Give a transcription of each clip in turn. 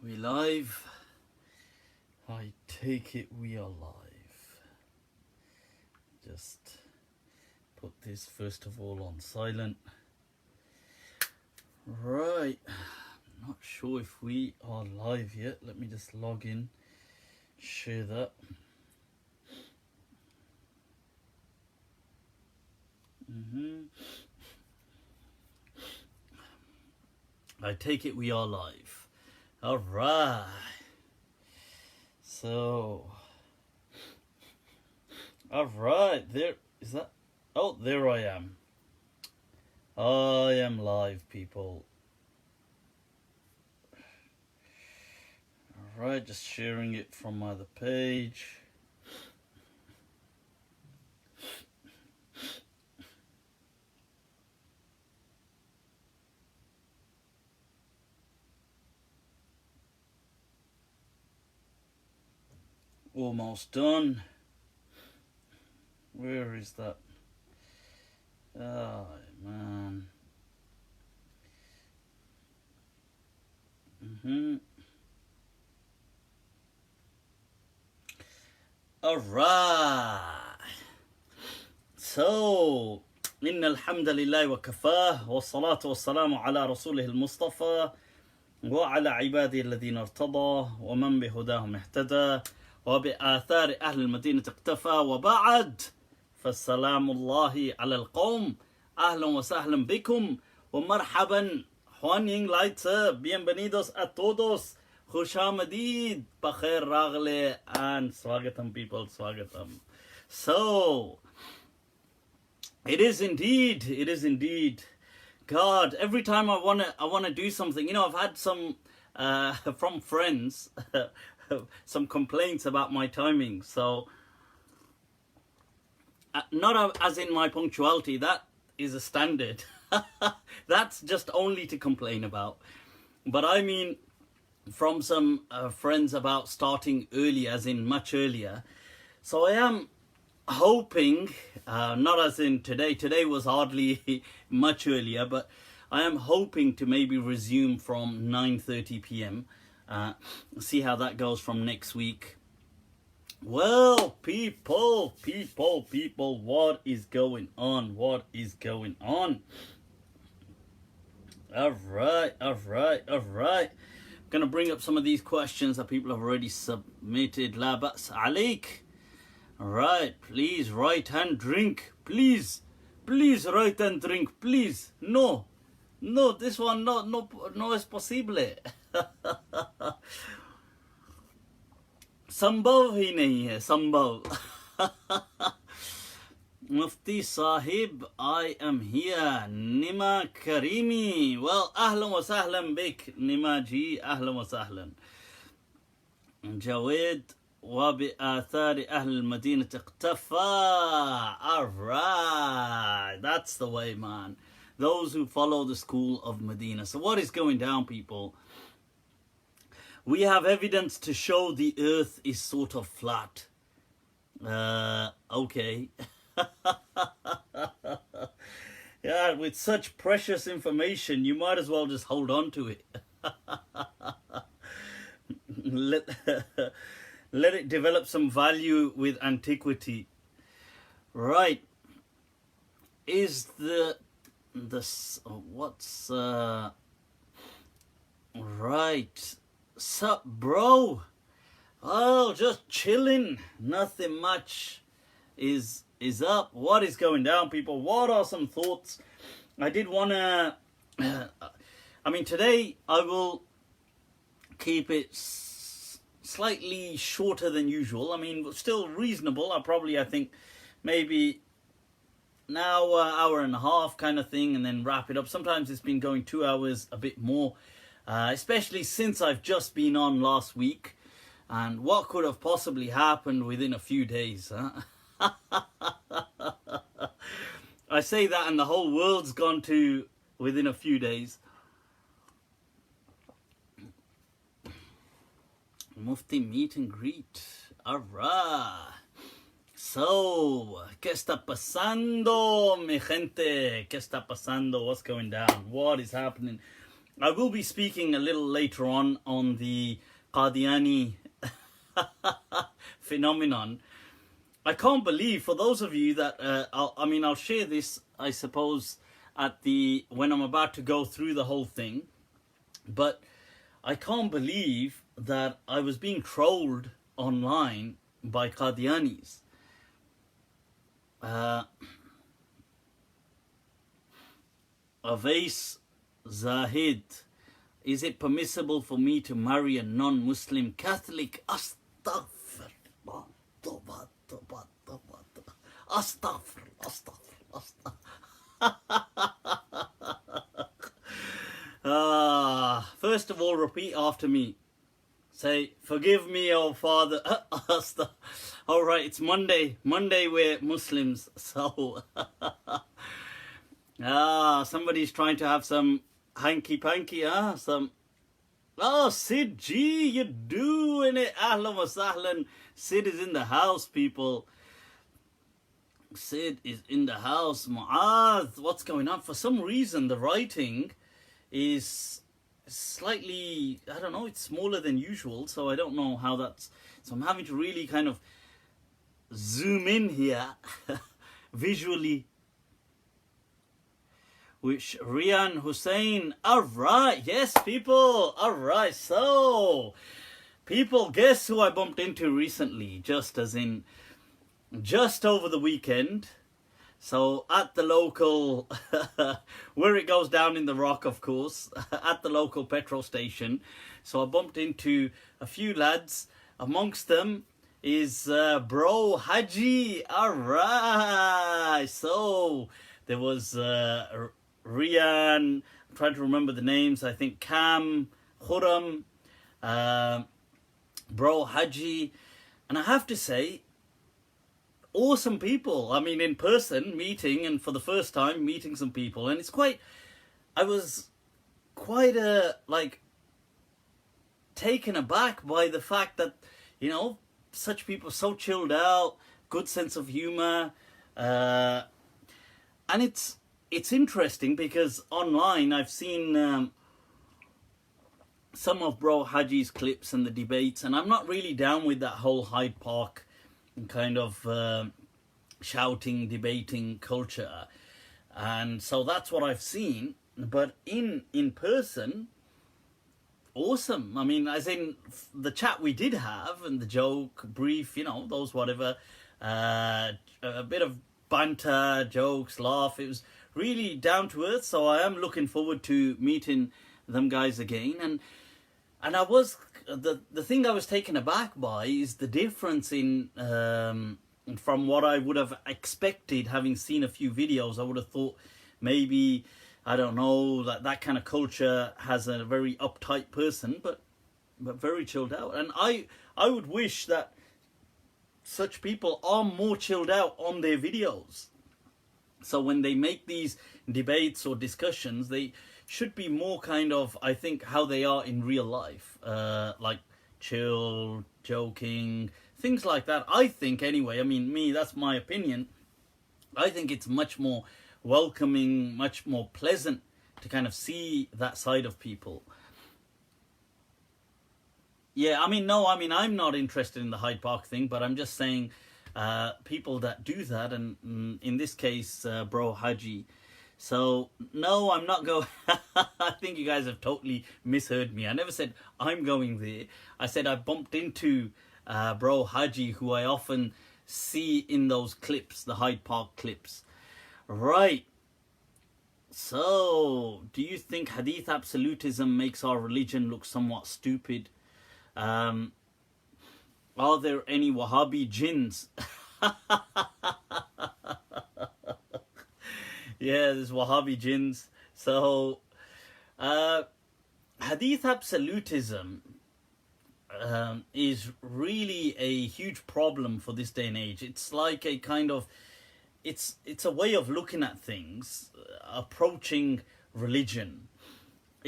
We live? I take it we are live. Just put this first of all on silent. Right, I'm not sure if we are live yet. Let me just log in, share that. I take it we are live. All right. So, all right, there is that. Oh, there I am. I am live, people. All right, just sharing it from my other page. Almost done. Where is that? Oh, man. All right. So, إن الحمد لله وكفاه والصلاة والسلام على رسوله المصطفى وعلى عباده الذين ارتضى ومن بهداهم اهتدى وبآثار أهل المدينة اقتفى وبعد فالسلام الله على القوم أهلا وسهلا بكم ومرحبا Juan Layth, bienvenidos a todos, Khushamadid, Pakhair Ragle, and Swagatam people, Swagatam. So, it is indeed. God, every time I wanna do something, you know, I've had some from friends some complaints about my timing. So, not as in my punctuality, that is a standard. That's just only to complain about. But I mean, from some friends about starting early, as in much earlier. So I am hoping, not as in today. Today was hardly much earlier, but I am hoping to maybe resume from 9:30 p.m. See how that goes from next week. Well, people, what is going on? What is going on? All right. I'm gonna bring up some of these questions that people have already submitted. La ba's alik. All right, please write and drink. Please write and drink. Please. No, this one no es posible. संभव ही नहीं है संभव. Mufti Sahib, I am here. Nima Karimi. Well, ahlan wa sahlan bik, Nima ji, ahlan wa sahlan. Jawed wa bi athari ahl al-Madinah iqtafa. Alright, that's the way, man. Those who follow the School of Madinah. So what is going down, people? We have evidence to show the earth is sort of flat. Okay. Yeah, with such precious information, you might as well just hold on to it. Let it develop some value with antiquity. Right. Is what's right. Sup, bro? Oh, just chilling. Nothing much is up. What is going down, people? What are some thoughts? I did want to... I mean, today I will keep it slightly shorter than usual. I mean, still reasonable. I think, maybe an hour and a half kind of thing, and then wrap it up. Sometimes it's been going 2 hours, a bit more. Especially since I've just been on last week. And what could have possibly happened within a few days, huh? I say that and the whole world's gone to within a few days. Mufti meet and greet. Alright. So, ¿qué está pasando, mi gente? ¿Qué está pasando? What's going down? What is happening? I will be speaking a little later on the Qadiani phenomenon. I can't believe, for those of you that, I'll share this, I suppose, when I'm about to go through the whole thing, but I can't believe that I was being trolled online by Qadianis. Avais Zahid, is it permissible for me to marry a non-Muslim Catholic? Astaghfirullah. First of all, repeat after me. Say, forgive me, oh Father. Alright, it's Monday. Monday we're Muslims. So, somebody's trying to have some hanky-panky, Sid G, you doing it. Ahlan wa sahlan. Sid is in the house, people. Sid is in the house. Mu'adh, what's going on? For some reason, the writing is slightly, I don't know, it's smaller than usual, so I don't know how that's, so I'm having to really kind of zoom in here visually. Which Rian Hussein, alright, yes people, alright, so people, guess who I bumped into recently, just over the weekend. So at the local, where it goes down in the rock, of course, at the local petrol station. So I bumped into a few lads. Amongst them is Bro Hajji. Alright. So there was Rian, I'm trying to remember the names. I think Cam, Khurram, Bro Hajji. And I have to say, awesome people. I mean, in person, meeting, and for the first time, meeting some people. And I was quite, taken aback by the fact that, such people, so chilled out, good sense of humor. And it's interesting because online I've seen some of Bro Hajji's clips and the debates, and I'm not really down with that whole Hyde Park kind of shouting, debating culture, and so that's what I've seen. But in person, awesome. I mean, as in the chat we did have and the joke, brief, those whatever, a bit of banter, jokes, laugh. It was really down to earth. So I am looking forward to meeting them guys again. And I was, the thing I was taken aback by is the difference in from what I would have expected, having seen a few videos. I would have thought maybe, I don't know, that kind of culture has a very uptight person, but very chilled out. And I would wish that such people are more chilled out on their videos. So when they make these debates or discussions, they should be more kind of, I think, how they are in real life. Like chill, joking, things like that. I think, anyway, I mean, that's my opinion. I think it's much more welcoming, much more pleasant to kind of see that side of people. Yeah, I'm not interested in the Hyde Park thing, but I'm just saying people that do that, and in this case, Bro Hajji. So, no, I'm not going... I think you guys have totally misheard me. I never said I'm going there. I said I bumped into Bro Hajji, who I often see in those clips, the Hyde Park clips. Right. So, do you think Hadith absolutism makes our religion look somewhat stupid? Are there any Wahhabi jinns? Yeah, there's Wahhabi jinns. So, Hadith absolutism is really a huge problem for this day and age. It's like a kind of, it's a way of looking at things, approaching religion.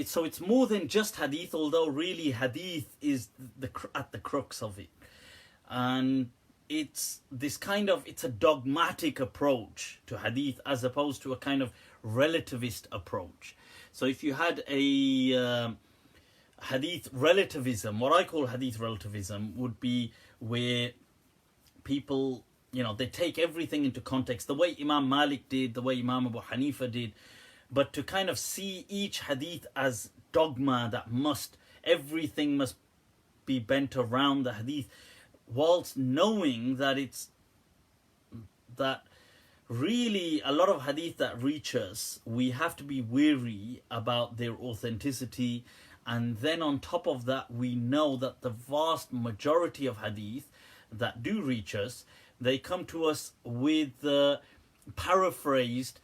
So it's more than just Hadith, although really Hadith is at the crux of it. And it's this kind of, it's a dogmatic approach to Hadith as opposed to a kind of relativist approach. So if you had a hadith relativism, what I call hadith relativism would be where people, they take everything into context, the way Imam Malik did, the way Imam Abu Hanifa did, but to kind of see each hadith as dogma that everything must be bent around the hadith, whilst knowing that that really a lot of hadith that reach us, we have to be wary about their authenticity. And then on top of that, we know that the vast majority of hadith that do reach us, they come to us with paraphrased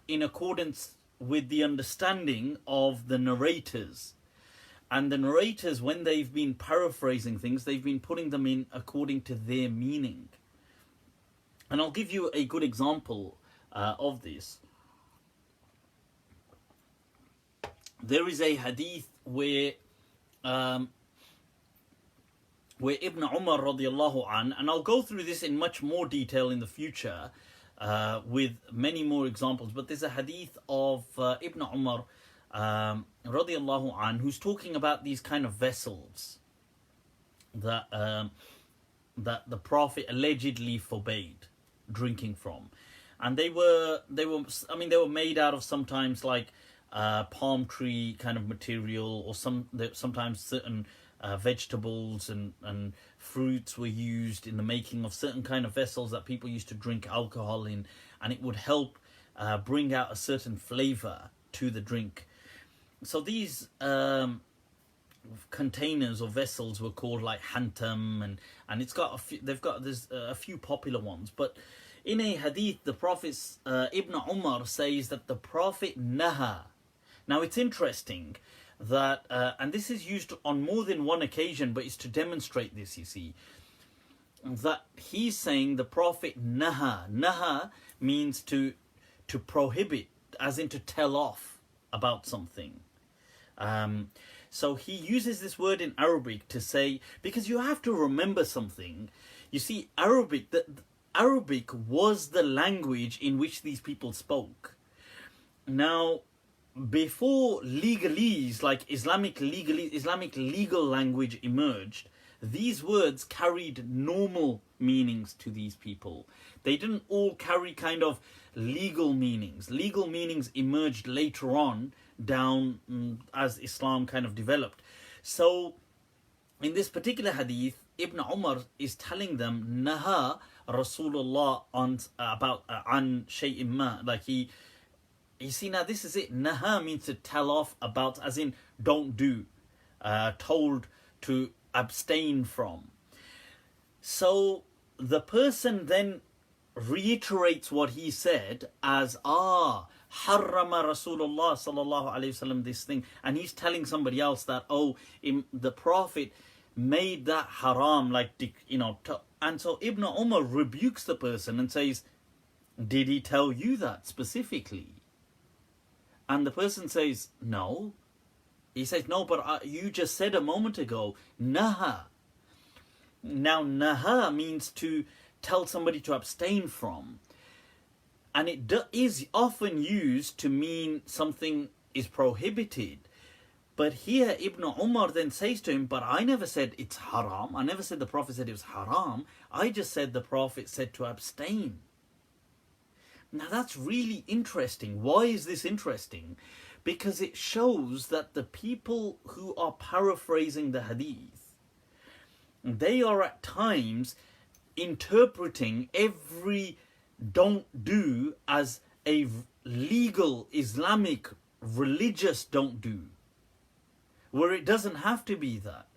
in accordance with the understanding of the narrators. And the narrators, when they've been paraphrasing things, they've been putting them in according to their meaning. And I'll give you a good example of this. There is a hadith where Ibn Umar radiallahu an, and I'll go through this in much more detail in the future with many more examples, but there's a hadith of Ibn Umar radiallahu an, who's talking about these kind of vessels that the Prophet allegedly forbade drinking from, and they were made out of sometimes like palm tree kind of material, or sometimes certain vegetables and fruits were used in the making of certain kind of vessels that people used to drink alcohol in, and it would help bring out a certain flavor to the drink. So these containers or vessels were called like hantam, and it's got there's a few popular ones. But in a hadith, the Prophet Ibn Umar says that the Prophet naha. Now it's interesting that and this is used on more than one occasion, but it's to demonstrate this, you see, that he's saying the Prophet naha means to prohibit, as in to tell off about something. So he uses this word in Arabic to say, because you have to remember something. You see, Arabic was the language in which these people spoke. Now, before legalese, like Islamic legal language emerged, these words carried normal meanings to these people. They didn't all carry kind of legal meanings. Legal meanings emerged later on down as Islam kind of developed. So in this particular hadith, Ibn Umar is telling them naha Rasulullah an shay'in ma, like you see, now this is it. Naha means to tell off about, as in don't do, told to abstain from. So the person then reiterates what he said as harrama Rasulullah sallallahu alaihi wasallam this thing, and he's telling somebody else that the Prophet made that haram, like and so Ibn Umar rebukes the person and says, did he tell you that specifically? And the person says, no. He says, no, but you just said a moment ago, naha. Now, naha means to tell somebody to abstain from. And it is often used to mean something is prohibited. But here, Ibn Umar then says to him, but I never said it's haram. I never said the Prophet said it was haram. I just said the Prophet said to abstain. Now that's really interesting. Why is this interesting? Because it shows that the people who are paraphrasing the hadith, they are at times interpreting every don't do as a legal Islamic religious don't do, where it doesn't have to be that,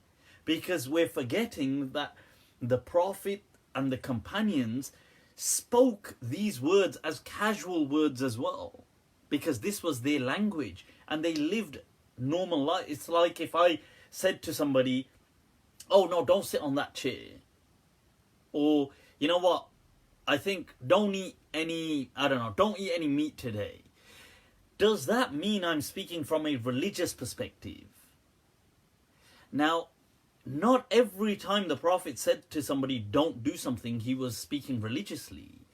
because we're forgetting that the Prophet and the companions spoke these words as casual words as well, because this was their language and they lived normal life. It's like if I said to somebody, oh no, don't sit on that chair, or you know what, I think don't eat any meat today. Does that mean I'm speaking from a religious perspective? Now, not every time the Prophet said to somebody, don't do something, he was speaking religiously.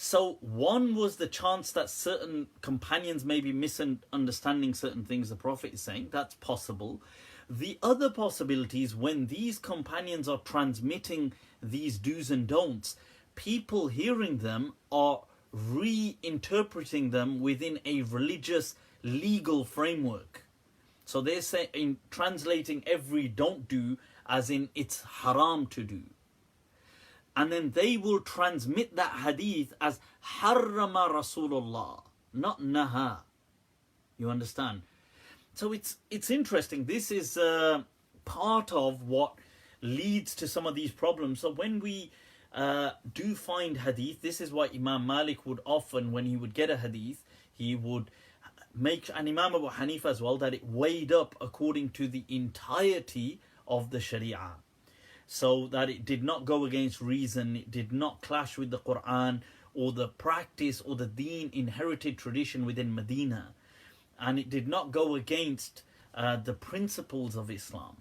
So one was the chance that certain companions may be misunderstanding certain things the Prophet is saying. That's possible. The other possibility is when these companions are transmitting these do's and don'ts, people hearing them are reinterpreting them within a religious legal framework. So they're saying, translating every don't do as in it's haram to do. And then they will transmit that hadith as harrama Rasulullah, not naha. You understand? So it's interesting. This is part of what leads to some of these problems. So when we do find hadith, this is why Imam Malik would often, when he would get a hadith, he would make, and Imam Abu Hanifa as well, that it weighed up according to the entirety of the Sharia, so that it did not go against reason, it did not clash with the Quran or the practice or the deen inherited tradition within Medina, and it did not go against the principles of Islam.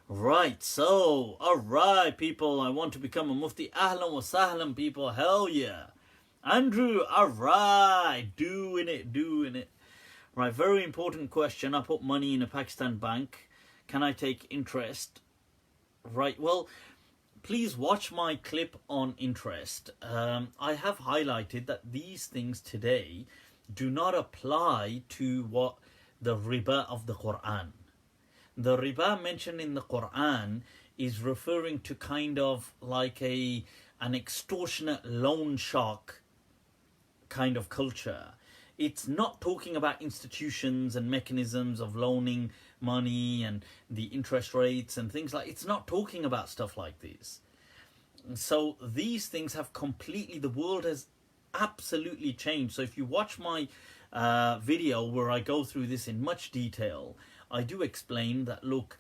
Right, so, alright people, I want to become a Mufti. Ahlan wa sahlan people, hell yeah. Andrew, alright, doing it. Right, very important question. I put money in a Pakistan bank. Can I take interest? Right, well, please watch my clip on interest. I have highlighted that these things today do not apply to what the riba of the Quran. The riba mentioned in the Quran is referring to kind of like an extortionate loan shark kind of culture. It's not talking about institutions and mechanisms of loaning money and the interest rates and things like. It's not talking about stuff like this. So these things have completely, the world has absolutely changed. So if you watch my video where I go through this in much detail, I do explain that, look,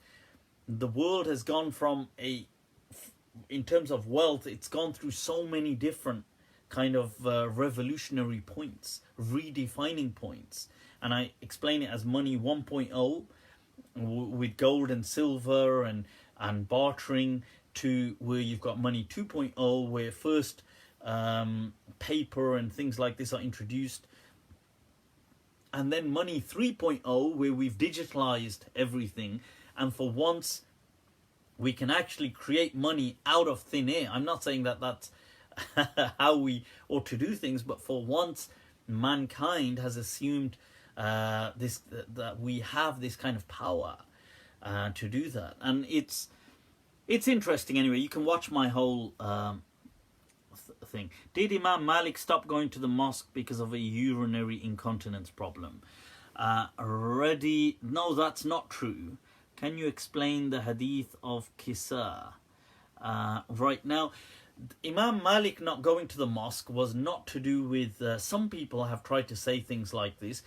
the world has gone from in terms of wealth, it's gone through so many different kind of revolutionary points, redefining points. And I explain it as money 1.0 with gold and silver and bartering, to where you've got money 2.0 where first paper and things like this are introduced. And then money 3.0 where we've digitalized everything, and for once we can actually create money out of thin air. I'm not saying that that's how we ought to do things, but for once mankind has assumed that we have this kind of power to do that. And it's interesting anyway. You can watch my whole thing. Did Imam Malik stop going to the mosque because of a urinary incontinence problem? No, that's not true. Can you explain the hadith of Kisa? Right now, Imam Malik not going to the mosque was not to do with, some people have tried to say things like this,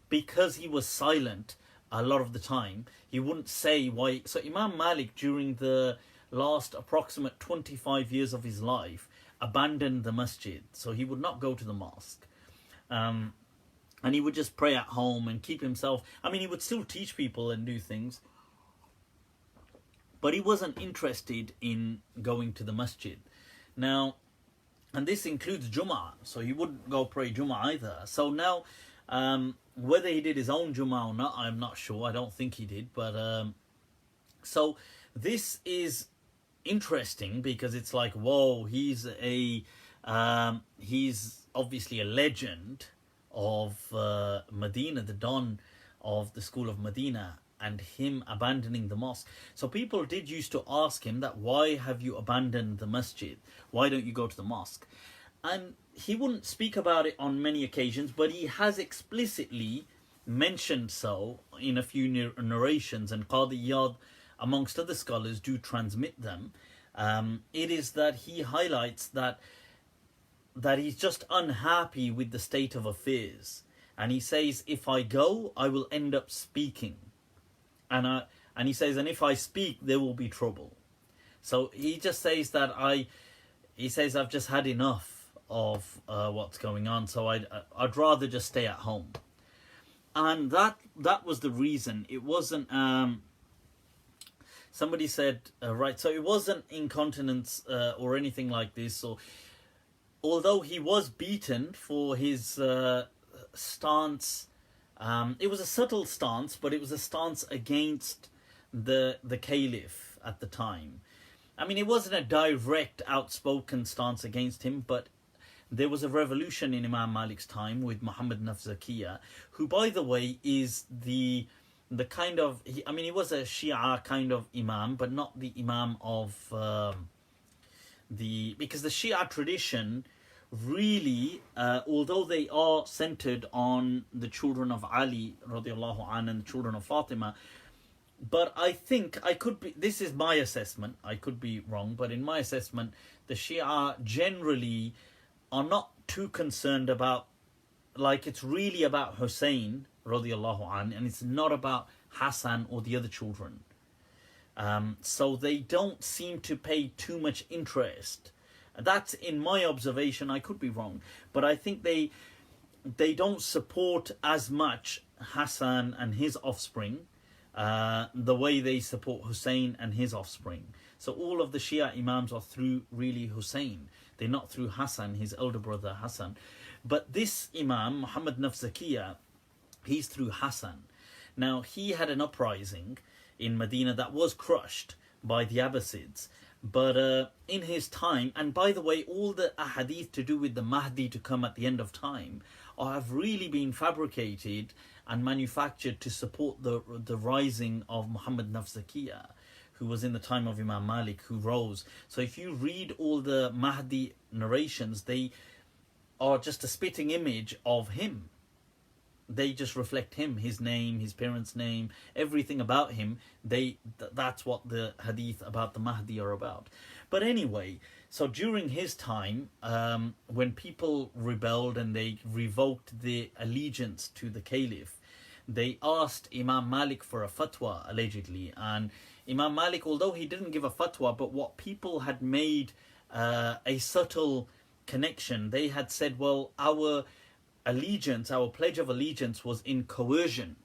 because he was silent a lot of the time. He wouldn't say why. So Imam Malik, during the last approximate 25 years of his life, abandoned the masjid. So he would not go to the mosque. And he would just pray at home and keep himself. I mean, he would still teach people and do things, but he wasn't interested in going to the masjid. Now, and this includes Jumu'ah, so he wouldn't go pray Jumu'ah either. So now, whether he did his own Jumu'ah or not, I'm not sure. I don't think he did. But so this is interesting because it's like, whoa, he's obviously a legend of Medina, the Don of the School of Madinah, and him abandoning the mosque. So people did used to ask him that, why have you abandoned the masjid? Why don't you go to the mosque? And he wouldn't speak about it on many occasions, but he has explicitly mentioned so in a few narrations, and Qadi Iyad, amongst other scholars, do transmit them. It is that he highlights that he's just unhappy with the state of affairs. And he says, if I go, I will end up speaking. And he says, and if I speak, there will be trouble. So he just says that I've just had enough of what's going on. So I'd rather just stay at home. And that was the reason. It wasn't, somebody said, right, so it wasn't incontinence or anything like this. So although he was beaten for his stance, it was a subtle stance, but it was a stance against the caliph at the time. I mean, it wasn't a direct, outspoken stance against him, but there was a revolution in Imam Malik's time with Muhammad Nafzakiyah, who, by the way, is the kind of, he was a Shia kind of Imam, but not the Imam of because the Shia tradition really, although they are centered on the children of Ali radiallahu anhu and the children of Fatima, but I think this is my assessment, I could be wrong, but in my assessment, the Shia generally are not too concerned about, like, it's really about Hussein radiallahu anhu, and it's not about Hassan or the other children. So they don't seem to pay too much interest. That's in my observation, I could be wrong, but I think they don't support as much Hassan and his offspring the way they support Hussein and his offspring. So all of the Shia Imams are through really Hussein. They're not through Hassan, his elder brother Hassan. But this Imam, Muhammad Nafzakiyah, he's through Hassan. Now, he had an uprising in Medina that was crushed by the Abbasids. But in his time, and by the way, all the ahadith to do with the Mahdi to come at the end of time have really been fabricated and manufactured to support the rising of Muhammad Nafzakiyah, who was in the time of Imam Malik, who rose. So if you read all the Mahdi narrations, they are just a spitting image of him. They just reflect him, his name, his parents' name, everything about him. That's what the hadith about the Mahdi are about. But anyway, so during his time, when people rebelled and they revoked their allegiance to the caliph, they asked Imam Malik for a fatwa, allegedly. And Imam Malik, although he didn't give a fatwa, but what people had made a subtle connection, they had said, well, our allegiance, our pledge of allegiance was in coercion.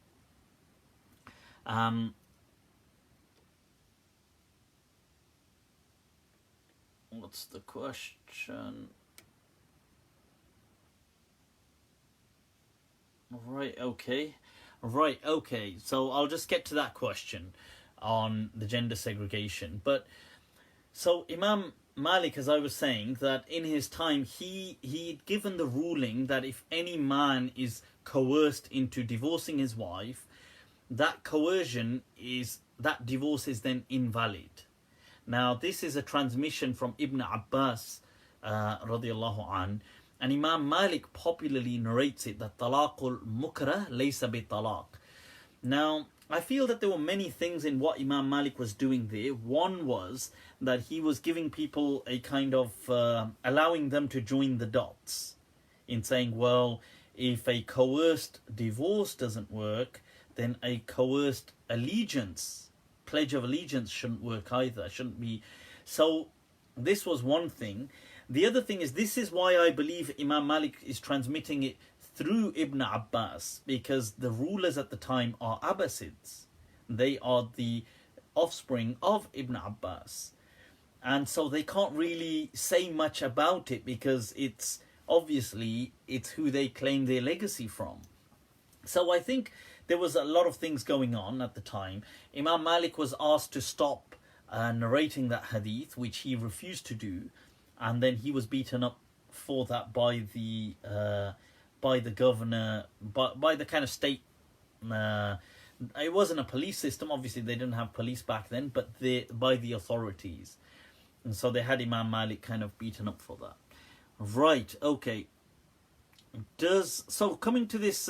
What's the question? Right, okay. So I'll just get to that question on the gender segregation. But so Imam Malik, as I was saying, that in his time he'd given the ruling that if any man is coerced into divorcing his wife, that divorce is then invalid. Now this is a transmission from Ibn Abbas radiallahu an, and Imam Malik popularly narrates it that talaqul mukrah laysa bi talaq. Now I feel that there were many things in what Imam Malik was doing there. One was that he was giving people a kind of allowing them to join the dots in saying, well, if a coerced divorce doesn't work, then a coerced pledge of allegiance shouldn't work either, shouldn't be. So this was one thing. The other thing is, this is why I believe Imam Malik is transmitting it through Ibn Abbas, because the rulers at the time are Abbasids. They are the offspring of Ibn Abbas. And so they can't really say much about it, because it's who they claim their legacy from. So I think there was a lot of things going on at the time. Imam Malik was asked to stop narrating that hadith, which he refused to do, and then he was beaten up for that by the governor, by the kind of state. It wasn't a police system, obviously they didn't have police back then, but by the authorities. And so they had Imam Malik kind of beaten up for that. Right, okay. So coming to this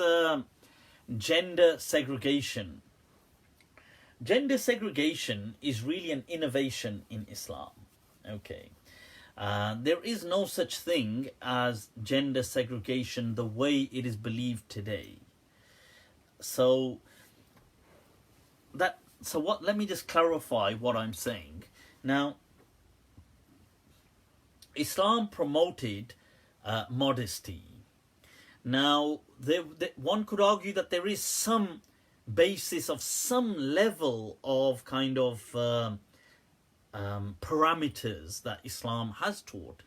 gender segregation. Gender segregation is really an innovation in Islam. Okay. There is no such thing as gender segregation the way it is believed today. Let me just clarify what I'm saying. Now, Islam promoted modesty. Now, one could argue that there is some basis of some level of kind of parameters that Islam has taught.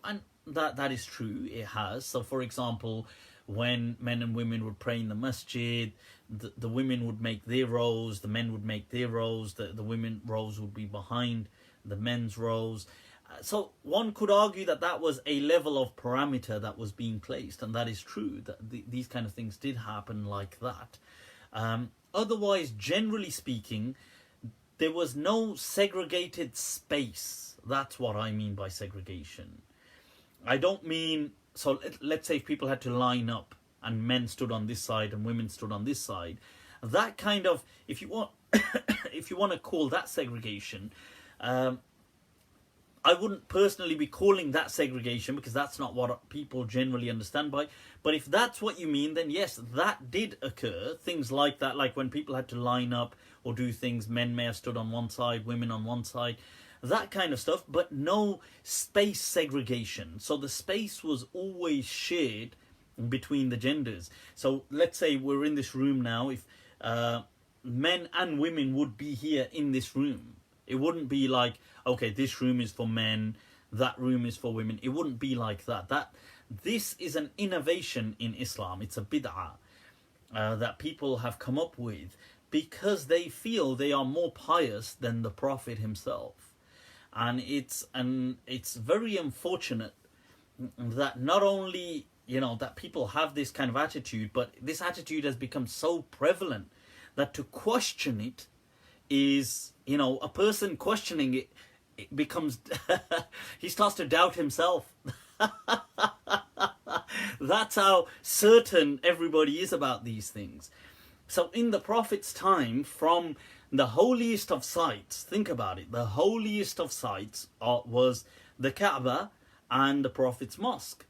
And that is true. It has. So, for example, when men and women would pray in the masjid, the women would make their rows, the men would make their rows, the women rows would be behind the men's rows. So one could argue that was a level of parameter that was being placed, and that is true, that these kind of things did happen like that. Otherwise, generally speaking, there was no segregated space. That's what I mean by segregation. I don't mean, so let's say if people had to line up and men stood on this side and women stood on this side, that kind of, if you want if you want to call that segregation, I wouldn't personally be calling that segregation, because that's not what people generally understand by. But if that's what you mean, then yes, that did occur. Things like that, like when people had to line up or do things, men may have stood on one side, women on one side, that kind of stuff, but no space segregation. So the space was always shared between the genders. So let's say we're in this room now. If men and women would be here in this room, it wouldn't be like, okay, this room is for men, that room is for women. It wouldn't be like that. This is an innovation in Islam. It's a bid'ah that people have come up with because they feel they are more pious than the Prophet himself. And it's very unfortunate that not only, that people have this kind of attitude, but this attitude has become so prevalent that to question it is, a person questioning it becomes, he starts to doubt himself. That's how certain everybody is about these things. So in the Prophet's time, from the holiest of sites, think about it, the holiest of sites was the Kaaba and the Prophet's Mosque.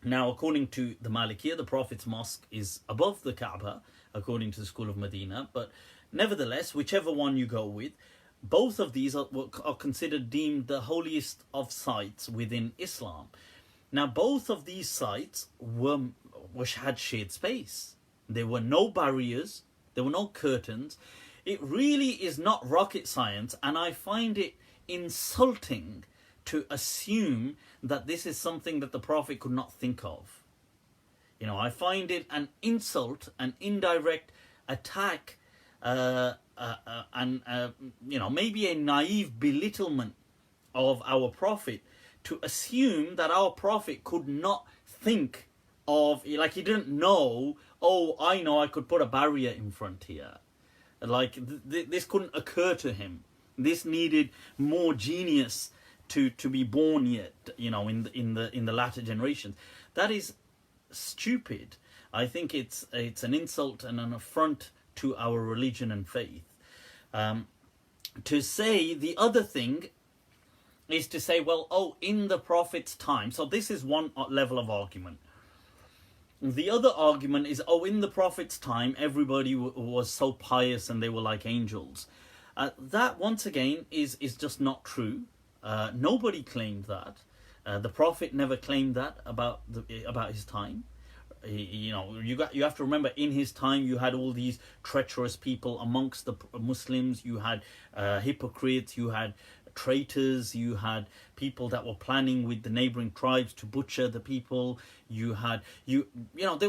Now, according to the Maliki, the Prophet's Mosque is above the Kaaba, according to the School of Madinah, but nevertheless, whichever one you go with, both of these are considered deemed the holiest of sites within Islam. Now, both of these sites had shared space. There were no barriers, there were no curtains. It really is not rocket science, and I find it insulting to assume that this is something that the Prophet could not think of. I find it an insult, an indirect attack, and maybe a naive belittlement of our Prophet, to assume that our Prophet could not think of, like he didn't know, oh, I know I could put a barrier in front here. Like this couldn't occur to him. This needed more genius to be born yet, in the latter generations. That is stupid. I think it's an insult and an affront to our religion and faith. To say the other thing is to say, well, in the Prophet's time. So this is one level of argument. The other argument is, in the Prophet's time, everybody was so pious and they were like angels. That, once again, is just not true. Nobody claimed that. The Prophet never claimed that about his time. You have to remember, in his time you had all these treacherous people amongst the Muslims. You had hypocrites, you had traitors, you had people that were planning with the neighboring tribes to butcher the people. There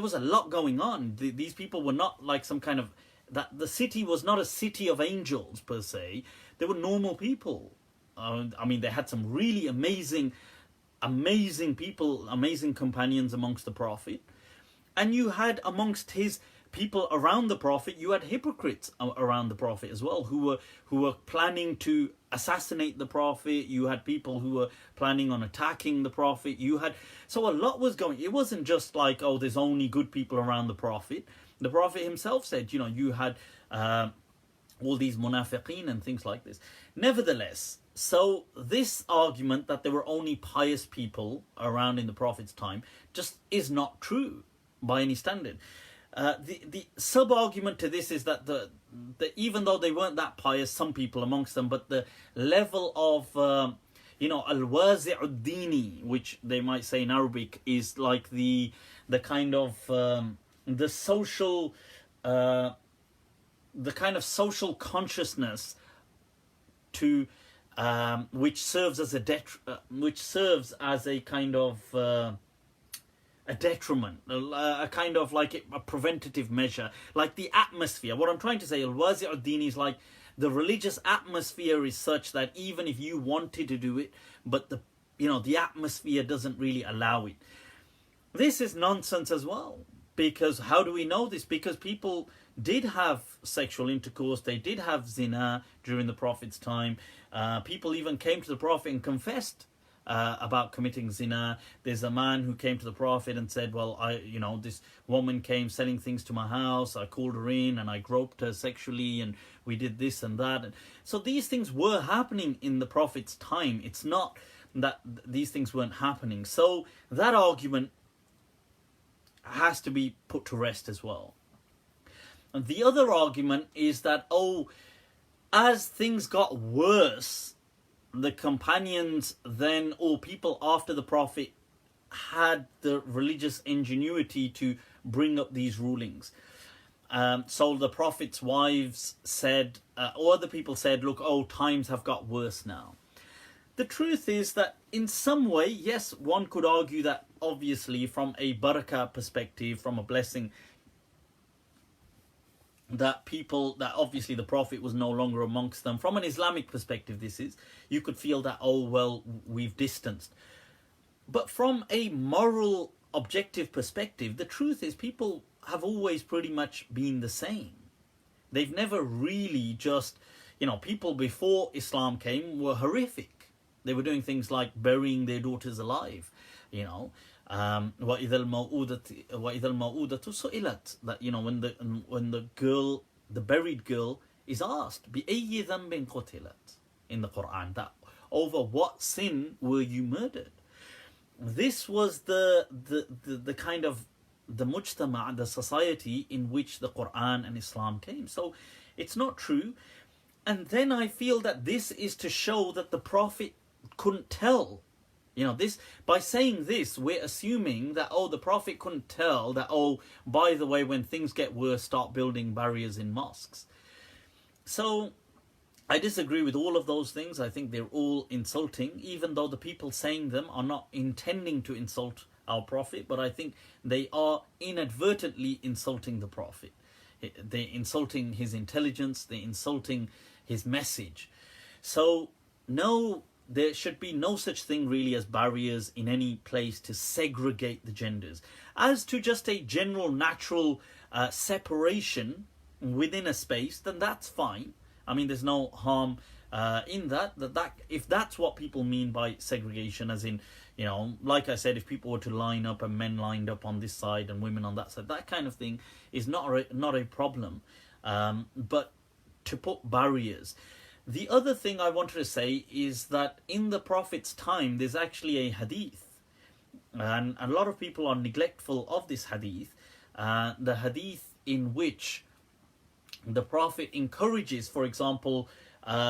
was a lot going on. These people were not like some kind of, that the city was not a city of angels per se. They were normal people. They had some really amazing people, amazing companions amongst the Prophet. And you had amongst his people around the Prophet, you had hypocrites around the Prophet as well, who were planning to assassinate the Prophet. You had people who were planning on attacking the Prophet. So a lot was going. It wasn't just like, there's only good people around the Prophet. The Prophet himself said, you had all these munafiqeen and things like this. Nevertheless, so this argument that there were only pious people around in the Prophet's time just is not true by any standard. The sub-argument to this is that the even though they weren't that pious, some people amongst them, but the level of al-wazi'ud dini, which they might say in Arabic, is like the kind of the social the kind of social consciousness to which serves as a kind of a detriment, a kind of like a preventative measure, like the atmosphere. What I'm trying to say, al-wazi'ud-din, is like the religious atmosphere is such that even if you wanted to do it, but the atmosphere doesn't really allow it. This is nonsense as well, because how do we know this? Because people did have sexual intercourse, they did have zina during the Prophet's time. People even came to the Prophet and confessed about committing zina. There's a man who came to the Prophet and said, well, this woman came selling things to my house, I called her in and I groped her sexually and we did this and that. And so these things were happening in the Prophet's time. It's not that these things weren't happening. So that argument has to be put to rest as well. And the other argument is that, as things got worse, the companions then, or people after the Prophet, had the religious ingenuity to bring up these rulings. So the Prophet's wives said, or other people said, look, times have got worse now. The truth is that in some way, yes, one could argue that obviously from a barakah perspective, from a blessing, that obviously the Prophet was no longer amongst them. From an Islamic perspective, you could feel that, we've distanced. But from a moral, objective perspective, the truth is people have always pretty much been the same. They've never really just, people before Islam came were horrific. They were doing things like burying their daughters alive, وَإِذَا الْمَوْءُودَةُ سُئِلَتْ, that when the buried girl is asked بِأَيِّ ذَنْبٍ قُتِلَتْ in the Quran, that over what sin were you murdered? This was the kind of the mujtama', the society in which the Quran and Islam came. So it's not true. And then I feel that this is to show that the Prophet couldn't tell. This, by saying this, we're assuming that, the Prophet couldn't tell that, by the way, when things get worse, start building barriers in mosques. So I disagree with all of those things. I think they're all insulting, even though the people saying them are not intending to insult our Prophet, but I think they are inadvertently insulting the Prophet. They're insulting his intelligence, they're insulting his message. So no, there should be no such thing really as barriers in any place to segregate the genders. As to just a general natural separation within a space, then that's fine. I mean, there's no harm in that if that's what people mean by segregation, as in, like I said, if people were to line up and men lined up on this side and women on that side, that kind of thing is not a problem. But to put barriers. The other thing I wanted to say is that in the Prophet's time, there's actually a hadith. And a lot of people are neglectful of this hadith. The hadith in which the Prophet encourages, for example,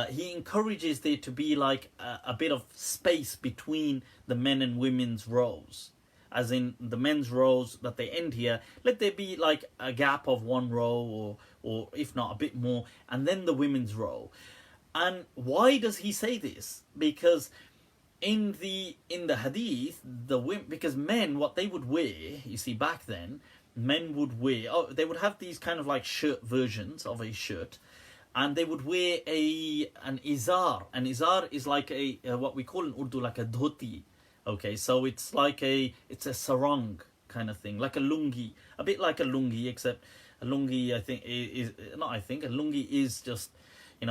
he encourages there to be like a bit of space between the men and women's rows. As in the men's rows that they end here, let there be like a gap of one row or if not a bit more, and then the women's row. And why does he say this? Because in the hadith, because men, what they would wear, you see, back then, men would wear, they would have these kind of like shirt versions of a shirt, and they would wear an izar. An izar is like a what we call in Urdu like a dhoti. Okay, so it's a sarong kind of thing, like a lungi, a bit like a lungi, except a lungi a lungi is just,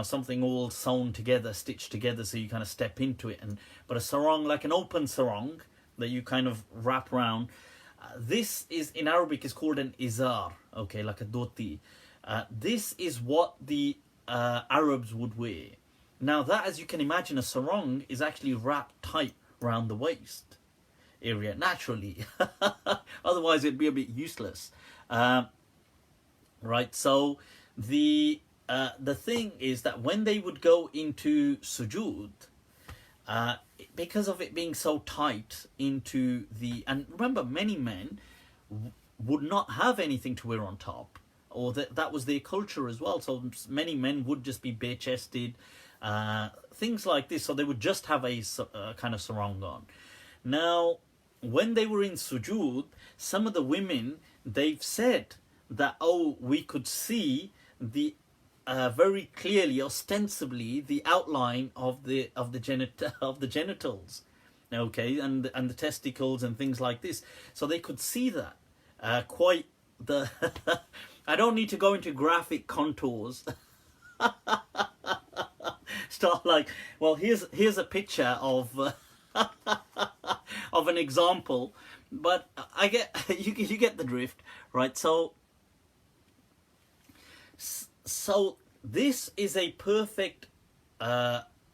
something all sewn together, stitched together, so you kind of step into it. But a sarong, like an open sarong that you kind of wrap around, this is in Arabic is called an izar, okay, like a dhoti. This is what the Arabs would wear. Now that, as you can imagine, a sarong is actually wrapped tight around the waist area naturally. Otherwise it'd be a bit useless. Right, so the thing is that when they would go into sujood, because of it being so tight into and remember, many men would not have anything to wear on top, or that was their culture as well. So many men would just be bare-chested, things like this. So they would just have a kind of sarong on. Now, when they were in sujood, some of the women, they've said that, oh, we could see the very clearly, ostensibly, the outline of the genitals, okay, and the testicles and things like this. So they could see that quite the. I don't need to go into graphic contours. Start like, well, here's a picture of of an example, but I get you get the drift, right? So this is a perfect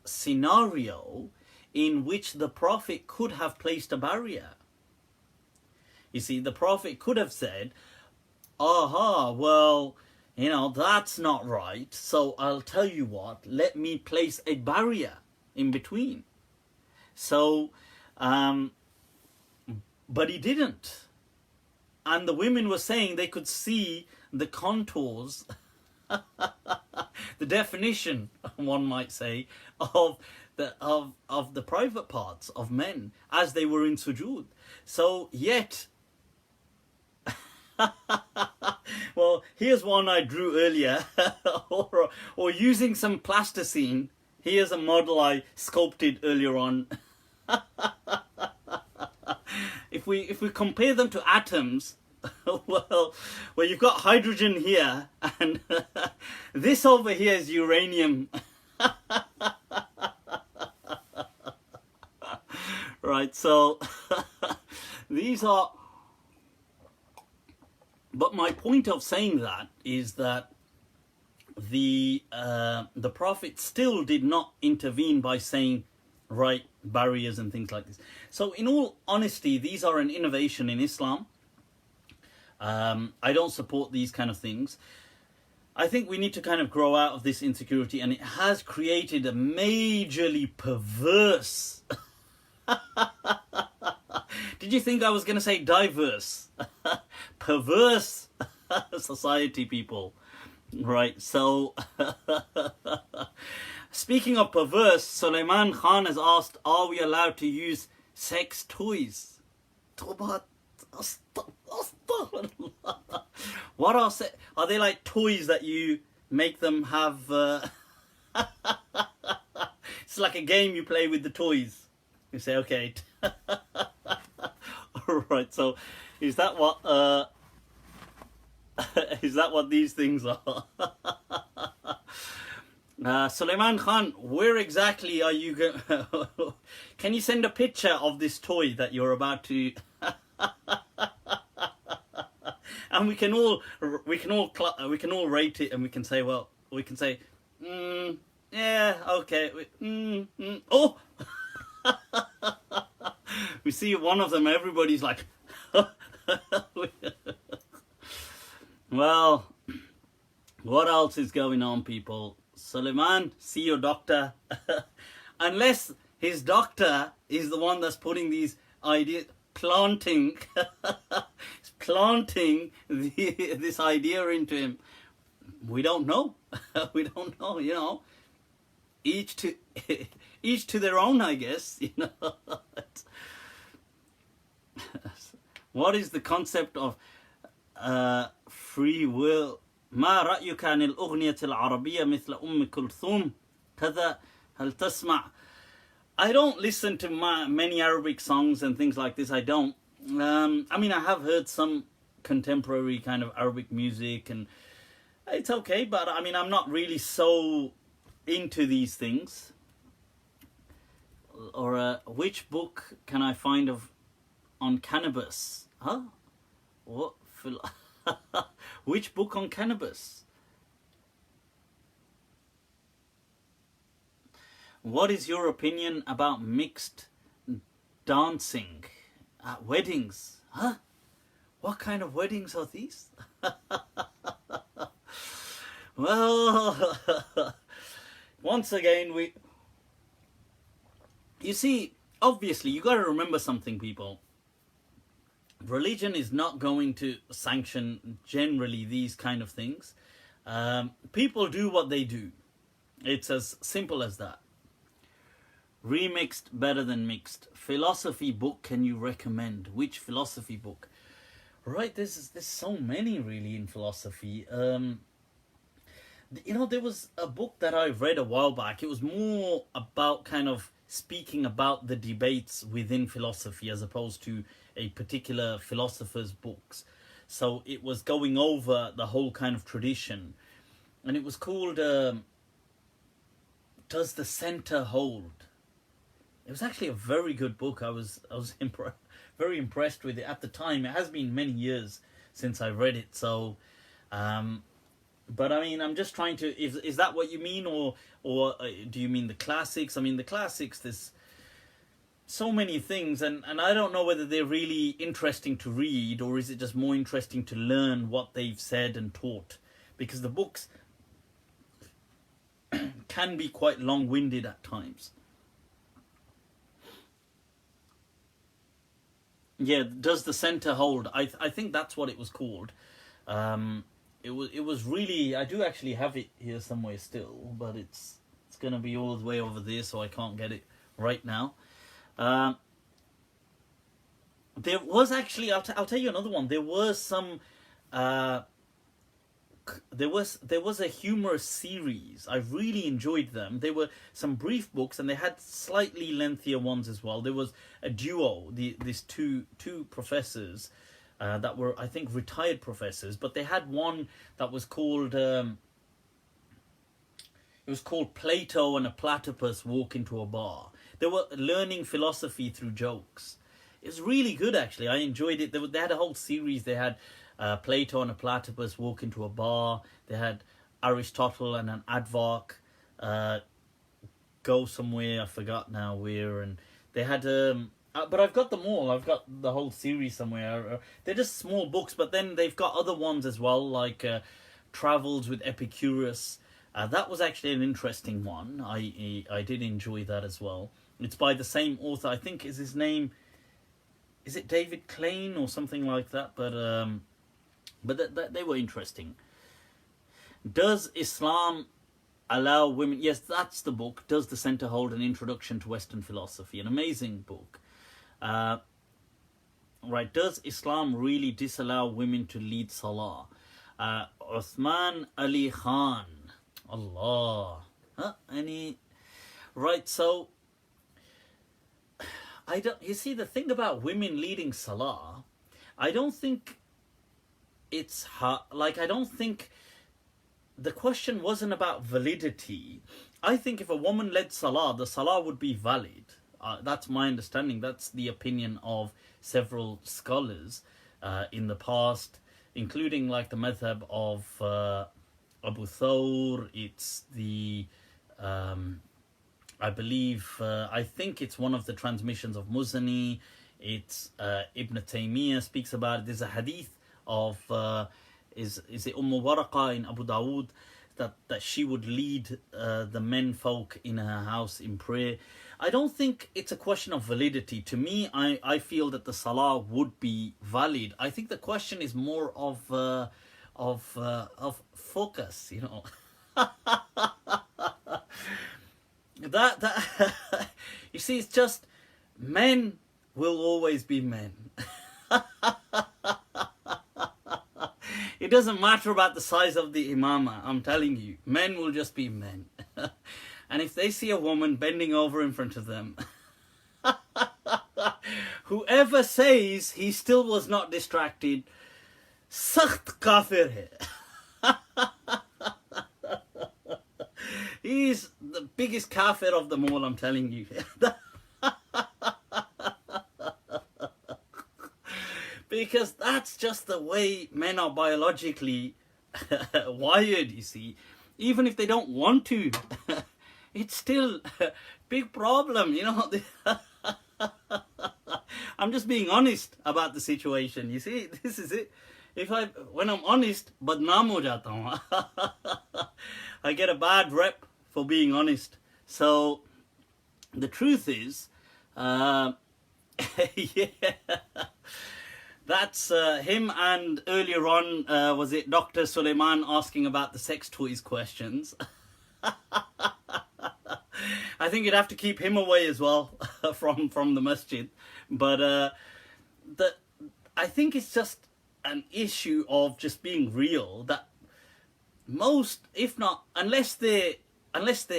scenario in which the Prophet could have placed a barrier. You see, the Prophet could have said, aha, well, you know, that's not right, so I'll tell you what, let me place a barrier in between. So, but he didn't. And the women were saying they could see the contours, the definition, one might say, of the private parts of men as they were in sujood. So, yet, well, here's one I drew earlier, or using some plasticine. Here's a model I sculpted earlier on. If we compare them to atoms, well, you've got hydrogen here, and this over here is uranium. Right, so these are. But my point of saying that is that the Prophet still did not intervene by saying, right, barriers and things like this. So in all honesty, these are an innovation in Islam. I don't support these kind of things. I think we need to kind of grow out of this insecurity, and it has created a majorly perverse. Did you think I was going to say diverse? Perverse society, people. Right, so speaking of perverse, Sulaiman Khan has asked, are we allowed to use sex toys? What are they like toys that you make them have? It's like a game you play with the toys. You say, okay. Right, so is that what these things are? Sulaiman Khan, where exactly are you going? Can you send a picture of this toy that you're about to? And we can all rate it, and we can say, well, we can say, yeah, okay, oh. We see one of them, everybody's like, well, what else is going on, people? Suleiman, see your doctor. Unless his doctor is the one that's putting these ideas, planting this idea into him. We don't know. We don't know, you know. Each to their own, I guess, you know. What is the concept of free will? ما رأيك عن الأغنية العربية مثل أم كلثوم كذا هل تسمع? I don't listen to many Arabic songs and things like this. I don't. I mean, I have heard some contemporary kind of Arabic music, and it's okay, but I mean, I'm not really so into these things. Or which book can I find on cannabis? Huh? What? Which book on cannabis? What is your opinion about mixed dancing at weddings? Huh? What kind of weddings are these? Well, once again, you see, obviously, you got to remember something, people. Religion is not going to sanction generally these kind of things. People do what they do. It's as simple as that. Remixed better than mixed. Philosophy book can you recommend? Which philosophy book? Right, there's so many really in philosophy. You know, there was a book that I read a while back. It was more about kind of speaking about the debates within philosophy as opposed to a particular philosopher's books. So it was going over the whole kind of tradition. And it was called Does the Center Hold? It was actually a very good book. I was very impressed with it at the time. It has been many years since I read it. So, but I mean, I'm just trying to. Is that what you mean, or do you mean the classics? I mean, the classics. There's so many things, and I don't know whether they're really interesting to read, or is it just more interesting to learn what they've said and taught, because the books can be quite long-winded at times. Yeah, Does the Center Hold? I think that's what it was called. It was really, I do actually have it here somewhere still, but it's gonna be all the way over there, so I can't get it right now. There was actually, I'll tell you another one. There was some there was a humorous series. I really enjoyed them. They were some brief books, and they had slightly lengthier ones as well. There was a duo, these two professors that were, I think, retired professors, but they had one that was called it was called Plato and a Platypus Walk into a Bar. They were learning philosophy through jokes. It was really good, actually. I enjoyed it. They had a whole series. They had Plato and a Platypus Walk into a Bar. They had Aristotle and an Advark go somewhere. I forgot now where. And they had, but I've got them all. I've got the whole series somewhere. They're just small books, but then they've got other ones as well, like Travels with Epicurus. That was actually an interesting one. I did enjoy that as well. It's by the same author. I think is his name. Is it David Klein or something like that? But they were interesting. Does Islam allow women? Yes, that's the book. Does the Center Hold an Introduction to Western Philosophy? An amazing book. Right. Does Islam really disallow women to lead Salah? Uthman Ali Khan. Allah. Huh? Any? Right. So. You see, the thing about women leading Salah, I don't think it's hard. Like, I don't think the question wasn't about validity. I think if a woman led Salah, the Salah would be valid. That's my understanding. That's the opinion of several scholars in the past, including like the madhab of Abu Thawr. It's the... I believe, I think it's one of the transmissions of Muzani. It's Ibn Taymiyyah speaks about it. There's a hadith of, is it Waraqah in Abu Dawood, that she would lead the men folk in her house in prayer. I don't think it's a question of validity. To me, I feel that the Salah would be valid. I think the question is more of focus, you know. That you see, it's just men will always be men. It doesn't matter about the size of the imama. I'm telling you, men will just be men. And if they see a woman bending over in front of them, whoever says he still was not distracted, sakht kafir hai. He's the biggest kafir of them all, I'm telling you. Because that's just the way men are biologically wired, you see. Even if they don't want to, it's still a big problem, you know. I'm just being honest about the situation, you see. This is it. When I'm honest, badnaam ho jata hu. I get a bad rep for being honest. So the truth is, yeah, that's him. And earlier on, was it Dr. Suleiman asking about the sex toys questions? I think you'd have to keep him away as well from the masjid. But I think it's just an issue of just being real, that most, if not, unless they're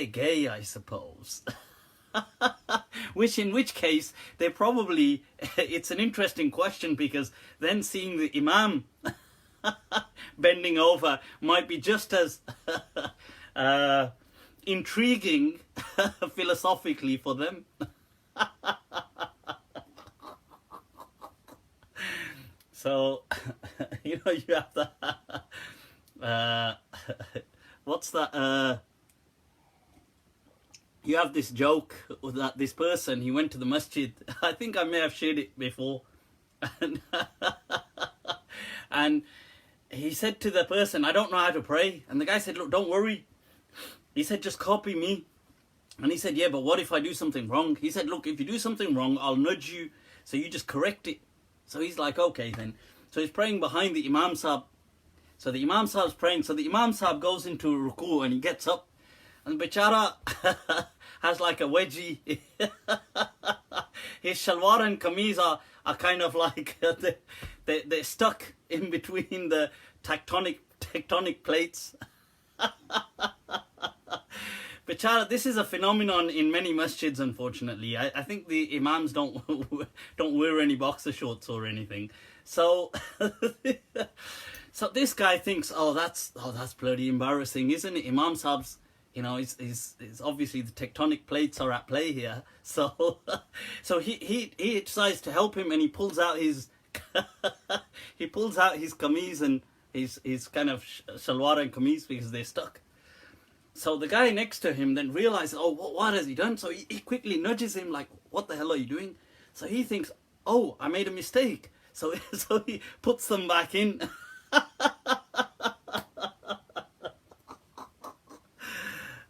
gay, I suppose. In which case they probably, it's an interesting question, because then seeing the imam bending over might be just as intriguing philosophically for them. So, you know, you have the what's that? You have this joke that this person, he went to the masjid. I think I may have shared it before. And he said to the person, I don't know how to pray. And the guy said, look, don't worry. He said, just copy me. And he said, yeah, but what if I do something wrong? He said, look, if you do something wrong, I'll nudge you. So you just correct it. So he's like, okay then. So he's praying behind the Imam Sahib. So the Imam Sahib's praying. So the Imam Sahib goes into ruku and he gets up. And Bichara has like a wedgie. His shalwar and kameez are kind of like, they're stuck in between the tectonic plates. Bichara, this is a phenomenon in many masjids, unfortunately. I think the imams don't wear any boxer shorts or anything. So so this guy thinks, oh that's bloody embarrassing, isn't it? Imam Sahib's, you know, it's obviously the tectonic plates are at play here. So so he decides to help him, and he pulls out his kameez and his kind of shalwar and kameez, because they're stuck. So the guy next to him then realizes, oh, what has he done? So he quickly nudges him like, what the hell are you doing? So he thinks, oh, I made a mistake. So he puts them back in.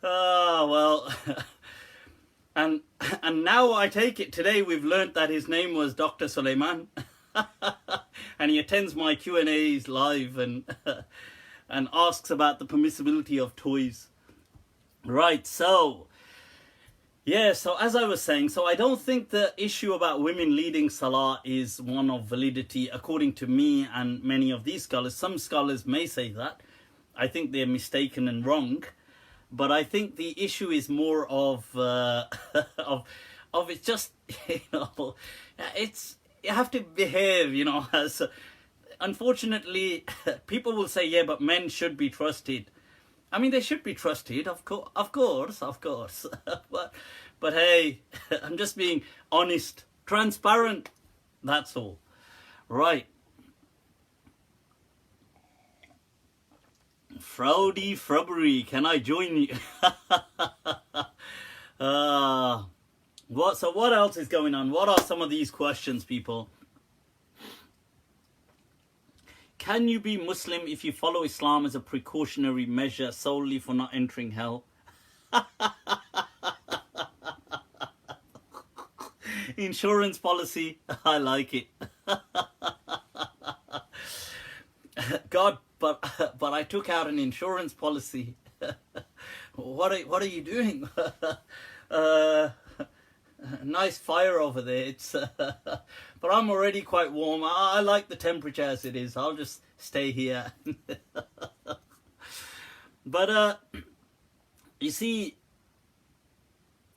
Oh, well. And now I take it today we've learnt that his name was Dr. Suleiman. And he attends my Q&As live and asks about the permissibility of toys. Right, so, yeah, so as I was saying, so I don't think the issue about women leading Salah is one of validity, according to me and many of these scholars. Some scholars may say that. I think they're mistaken and wrong. But I think the issue is more of it's just, you know, you have to behave, you know, as, unfortunately, people will say, yeah, but men should be trusted. I mean, they should be trusted, of course. But hey, I'm just being honest, transparent, that's all. Right. Frowdy Frubbery, can I join you? So what else is going on? What are some of these questions, people? Can you be Muslim if you follow Islam as a precautionary measure solely for not entering hell? Insurance policy, I like it. God, but I took out an insurance policy. What are you doing? Nice fire over there. It's but I'm already quite warm. I like the temperature as it is. I'll just stay here. But you see,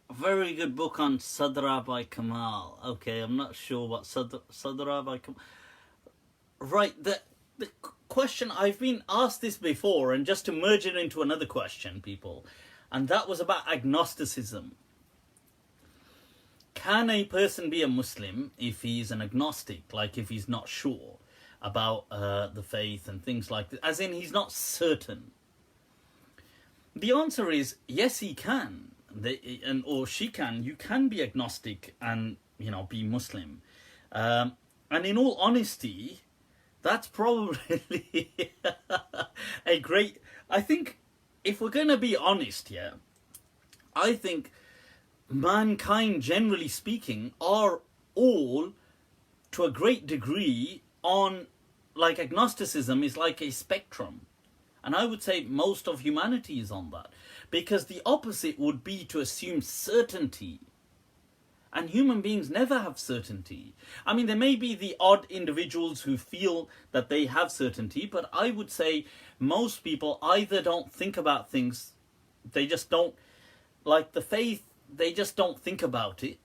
a very good book on Sadra by Kamal. Okay, I'm not sure what Sadra by Kamal. Right, the question, I've been asked this before, and just to merge it into another question, people, and that was about agnosticism. Can a person be a Muslim if he's an agnostic, like if he's not sure about the faith and things like that, as in he's not certain? The answer is yes, he can, or she can. You can be agnostic and, you know, be Muslim. And in all honesty, that's probably a great... I think, if we're going to be honest here, I think mankind, generally speaking, are all, to a great degree, on... Like, agnosticism is like a spectrum. And I would say most of humanity is on that. Because the opposite would be to assume certainty. And human beings never have certainty. I mean, there may be the odd individuals who feel that they have certainty, but I would say most people either don't think about things, they just don't, like the faith, they just don't think about it.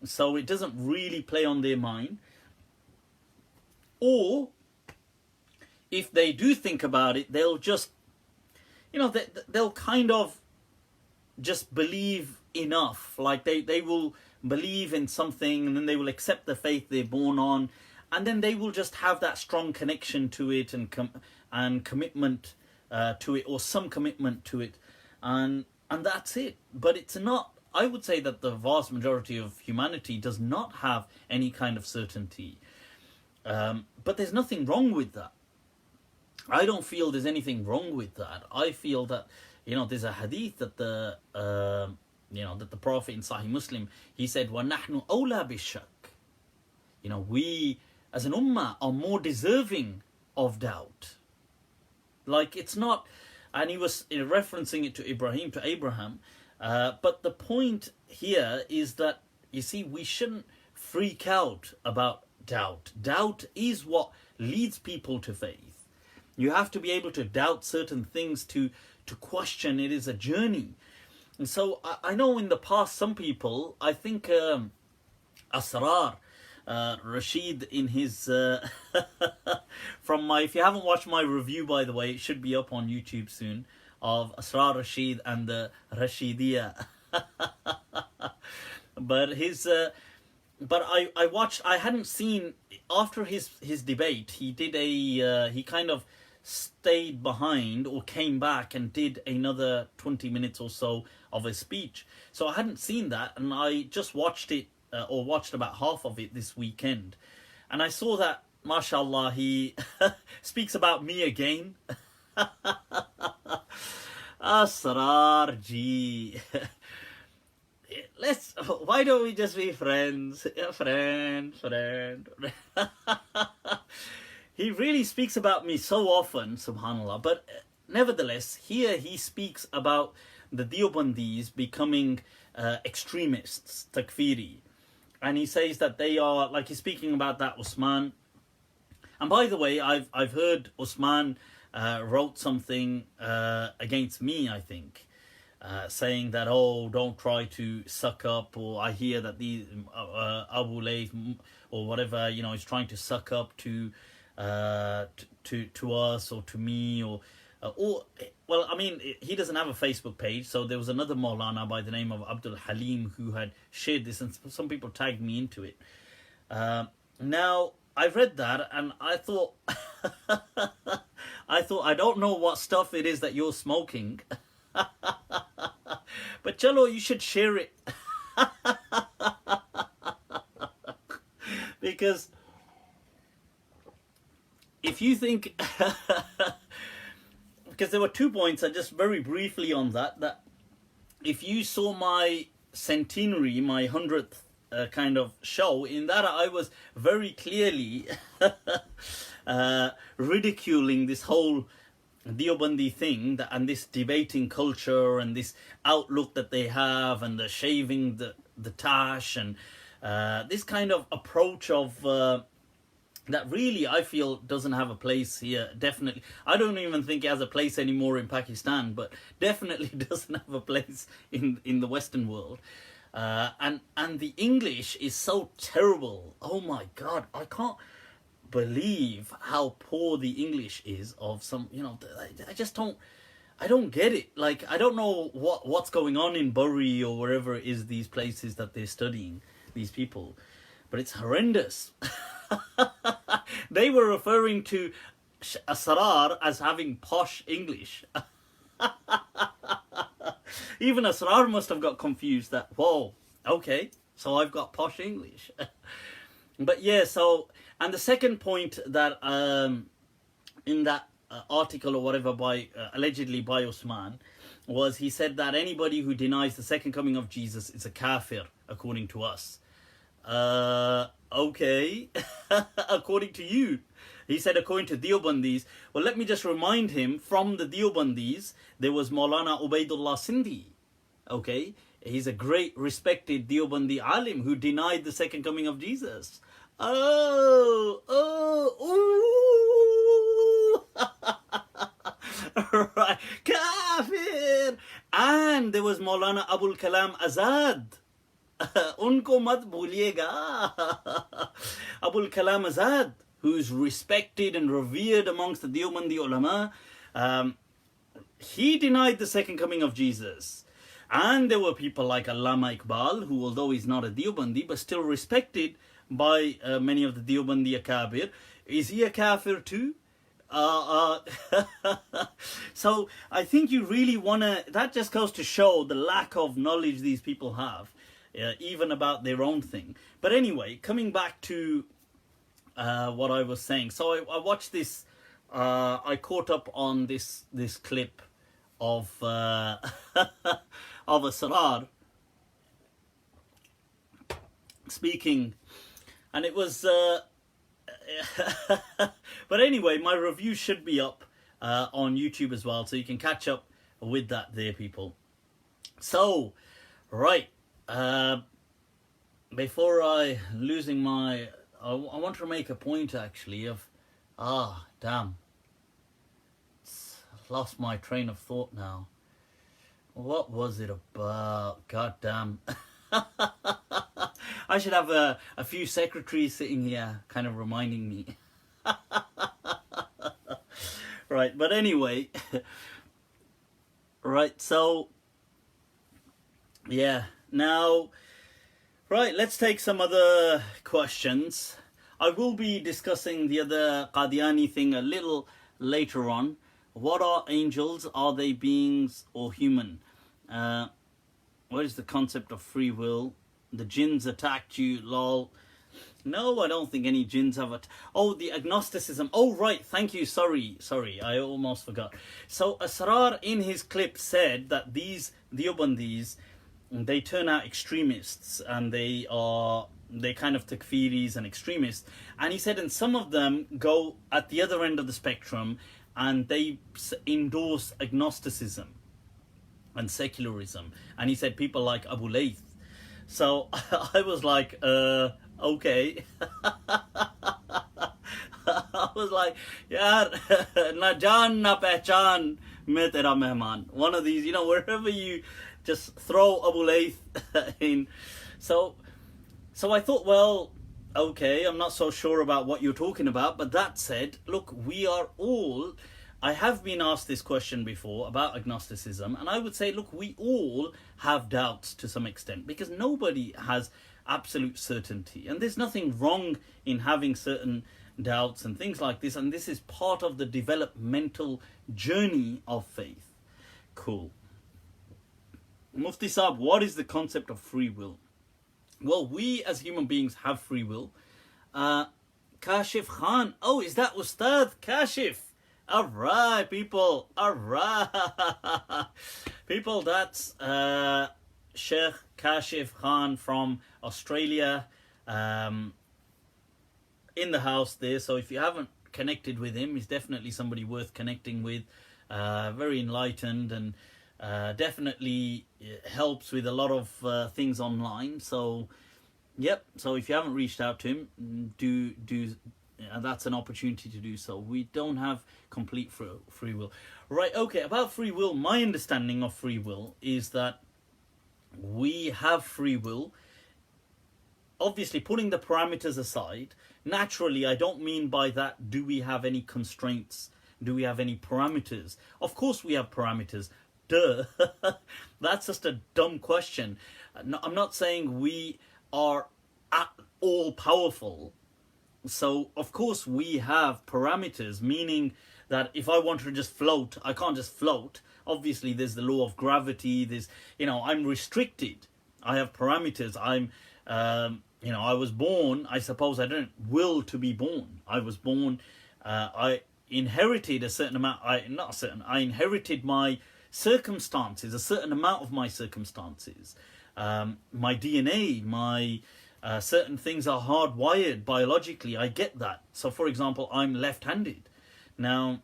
So it doesn't really play on their mind. Or, if they do think about it, they'll just, they'll kind of just believe enough. Like they will believe in something, and then they will accept the faith they're born on, and then they will just have that strong connection to it and commitment to it, or some commitment to it, and that's it. But it's not, I would say that the vast majority of humanity does not have any kind of certainty. But there's nothing wrong with that. I don't feel there's anything wrong with that. I feel that, there's a hadith that the Prophet in Sahih Muslim, he said, وَنَحْنُ أَوْلَى بِالشَّكِّ. We as an ummah are more deserving of doubt. Like, it's not, and he was referencing it to Abraham. But the point here is that, you see, we shouldn't freak out about doubt. Doubt is what leads people to faith. You have to be able to doubt certain things, to question. It is a journey. And so I know in the past some people, I think Asrar, Rashid in his, if you haven't watched my review, by the way, it should be up on YouTube soon, of Asrar Rashid and the Rashidiyah. But I watched, I hadn't seen, after his debate, he kind of stayed behind or came back and did another 20 minutes or so of a speech. So I hadn't seen that, and I just watched it, or watched about half of it this weekend. And I saw that, mashallah, he speaks about me again. Asrar ji. Why don't we just be friends? Friend. He really speaks about me so often, subhanAllah. But nevertheless, here he speaks about the Deobandis becoming extremists, takfiri. And he says that they are, like he's speaking about that Usman. And by the way, I've heard Usman wrote something against me, I think. Saying that, don't try to suck up, or I hear that the Abu Layth or whatever, is trying to suck up to us or to me, or well, I mean, he doesn't have a Facebook page, so there was another Maulana by the name of Abdul Halim who had shared this, and some people tagged me into it. Now, I read that and I thought, I don't know what stuff it is that you're smoking. But chalo, you should share it. Because if you think because there were 2 points, and just very briefly on that if you saw my centenary, my 100th kind of show, in that I was very clearly ridiculing this whole Deobandi thing, and this debating culture, and this outlook that they have, and the shaving the tash, and this kind of approach of that really I feel doesn't have a place here. Definitely, I don't even think it has a place anymore in Pakistan, but definitely doesn't have a place in the Western world. And the English is so terrible. Oh my God, I can't believe how poor the English is of some, I don't get it. Like, I don't know what's going on in Bury or wherever it is, these places that they're studying, these people, but it's horrendous. They were referring to Asrar as having posh English. Even Asrar must have got confused that, whoa, okay, so I've got posh English. But yeah, so, and the second point that in that article or whatever by allegedly by Usman was, he said that anybody who denies the second coming of Jesus is a kafir, according to us. Okay, according to you. He said, according to Deobandis, well, let me just remind him, from the Deobandis, there was Maulana Ubaidullah Sindhi. Okay? He's a great, respected Deobandi alim who denied the second coming of Jesus. Right. Kafir! And there was Maulana Abul Kalam Azad. Unko mat bhuliega. Abul Kalam Azad, who's respected and revered amongst the Deobandi ulama, he denied the second coming of Jesus. And there were people like Allama Iqbal, who, although he's not a Deobandi, but still respected by many of the Deobandi Akabir. Is he a kafir too? So I think you really want to, that just goes to show the lack of knowledge these people have, even about their own thing. But anyway, coming back to what I was saying. So I watched this, I caught up on this clip of of Asrar speaking, and it was but anyway, my review should be up on YouTube as well, so you can catch up with that there, people. So right, before I losing my I want to make a point actually of damn, lost my train of thought now. What was it about? God damn. I should have a few secretaries sitting here kind of reminding me. Right, but anyway. Right, so yeah, now right, let's take some other questions. I will be discussing the other Qadiani thing a little later on. What are angels? Are they beings or human? What is the concept of free will? The jinns attacked you, lol. No, I don't think any jinns have the agnosticism. Oh, right, thank you, sorry, I almost forgot. So Asrar in his clip said that these Deobandis, they turn out extremists, and they kind of takfiris and extremists. And he said, and some of them go at the other end of the spectrum, and they endorse agnosticism and secularism. And he said people like Abu Layth. So I was like, okay. I was like, yaar, na jaan na pehchan, main tera mehman. One of these, wherever you just throw Abu Layth in. So I thought, well, okay, I'm not so sure about what you're talking about. But that said, look, we are all, I have been asked this question before about agnosticism, and I would say, look, we all have doubts to some extent, because nobody has absolute certainty, and there's nothing wrong in having certain doubts and things like this, and this is part of the developmental journey of faith. Cool. Mufti Saab, what is the concept of free will? Well, we as human beings have free will. Kashif Khan, oh, is that Ustad Kashif? Alright, people, alright. People, that's Sheikh Kashif Khan from Australia, in the house there. So if you haven't connected with him, he's definitely somebody worth connecting with. Very enlightened, and definitely helps with a lot of things online. So, yep. So if you haven't reached out to him, do that's an opportunity to do so. We don't have complete free will. Right, okay, about free will, my understanding of free will is that we have free will. Obviously, putting the parameters aside, naturally, I don't mean by that, do we have any constraints? Do we have any parameters? Of course we have parameters. Duh. That's just a dumb question. I'm not saying we are all powerful. So, of course, we have parameters, meaning that if I want to just float, I can't just float. Obviously, there's the law of gravity. There's, I'm restricted. I have parameters. I was born, I suppose I didn't will to be born. I was born, I inherited a certain amount, I inherited my circumstances, a certain amount of my circumstances. My DNA, my certain things are hardwired biologically. I get that. So, for example, I'm left-handed. Now,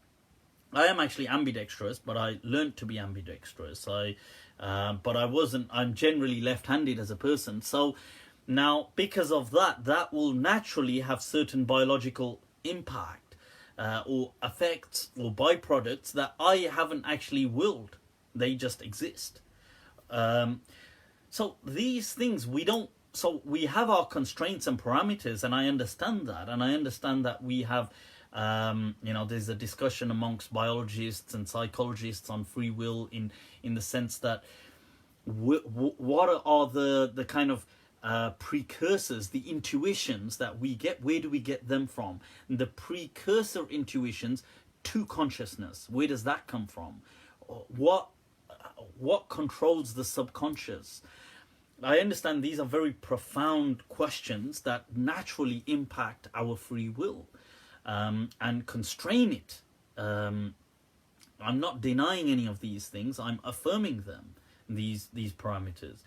I am actually ambidextrous, but I learned to be ambidextrous. But I wasn't. I'm generally left-handed as a person. So now, because of that, that will naturally have certain biological impact or effects or byproducts that I haven't actually willed. They just exist. So these things we don't. So we have our constraints and parameters, and I understand that, and I understand that we have. There's a discussion amongst biologists and psychologists on free will in the sense that what are the kind of precursors, the intuitions that we get, where do we get them from? And the precursor intuitions to consciousness, where does that come from? What controls the subconscious? I understand these are very profound questions that naturally impact our free will. And constrain it. I'm not denying any of these things. I'm affirming them, these parameters.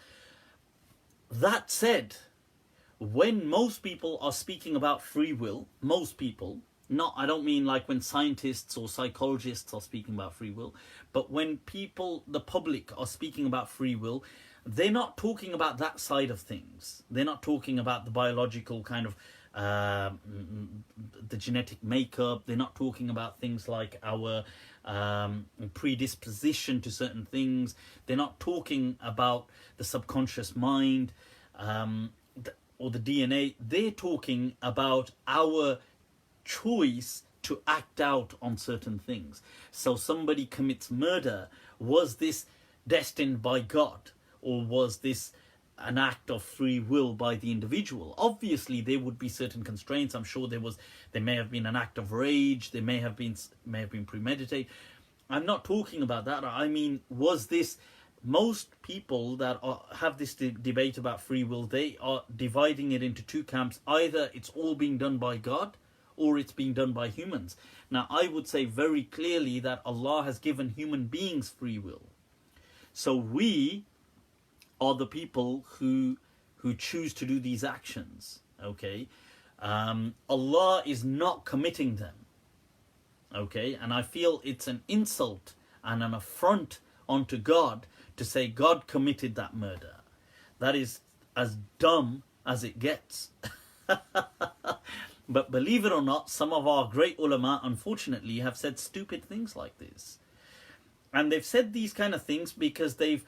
That said, when most people are speaking about free will, most people, I don't mean like when scientists or psychologists are speaking about free will, but when people, the public, are speaking about free will, they're not talking about that side of things. They're not talking about the biological kind of the genetic makeup. They're not talking about things like our predisposition to certain things. They're not talking about the subconscious mind or the DNA. They're talking about our choice to act out on certain things. So somebody commits murder. Was this destined by God, or was this an act of free will by the individual? Obviously there would be certain constraints. I'm sure there may have been an act of rage, there may have been premeditated. I'm not talking about that. I mean, was this, most people that have this debate about free will, they are dividing it into two camps. Either it's all being done by God, or it's being done by humans. Now I would say very clearly that Allah has given human beings free will. So we are the people who choose to do these actions. Okay, Allah is not committing them. Okay, and I feel it's an insult and an affront onto God to say God committed that murder. That is as dumb as it gets. But believe it or not, some of our great ulama, unfortunately, have said stupid things like this. And they've said these kind of things because they've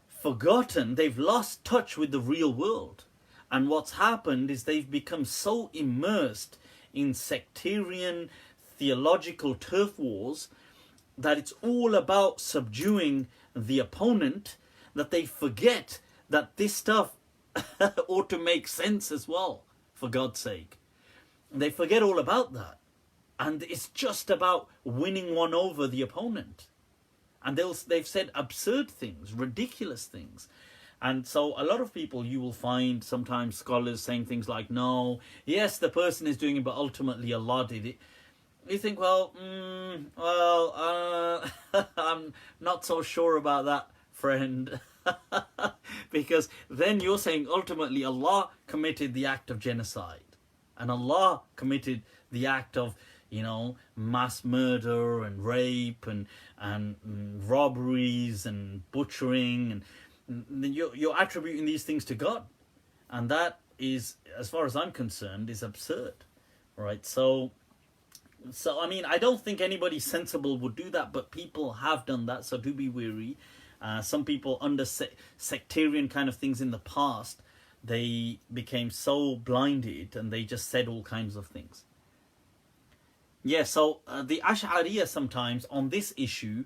forgotten, they've lost touch with the real world. And what's happened is they've become so immersed in sectarian theological turf wars that it's all about subduing the opponent, that they forget that this stuff ought to make sense as well, for God's sake. They forget all about that. And it's just about winning one over the opponent. And they've said absurd things, ridiculous things. And so a lot of people, you will find sometimes scholars saying things like, no, yes, the person is doing it, but ultimately Allah did it. You think, I'm not so sure about that, friend. Because then you're saying ultimately Allah committed the act of genocide. And Allah committed the act of, mass murder and rape and robberies and butchering, and you're attributing these things to God, and that is, as far as I'm concerned, is absurd, right? So I mean, I don't think anybody sensible would do that, but people have done that, so do be wary. Some people under sectarian kind of things in the past, they became so blinded and they just said all kinds of things. Yeah, so the Ash'ariyah sometimes on this issue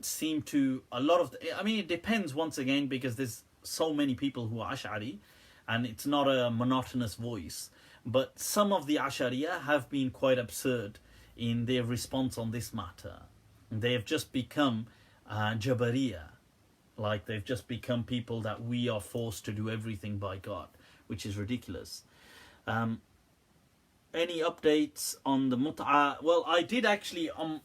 seem to, it depends once again, because there's so many people who are Ash'ari and it's not a monotonous voice. But some of the Ash'ariyah have been quite absurd in their response on this matter. They have just become Jabariyah. Like they've just become people that we are forced to do everything by God, which is ridiculous. Any updates on the mut'ah? Well, I did actually, on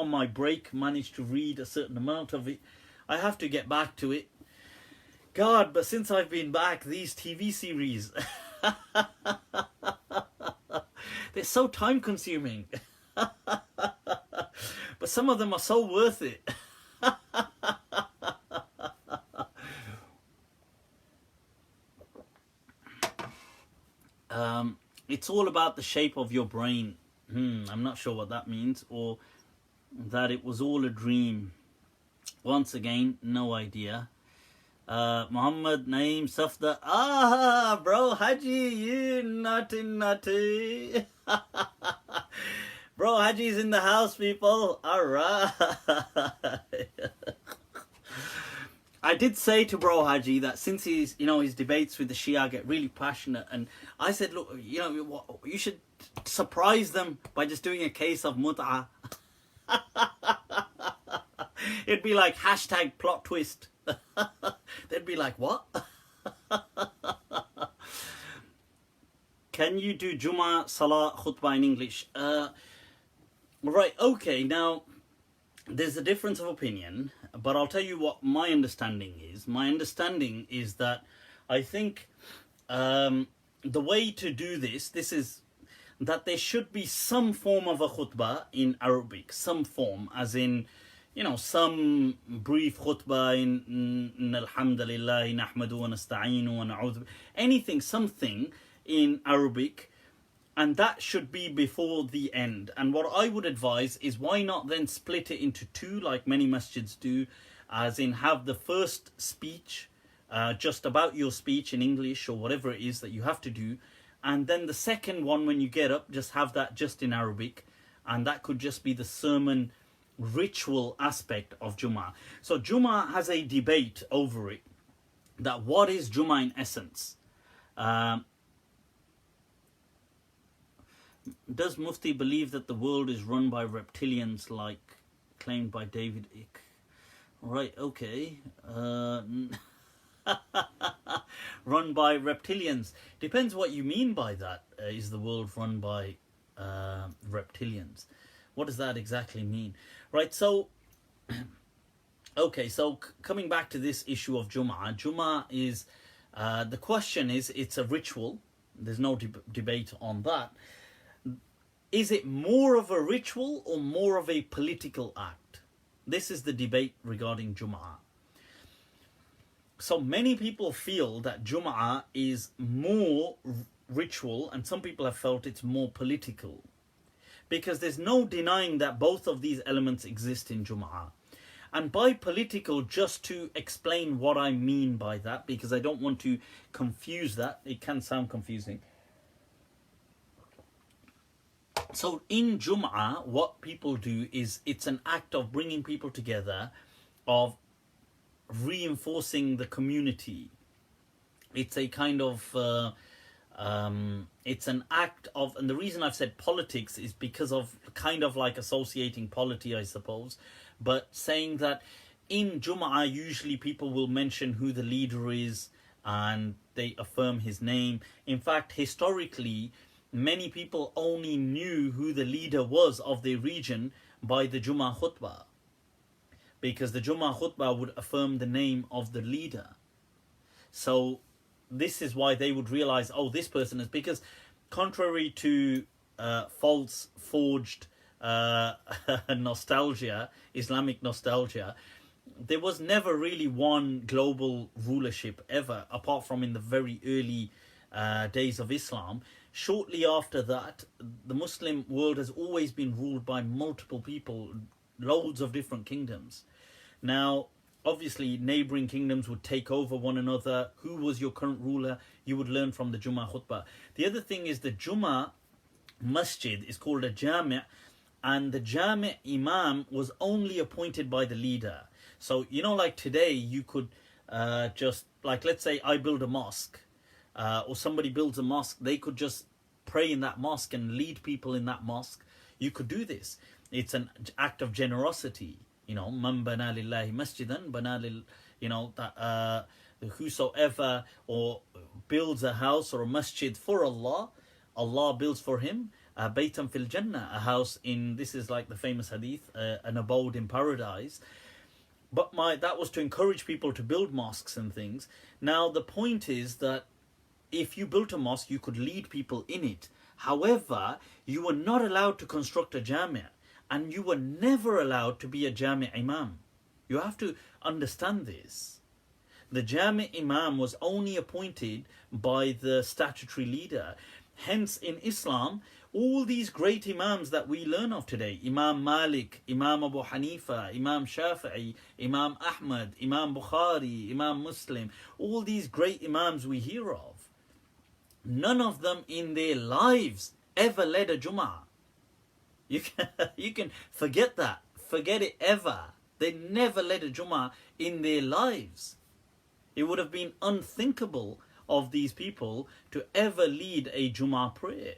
my break, manage to read a certain amount of it. I have to get back to it. God, but since I've been back, these TV series, they're so time consuming. But some of them are so worth it. It's all about the shape of your brain. I'm not sure what that means, or that it was all a dream. Once again, no idea. Muhammad Naeem Safda. Ah, Bro Hajji, you naughty. Bro Hajji's in the house, people. Alright. I did say to Bro Hajji that since his debates with the Shia get really passionate, and I said, look, you should surprise them by just doing a case of mut'ah. It'd be like hashtag plot twist. They'd be like, what? Can you do Jumu'ah, Salah, Khutbah in English? Right, okay, now there's a difference of opinion, but I'll tell you what my understanding is. My understanding is that I think the way to do this is that there should be some form of a khutbah in Arabic, some form, as in, some brief khutbah in alhamdulillah, nahmadu wa nasta'inu wa na'udhu, anything, something in Arabic, and that should be before the end. And what I would advise is, why not then split it into two, like many masjids do, as in have the first speech just about your speech in English or whatever it is that you have to do, and then the second one, when you get up, just have that just in Arabic, and that could just be the sermon ritual aspect of Jumu'ah. So Jumu'ah has a debate over it, that what is Jumu'ah in essence? Does Mufti believe that the world is run by reptilians, like claimed by David Icke? Right, okay. Run by reptilians. Depends what you mean by that. Is the world run by reptilians? What does that exactly mean? Right, so, okay, so coming back to this issue of Jumu'ah. Jumu'ah is, the question is, it's a ritual. There's no debate on that. Is it more of a ritual or more of a political act? This is the debate regarding Jumu'ah. So many people feel that Jumu'ah is more ritual, and some people have felt it's more political. Because there's no denying that both of these elements exist in Jumu'ah. And by political, just to explain what I mean by that, because I don't want to confuse that. It can sound confusing. So in Jumu'ah, what people do is, it's an act of bringing people together, of reinforcing the community. It's a kind of, it's an act of, and the reason I've said politics is because of kind of like associating polity, I suppose, but saying that in Jumu'ah, usually people will mention who the leader is and they affirm his name. In fact, historically, many people only knew who the leader was of their region by the Jumu'ah khutbah, because the Jumu'ah khutbah would affirm the name of the leader. So this is why they would realize, oh, this person is, because contrary to false, forged nostalgia, Islamic nostalgia, there was never really one global rulership ever, apart from in the very early days of Islam. Shortly after that, the Muslim world has always been ruled by multiple people, loads of different kingdoms. Now, obviously, neighbouring kingdoms would take over one another. Who was your current ruler? You would learn from the Jumu'ah khutbah. The other thing is, the Jumu'ah masjid is called a Jami', and the Jami' imam was only appointed by the leader. So, like today, you could just, like, let's say I build a mosque, or somebody builds a mosque, they could just pray in that mosque and lead people in that mosque. You could do this. It's an act of generosity. Man bana lillahi masjidan, bana lil, that whosoever or builds a house or a masjid for Allah, Allah builds for him baytan fil jannah, a house in, this is like the famous hadith, an abode in paradise. but that was to encourage people to build mosques and things. Now the point is that if you built a mosque, you could lead people in it. However, you were not allowed to construct a jamia, and you were never allowed to be a jamia imam. You have to understand this. The jamia imam was only appointed by the statutory leader. Hence, in Islam, all these great imams that we learn of today, Imam Malik, Imam Abu Hanifa, Imam Shafi'i, Imam Ahmad, Imam Bukhari, Imam Muslim, all these great imams we hear of, none of them in their lives ever led a Jumu'ah. You can forget that. Forget it ever. They never led a Jumu'ah in their lives. It would have been unthinkable of these people to ever lead a Jumu'ah prayer.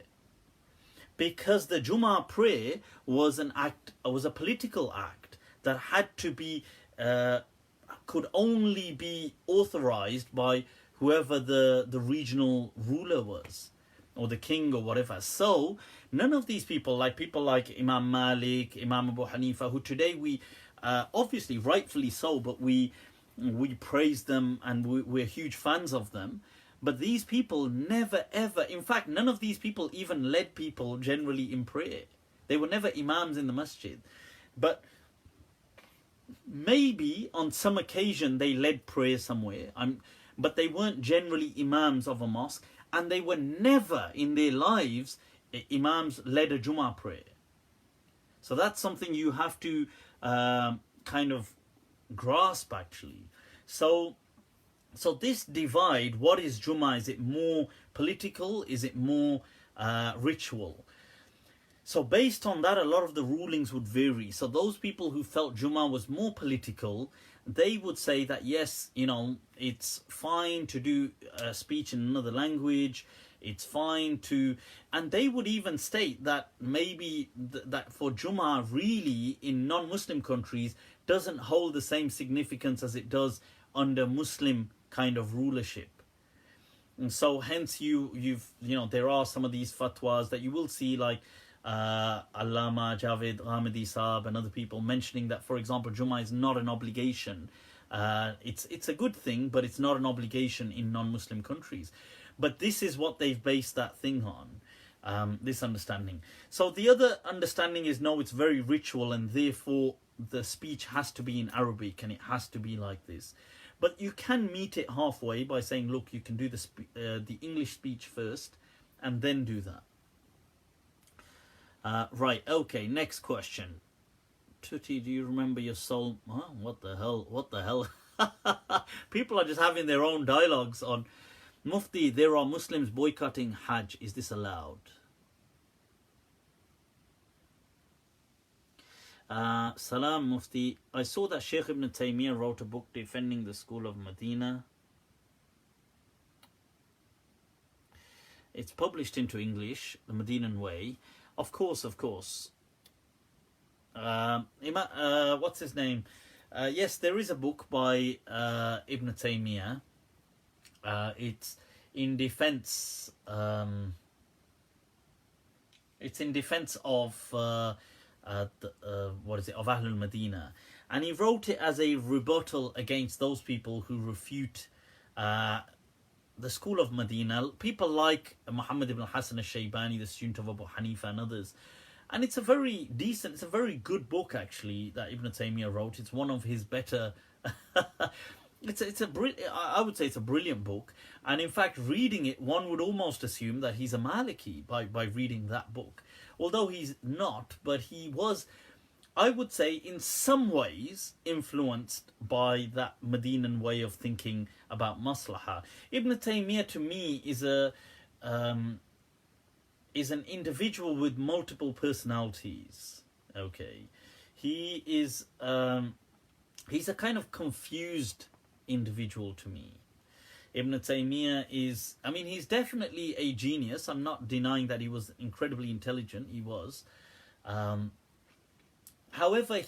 Because the Jumu'ah prayer was a political act that had to be, could only be authorized by whoever the regional ruler was, or the king or whatever. So none of these people like Imam Malik, Imam Abu Hanifa, who today we obviously rightfully so, but we praise them and we're huge fans of them. But these people never ever, in fact, none of these people even led people generally in prayer. They were never imams in the masjid. But maybe on some occasion they led prayer somewhere. But they weren't generally imams of a mosque. And they were never in their lives imams led a Jumu'ah prayer. So that's something you have to kind of grasp actually. So this divide, what is Jumu'ah? Is it more political? Is it more ritual? So based on that, a lot of the rulings would vary. So those people who felt Jumu'ah was more political, they would say that yes, it's fine to do a speech in another language. It's fine to, and they would even state that maybe that for Jumu'ah really in non-Muslim countries doesn't hold the same significance as it does under Muslim kind of rulership. And so hence there are some of these fatwas that you will see, like Allama Javed Ghamidi Saab and other people mentioning that, for example, Jumu'ah is not an obligation. It's a good thing, but it's not an obligation in non-Muslim countries. But this is what they've based that thing on, this understanding. So the other understanding is, no, it's very ritual, and therefore the speech has to be in Arabic and it has to be like this. But you can meet it halfway by saying, look, you can do the English speech first and then do that. Right, okay, next question. Tutti, do you remember your soul? Huh? What the hell? People are just having their own dialogues on Mufti. There are Muslims boycotting Hajj. Is this allowed? Salam Mufti. I saw that Sheikh Ibn Taymiyyah wrote a book defending the School of Madinah. It's published into English, the Medinan Way. Of course. What's his name? Yes, there is a book by Ibn Taymiyyah. It's in defense. It's in defense of of Ahlul Madinah, and he wrote it as a rebuttal against those people who refute the School of Madinah. People like Muhammad ibn Hassan al-Shaybani, the student of Abu Hanifa and others. And it's a very decent, it's a very good book actually that Ibn Taymiyyah wrote. It's one of his better. I would say it's a brilliant book. And in fact, reading it, one would almost assume that he's a Maliki by reading that book. Although he's not, but he was, I would say, in some ways influenced by that Medinan way of thinking about maslahah. Ibn Taymiyyah to me is an individual with multiple personalities. Okay, he is he's a kind of confused individual to me. Ibn Taymiyyah is, he's definitely a genius. I'm not denying that he was incredibly intelligent. He was. However,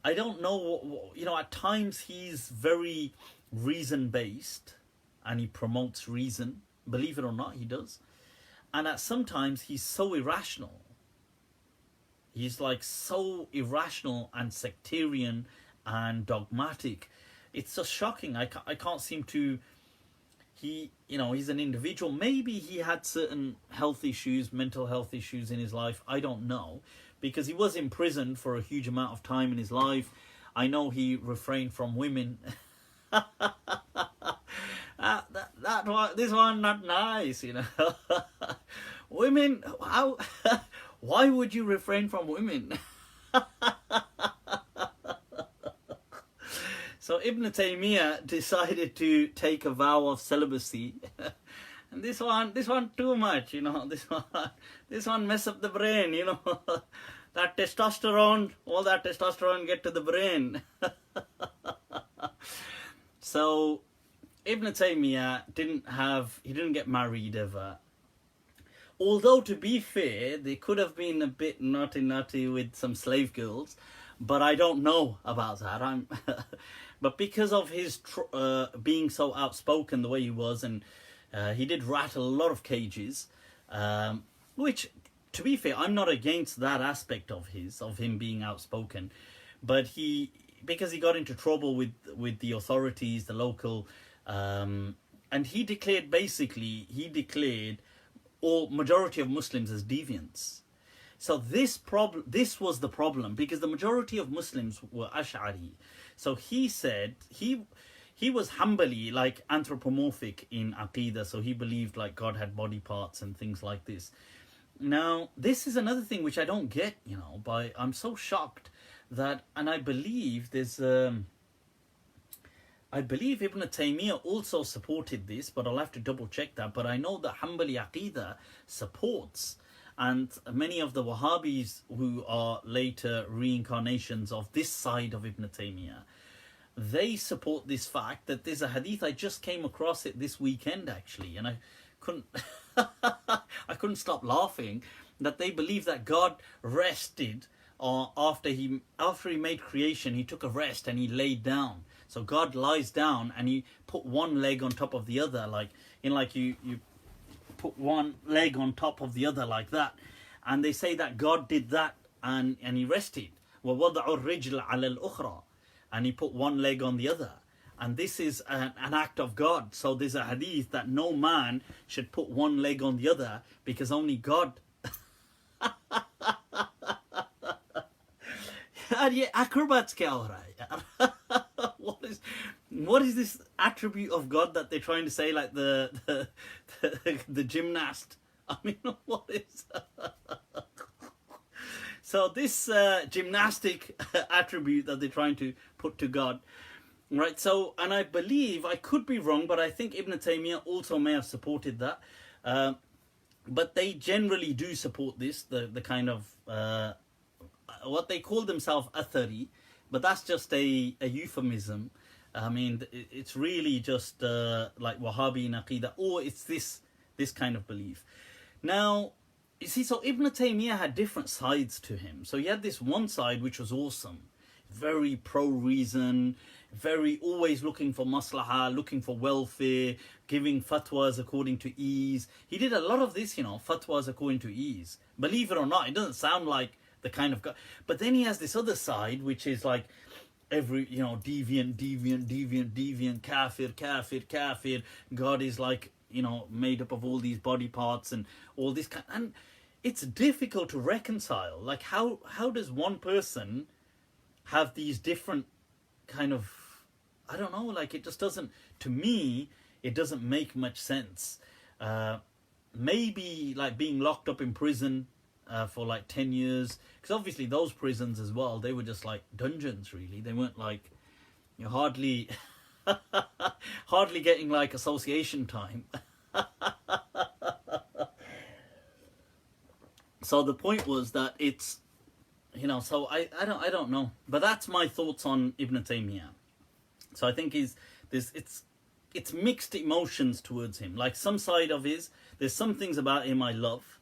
I don't know, at times he's very reason-based and he promotes reason. Believe it or not, he does. And at sometimes he's so irrational. He's like so irrational and sectarian and dogmatic. It's just shocking. I can't seem to. He's an individual. Maybe he had certain health issues, mental health issues in his life. I don't know, because he was imprisoned for a huge amount of time in his life. I know he refrained from women. This one not nice, Women, how? Why would you refrain from women? So Ibn Taymiyyah decided to take a vow of celibacy, and this one too much, This one mess up the brain, That testosterone, all that testosterone get to the brain. So Ibn Taymiyyah didn't get married ever. Although, to be fair, they could have been a bit naughty with some slave girls, but I don't know about that. But because of his being so outspoken the way he was, and he did rattle a lot of cages, which, to be fair, I'm not against that aspect of him being outspoken, but because he got into trouble with the authorities, the local, and he declared all majority of Muslims as deviants. So this was the problem, because the majority of Muslims were Ash'ari. So he said he was Hanbali, like anthropomorphic in Aqidah, so he believed like God had body parts and things like this. Now, this is another thing which I don't get, I'm so shocked that, and I believe I believe Ibn Taymiyyah also supported this, but I'll have to double check that. But I know that Hanbali Aqidah supports, and many of the Wahhabis who are later reincarnations of this side of Ibn Taymiyyah, they support this fact that there's a hadith. I just came across it this weekend actually, and I couldn't I couldn't stop laughing, that they believe that God rested after he made creation. He took a rest and he laid down. So God lies down and he put one leg on top of the other, you put one leg on top of the other like that. And they say that God did that and he rested. وَوَضَعُ الرِّجْلَ عَلَى الْأُخْرَى, and he put one leg on the other. And this is an act of God. So there's a hadith that no man should put one leg on the other, because only God. Acrobats kya ho raha hai yaar? What is this attribute of God that they're trying to say, like the gymnast? I mean, what is so this gymnastic attribute that they're trying to put to God, right? So, and I believe, I could be wrong, but I think Ibn Taymiyyah also may have supported that. But they generally do support this, the kind of what they call themselves athari, but that's just a euphemism. I mean, it's really just like Wahhabi in Aqidah, or it's this kind of belief. Now, you see, so Ibn Taymiyyah had different sides to him. So he had this one side which was awesome, very pro-reason, very always looking for maslahah, looking for welfare, giving fatwas according to ease. He did a lot of this, fatwas according to ease. Believe it or not, it doesn't sound like the kind of guy. But then he has this other side which is like every, deviant, kafir. God is like, made up of all these body parts and all this kind. And it's difficult to reconcile. Like, how does one person have these different kind of, I don't know, like, it just doesn't, to me, it doesn't make much sense. Maybe like being locked up in prison for like 10 years, because obviously those prisons as well, they were just like dungeons really. They weren't like, hardly getting like association time. So the point was that it's, so I don't know, but that's my thoughts on Ibn Taymiyyah. So I think it's mixed emotions towards him. Like, some side of there's some things about him I love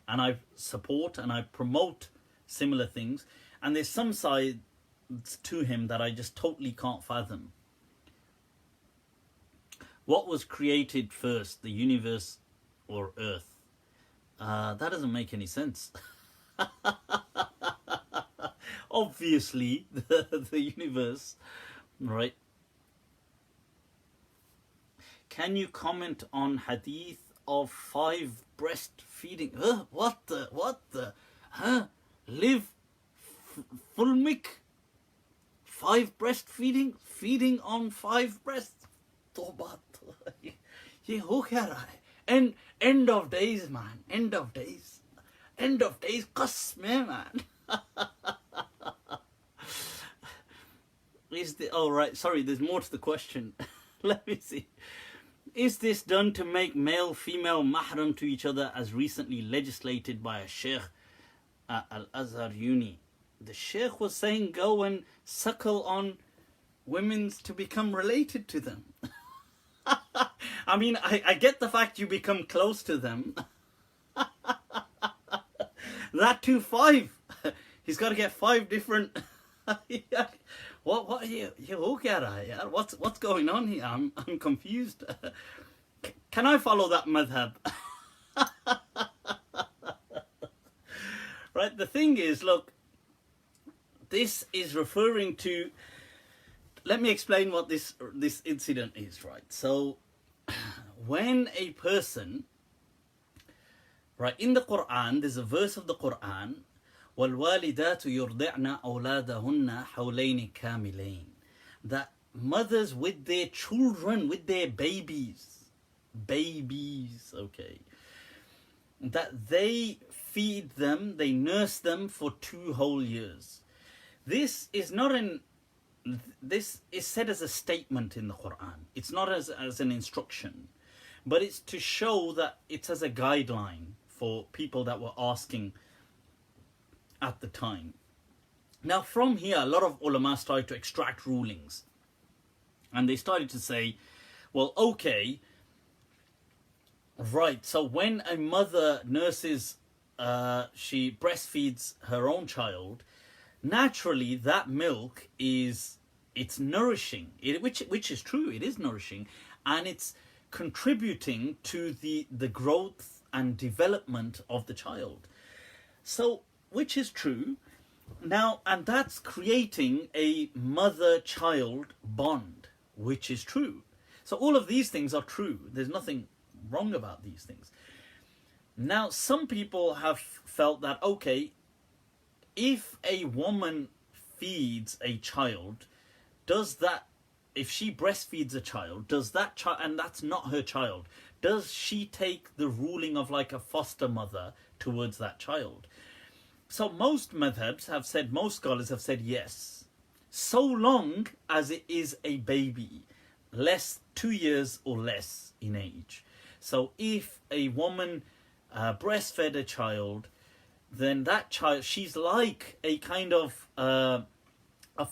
and I support and I promote similar things, and there's some sides to him that I just totally can't fathom. What was created first, the universe or Earth? That doesn't make any sense. obviously the universe, right? Can you comment on hadith of 5 breastfeeding? What the? Live full mic. 5 breastfeeding? Feeding on 5 breasts? Toba. Ye ho kya raha hai? End of days, man. End of days. End of days. Qasm hai, man. Oh, right. Sorry, there's more to the question. Let me see. Is this done to make male-female mahram to each other as recently legislated by a sheikh at Al-Azhar Uni? The sheikh was saying go and suckle on women's to become related to them. I mean, I get the fact you become close to them. That too 5. He's got to get 5 different... What are you what's going on here? I'm confused. Can I follow that madhab? Right, the thing is, look, this is referring to, let me explain what this incident is, right? So when a person, right, in the Quran, there's a verse of the Quran, وَالْوَالِدَاتُ يُرْضِعْنَ أَوْلَادَهُنَّ حَوْلَيْنِ كَامِلَيْنِ, that mothers with their children, with their babies, okay, that they feed them, they nurse them for 2 whole years. This is said as a statement in the Quran. It's not as an instruction, but it's to show that it's as a guideline for people that were asking at the time. Now from here, a lot of ulama started to extract rulings. And they started to say, well, okay, right, so when a mother nurses, she breastfeeds her own child, naturally that milk it's nourishing, which is true, it is nourishing, and it's contributing to the growth and development of the child. So, which is true. Now, and that's creating a mother-child bond, which is true. So all of these things are true. There's nothing wrong about these things. Now, some people have felt that, okay, if a woman feeds a child, if she breastfeeds a child, does that child, and that's not her child, does she take the ruling of like a foster mother towards that child? So most madhabs have said, most scholars have said yes, so long as it is a baby, 2 years or less in age. So if a woman breastfed a child, then that child, she's like a kind of a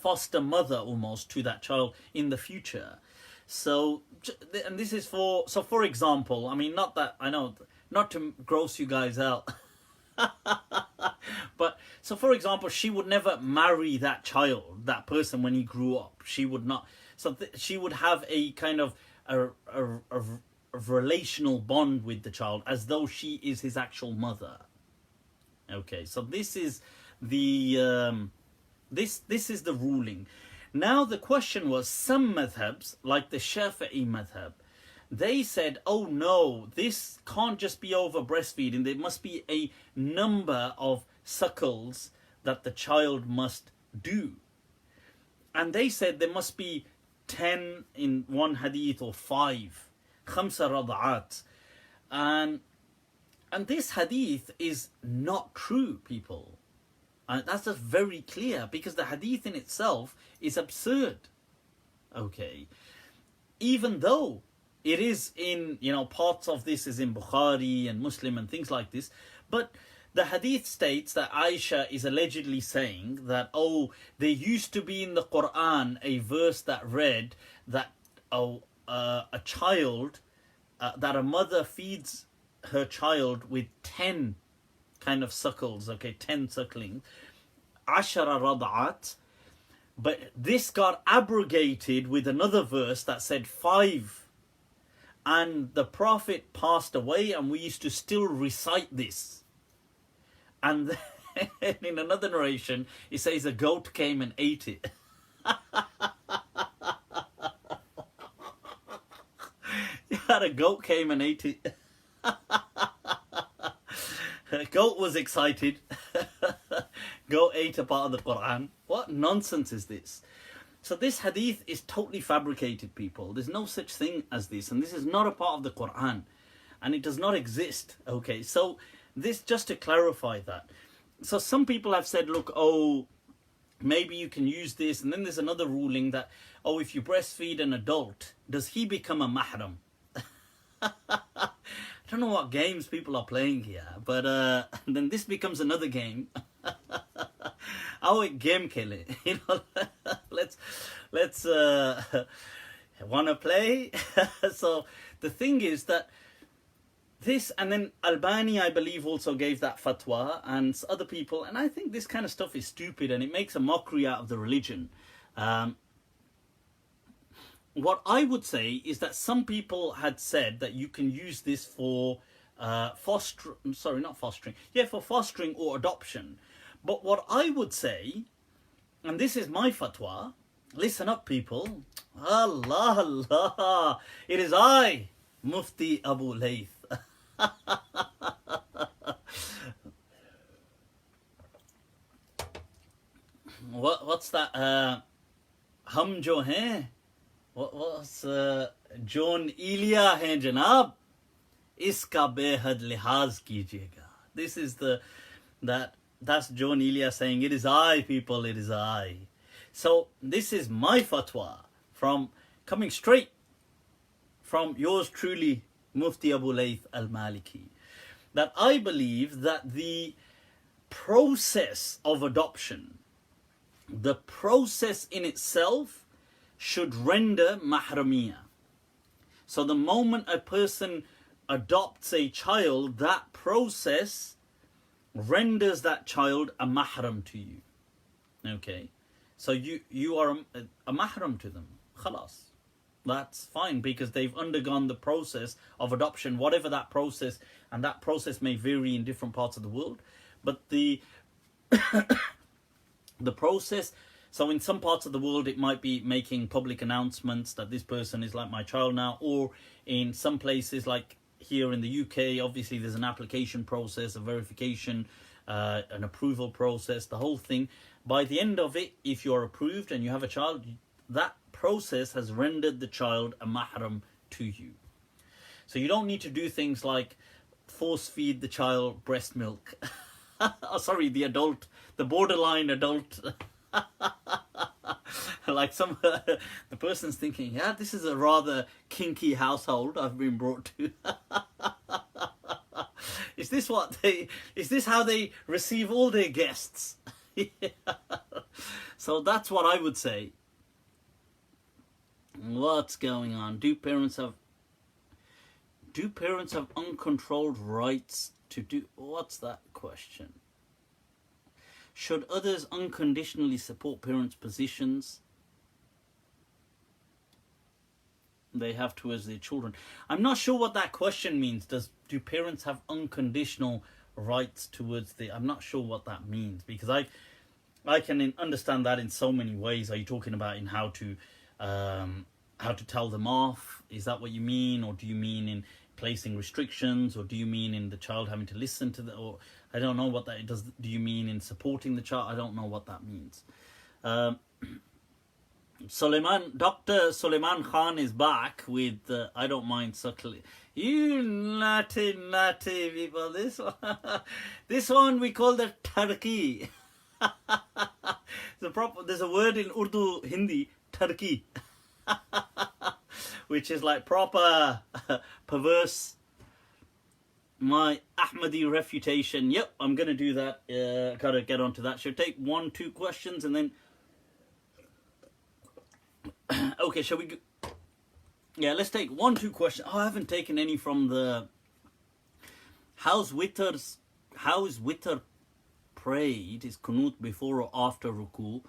foster mother almost to that child in the future. So, and this is for example, I mean, not that, I know, not to gross you guys out, but so for example, she would never marry that child, that person, when he grew up. She would not. So she would have a kind of a relational bond with the child, as though she is his actual mother. Okay, so this is the this is the ruling. Now the question was, some madhabs, like the Shafi'i madhab, they said, oh no, this can't just be over breastfeeding. There must be a number of suckles that the child must do. And they said there must be 10 in one hadith, or 5. Khamsa rad'at. And this hadith is not true, people. And that's just very clear, because the hadith in itself is absurd. Okay. Even though it is in, parts of this is in Bukhari and Muslim and things like this. But the hadith states that Aisha is allegedly saying that, oh, there used to be in the Quran a verse that read that a child, that a mother feeds her child with 10 kind of suckles, okay, 10 sucklings, ashara rad'at. But this got abrogated with another verse that said 5. And the Prophet passed away, and we used to still recite this. And in another narration, it says a goat came and ate it. Yeah, a goat came and ate it. Goat was excited. Goat ate a part of the Quran. What nonsense is this? So this hadith is totally fabricated, people. There's no such thing as this, and this is not a part of the Quran, and it does not exist. Okay, so this, just to clarify that. So some people have said, look, oh, maybe you can use this, and then there's another ruling that, oh, if you breastfeed an adult, does he become a mahram? I don't know what games people are playing here, but then this becomes another game. Our game kill it, you know. let's wanna play. So the thing is that this, and then Albani, I believe, also gave that fatwa, and other people, and I think this kind of stuff is stupid and it makes a mockery out of the religion. What I would say is that some people had said that you can use this for for fostering or adoption. But what I would say, and this is my fatwa, listen up, people. Allah, Allah, it is I, Mufti Abu Layth. What's that? Hum jo hain, what's John Ilya hain janab, iska behad lihaz kijiyega. This is that's John Ilya saying, it is I, people, it is I. So this is my fatwa, from coming straight from yours truly, Mufti Abu Layth al-Maliki, that I believe that the process of adoption, the process in itself, should render mahramiyah. So the moment a person adopts a child, that process renders that child a mahram to you. Okay, so you are a mahram to them. Khalas. That's fine, because they've undergone the process of adoption, whatever that process, and that process may vary in different parts of the world, but the the process, so in some parts of the world it might be making public announcements that this person is like my child now, or in some places like here in the UK, obviously there's an application process, a verification, an approval process, the whole thing. By the end of it, if you're approved and you have a child, that process has rendered the child a mahram to you. So you don't need to do things like force feed the child breast milk. Oh, sorry, the adult, the borderline adult. Like the person's thinking, yeah, this is a rather kinky household I've been brought to. Is this how they receive all their guests? Yeah. So that's what I would say. What's going on? Do parents have uncontrolled rights to do? What's that question? Should others unconditionally support parents' positions they have towards their children? I'm not sure what that question means. Do parents have unconditional rights towards the? I'm not sure what that means, because I can understand that in so many ways. Are you talking about in how to tell them off? Is that what you mean? Or do you mean in placing restrictions? Or do you mean in the child having to listen to the, or I don't know what that does. Do you mean in supporting the child? I don't know what that means. Dr. Suleiman Khan is back with I don't mind suckling. You naughty people. This one we call the Turkey. There's a word in Urdu, Hindi, Turkey, which is like proper perverse. My Ahmadi refutation. Yep, I'm gonna do that. Gotta get onto that. Should take 1-2 questions and then. Okay, shall we go? Yeah, let's take 1-2 questions. Oh, I haven't taken any from the. How's witr prayed? Is Qunoot before or after ruku?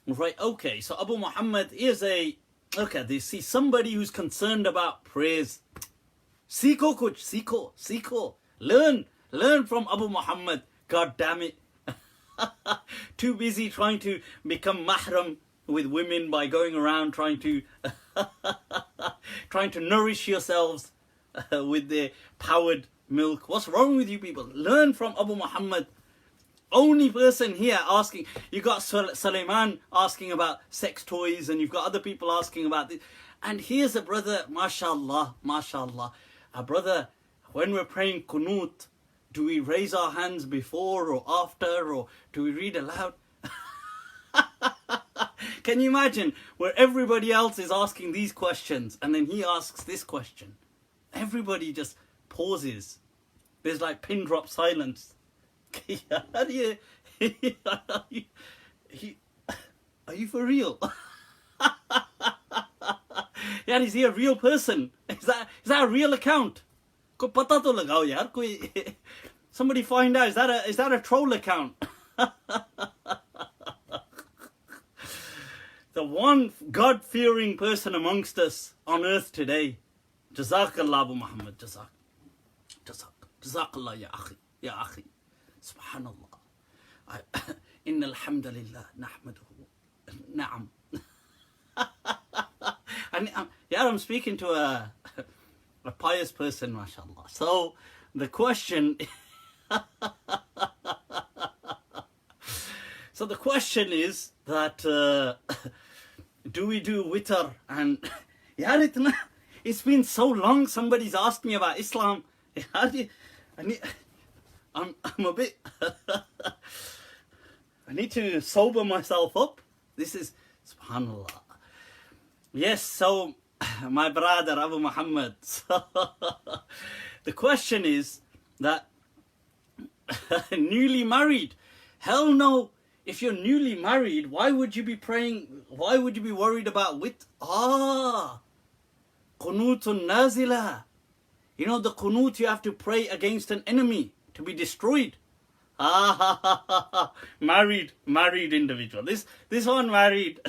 Right. Okay. So Abu Muhammad is a. Look at this. See, somebody who's concerned about prayers. Seeko kuch, seeko. Learn from Abu Muhammad. God damn it. Too busy trying to become mahram with women by going around trying to trying to nourish yourselves with the powdered milk. What's wrong with you people? Learn from Abu Muhammad. Only person here asking. You got Sulaiman asking about sex toys, and you've got other people asking about this. And here's a brother, mashallah, mashallah. A brother, when we're praying Qunoot, do we raise our hands before or after, or do we read aloud? Can you imagine where everybody else is asking these questions and then he asks this question? Everybody just pauses. There's like pin drop silence. Are you for real? Yeah, is he a real person? Is that a real account? Somebody find out. Is that a troll account? The one God-fearing person amongst us on earth today. Jazakallah Abu Muhammad. Jazakallah ya akhi. Ya akhi. Subhanallah. Inna alhamdulillah nahmaduhu. Na'am. And yeah, I'm speaking to a pious person, mashallah. So the question is that do we do witr? And it's been so long somebody's asked me about Islam. I'm a bit I need to sober myself up. This is subhanallah. Yes, so my brother Abu Muhammad. So, the question is that newly married, hell no. If you're newly married, why would you be praying? Why would you be worried about Qunutun nazila. You know the Qunoot, you have to pray against an enemy to be destroyed. Married individual. This one married.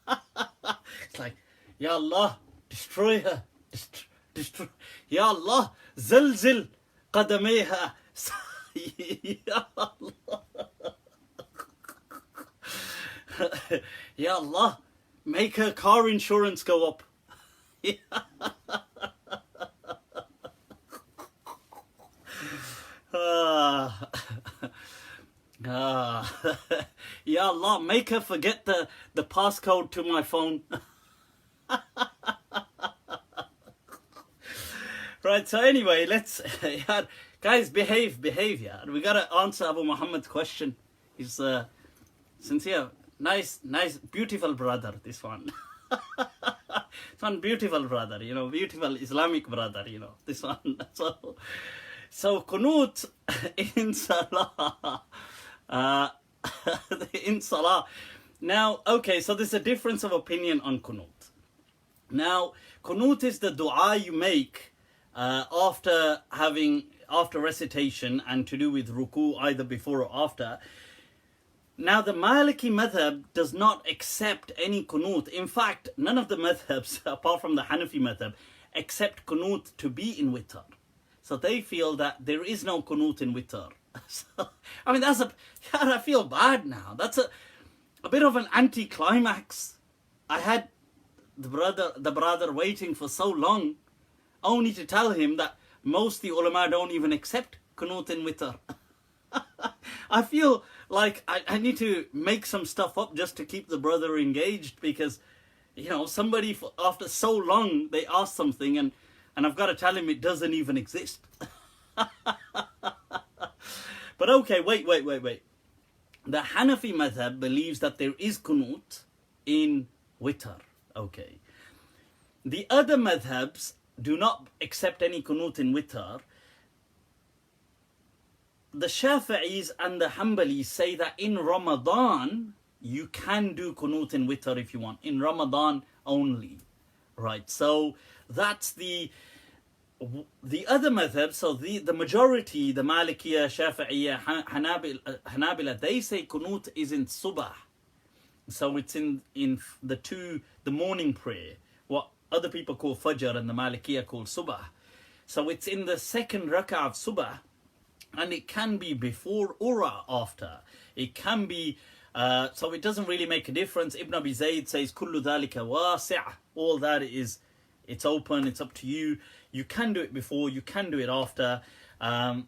It's like, Ya Allah, destroy her. Destroy. Ya Allah, zilzil qadameha. Ya Allah. Ya Allah, make her car insurance go up. Ya Allah, make her forget the passcode to my phone. Right, so anyway, let's guys behave. Yeah, we gotta answer Abu Muhammad's question. He's sincere, nice, beautiful brother. This one. This one beautiful brother, you know, beautiful Islamic brother, you know, this one. So Qunoot in Salah. In Salah. Now, okay, so there's a difference of opinion on Qunoot. Now, Qunoot is the dua you make after recitation and to do with ruku, either before or after. Now, the Maliki madhab does not accept any Qunoot. In fact, none of the madhabs, apart from the Hanafi madhab, accept Qunoot to be in witr. So they feel that there is no Qunoot in witr. So, I mean, I feel bad now. That's a bit of an anti-climax. I had the brother waiting for so long, only to tell him that most the ulama don't even accept Qunoot in witr. I feel like I need to make some stuff up just to keep the brother engaged, because, you know, somebody after so long they ask something and I've got to tell him it doesn't even exist. But okay, wait. The Hanafi madhab believes that there is Qunoot in witr. Okay. The other madhabs do not accept any Qunoot in witr. The Shafi'is and the Hanbalis say that in Ramadan you can do Qunoot in witr if you want. In Ramadan only. Right, so that's the other madhab. So the majority, the Malikiyah, Shafi'iyah, Hanabila, they say Qunoot is in Subah. So it's in the morning prayer, what other people call Fajr and the Malikiyah call Subah. So it's in the second rak'ah of Subah. And it can be before or after. It can be, so it doesn't really make a difference. Ibn Abi Zayd says, Kullu dhalika wasi'. All that is, it's open, it's up to you. You can do it before, you can do it after. I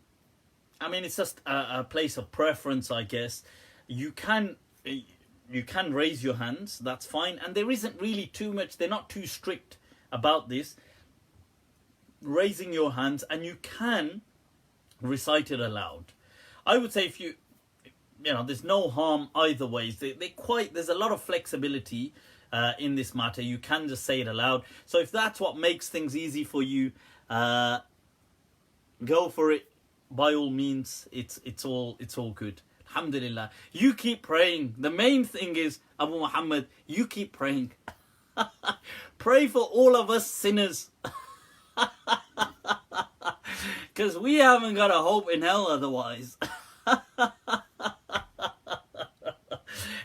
mean, it's just a place of preference, I guess. You can raise your hands, that's fine. And there isn't really too much, they're not too strict about this. Raising your hands, and you can recite it aloud. I would say if you know, there's no harm either ways. There's a lot of flexibility in this matter. You can just say it aloud. So if that's what makes things easy for you, go for it. By all means, it's all good. Alhamdulillah. You keep praying. The main thing is, Abu Muhammad, you keep praying. Pray for all of us sinners. Because we haven't got a hope in hell otherwise.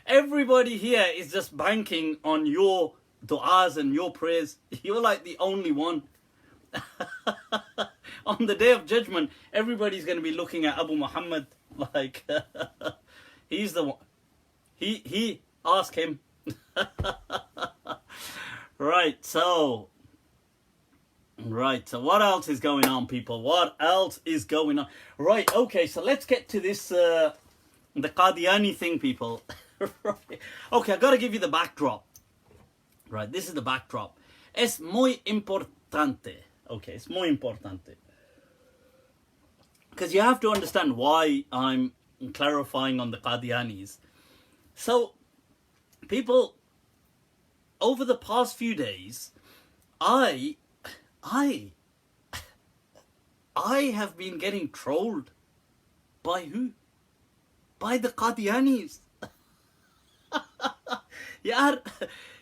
Everybody here is just banking on your du'as and your prayers. You're like the only one. On the day of judgment, everybody's going to be looking at Abu Muhammad like he's the one. He ask him. Right, so what else is going on, people? What else is going on? Right, okay, so let's get to this, the Qadiani thing, people. Right. Okay, I got to give you the backdrop. Right, this is the backdrop. Es muy importante. Okay, it's muy importante. Because you have to understand why I'm clarifying on the Qadianis. So, people, over the past few days, I have been getting trolled. By who? By the Qadianis. Yeah,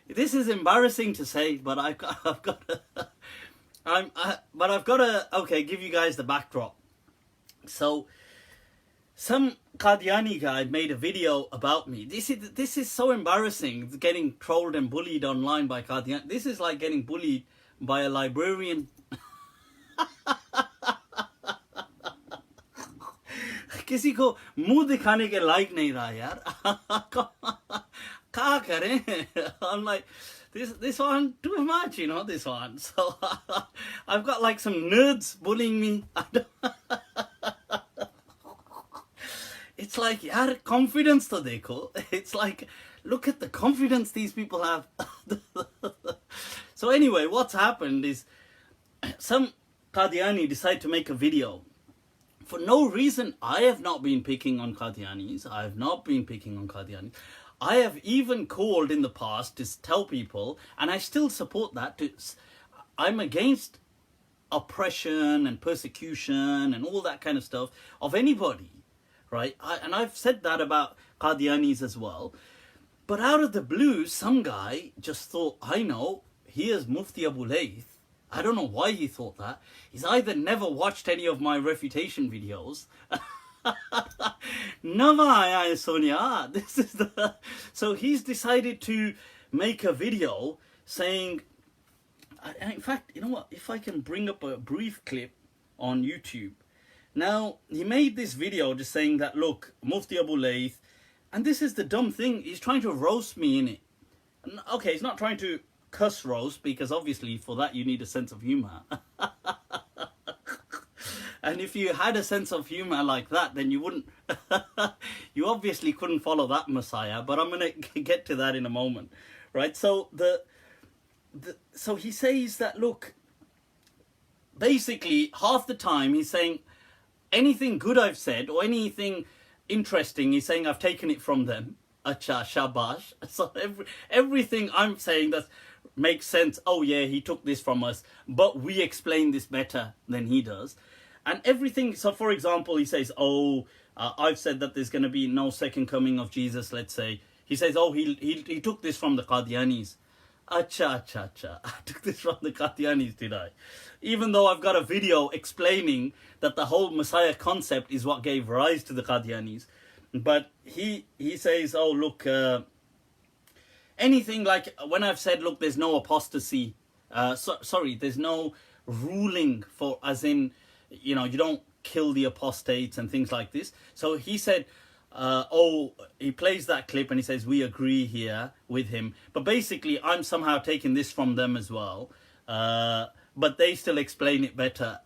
this is embarrassing to say, but I've got to okay, give you guys the backdrop. So, some Qadiani guy made a video about me. This is so embarrassing, getting trolled and bullied online by Qadiani. This is like getting bullied by a librarian. किसी को मुंह दिखाने के लायक नहीं रहा यार. क्या करें? I'm like, this one too much, you know, this one. So I've got like some nerds bullying me. It's like, yaar, confidence to dekho. It's like, look at the confidence these people have. So anyway, what's happened is some Qadiani decide to make a video. For no reason, I have not been picking on Qadianis. I have not been picking on Qadianis. I have even called in the past to tell people, and I still support that, I'm against oppression and persecution and all that kind of stuff of anybody, right? And I've said that about Qadianis as well. But out of the blue, some guy just thought, I know, here's Mufti Abu Layth. I don't know why he thought that. He's either never watched any of my refutation videos. Never, Sonia. This is the. So he's decided to make a video saying. In fact, you know what? If I can bring up a brief clip on YouTube. Now, he made this video just saying that, look, Mufti Abu Layth, and this is the dumb thing, he's trying to roast me in it. And, okay, he's not trying to cuss roast, because obviously for that you need a sense of humor. And if you had a sense of humor like that, then you wouldn't, you obviously couldn't follow that Messiah, but I'm going to get to that in a moment, right? So so he says that, look, basically half the time he's saying anything good I've said or anything interesting, he's saying I've taken it from them. Acha, shabash. So everything I'm saying that makes sense. Oh yeah, he took this from us, but we explain this better than he does. And everything, so for example, he says, oh, I've said that there's going to be no second coming of Jesus, let's say. He says, oh, he took this from the Qadianis. Acha. I took this from the Qadianis, did I? Even though I've got a video explaining that the whole Messiah concept is what gave rise to the Qadianis. But he says, oh, look, anything like when I've said, look, there's no apostasy. Sorry, there's no ruling for, as in, you know, you don't kill the apostates and things like this. So he said, he plays that clip and he says, we agree here with him. But basically, I'm somehow taking this from them as well. But they still explain it better.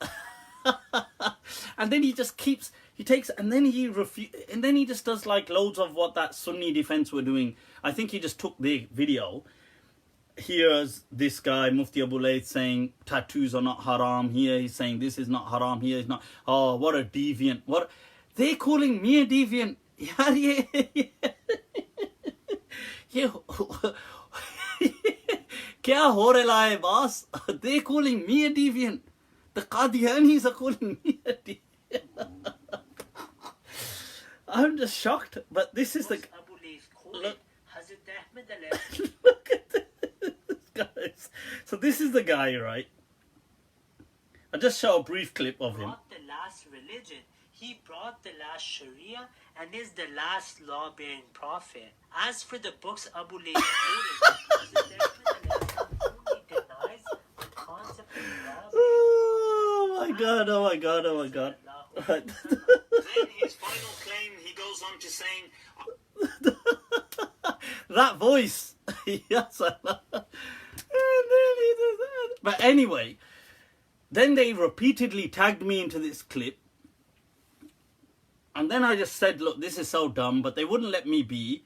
And then he just keeps, he takes, and then he just does like loads of what that Sunni defense were doing. I think he just took the video. Here's this guy, Mufti Abu Layth, saying tattoos are not haram. Here he's saying this is not haram. Here he's not. Oh, what a deviant. What, they're calling me a deviant. Kya ho raha hai, boss? They're calling me a deviant. The Qadianis are calling me a deviant. I'm just shocked. But this is the... Look, look at this, guys. So this is the guy, right? I'll just show a brief clip of him. Brought the last religion. He brought the last Sharia and is the last law-bearing prophet. As for the books Abu Layth quoted, only denies the concept of law. Oh my god, oh my god, oh my god. Then his final claim, he goes on to saying... That voice. Yes, I love. And then he does that. But anyway, then they repeatedly tagged me into this clip. And then I just said, look, this is so dumb, but they wouldn't let me be.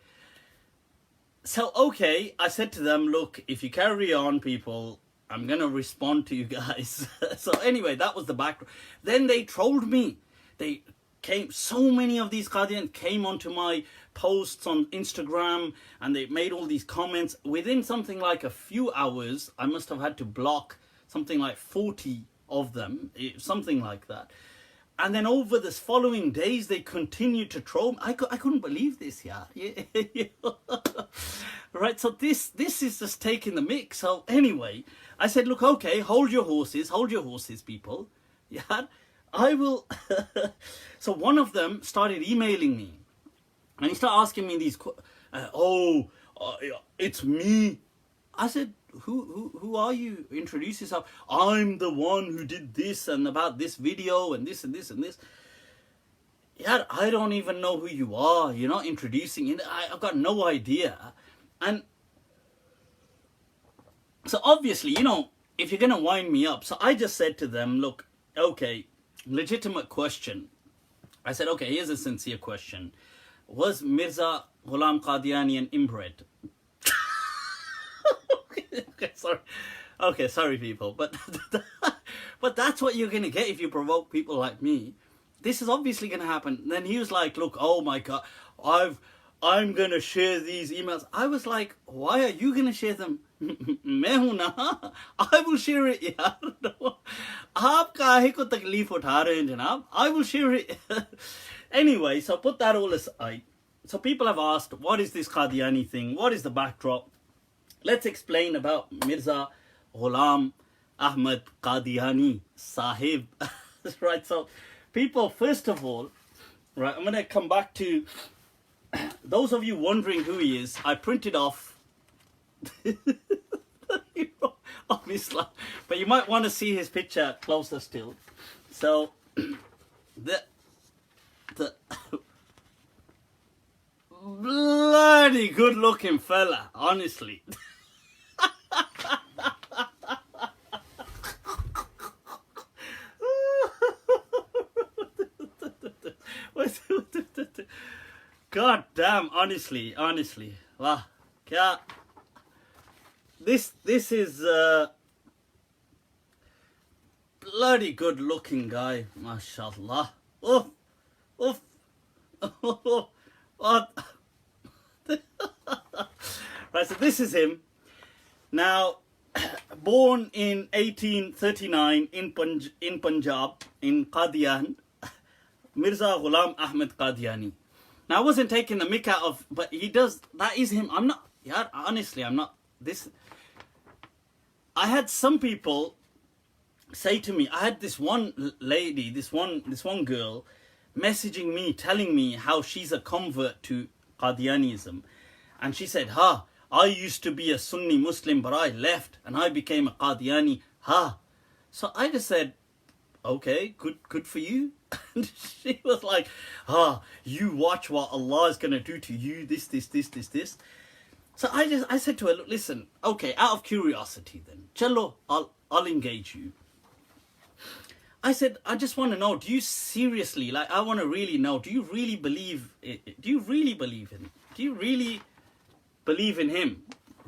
So, okay, I said to them, look, if you carry on, people, I'm going to respond to you guys. So anyway, that was the background. Then they trolled me. They came, so many of these Qadians came onto my posts on Instagram and they made all these comments. Within something like a few hours, I must have had to block something like 40 of them, something like that. And then over this following days, they continued to troll. I couldn't believe this, yeah. Right, so this is just taking the mix. So anyway, I said, look, okay, hold your horses, people. Yeah, I will. So one of them started emailing me. And he started asking me these, it's me. I said, who are you? Introduce yourself. I'm the one who did this and about this video and this and this and this. Yeah, I don't even know who you are. You're not introducing it. I've got no idea. And so obviously, you know, if you're going to wind me up. So I just said to them, look, okay, legitimate question. I said, okay, here's a sincere question. Was Mirza Ghulam Qadiani an inbred? Okay, sorry people, but that's what you're gonna get if you provoke people like me. This is obviously gonna happen. Then he was like, look, oh my god, I'm gonna share these emails. I was like, why are you gonna share them? I will share it, yaar. Aap kahe ko takleef utha rahe hain, janab? I will share it. Anyway, so put that all aside. So people have asked, what is this Qadiani thing? What is the backdrop? Let's explain about Mirza Ghulam Ahmad Qadiani Sahib. Right, so people, first of all, right, I'm going to come back to those of you wondering who he is. I printed off of Islam, but you might want to see his picture closer still. So the bloody good looking fella, honestly. God damn, honestly. Wow. Yeah. This is bloody good looking guy, mashallah. Oof. What? Right, so this is him. Now, born in 1839 in Punjab, in Qadian, Mirza Ghulam Ahmad Qadiani. Now, I wasn't taking the mick out of, but he does, that is him. I'm not, yeah, honestly, I'm not, this, I had some people say to me, I had this one lady, this one girl, messaging me, telling me how she's a convert to Qadianism. And she said, I used to be a Sunni Muslim, but I left and I became a Qadiani. So I just said, okay, good for you. And she was like, you watch what Allah is going to do to you, this. So I said to her, look, listen, okay, out of curiosity then, chalo, I'll engage you. I said, I just want to know, do you seriously, like, I want to really know, do you really believe it? Do you really believe in it? Do you really believe in him?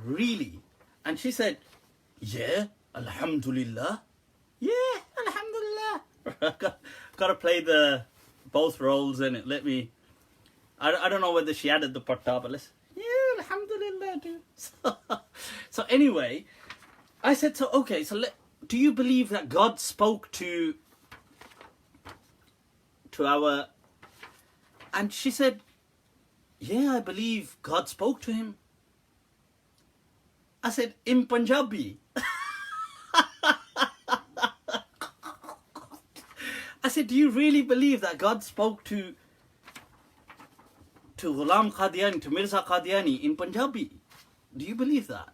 Really? And she said, yeah, alhamdulillah. Yeah, alhamdulillah. Gotta play the both roles in it. Let me, I don't know whether she added the patta, but let's, yeah, alhamdulillah, dude. So anyway, I said, so okay, so do you believe that God spoke to our... And she said, yeah, I believe God spoke to him. I said, in Punjabi. I said, do you really believe that God spoke to Ghulam Qadiani, to Mirza Qadiani in Punjabi? Do you believe that?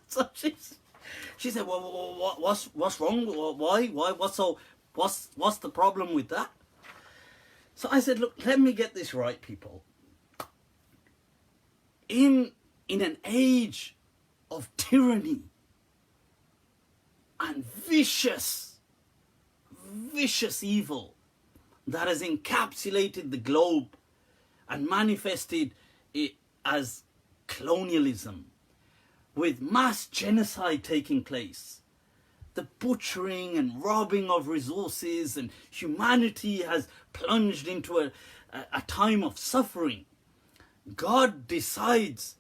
So she said, well, what's wrong? Why? What's the problem with that? So I said, look, let me get this right, people. In an age of tyranny and vicious evil that has encapsulated the globe and manifested it as colonialism, with mass genocide taking place, the butchering and robbing of resources, and humanity has plunged into a time of suffering, God decides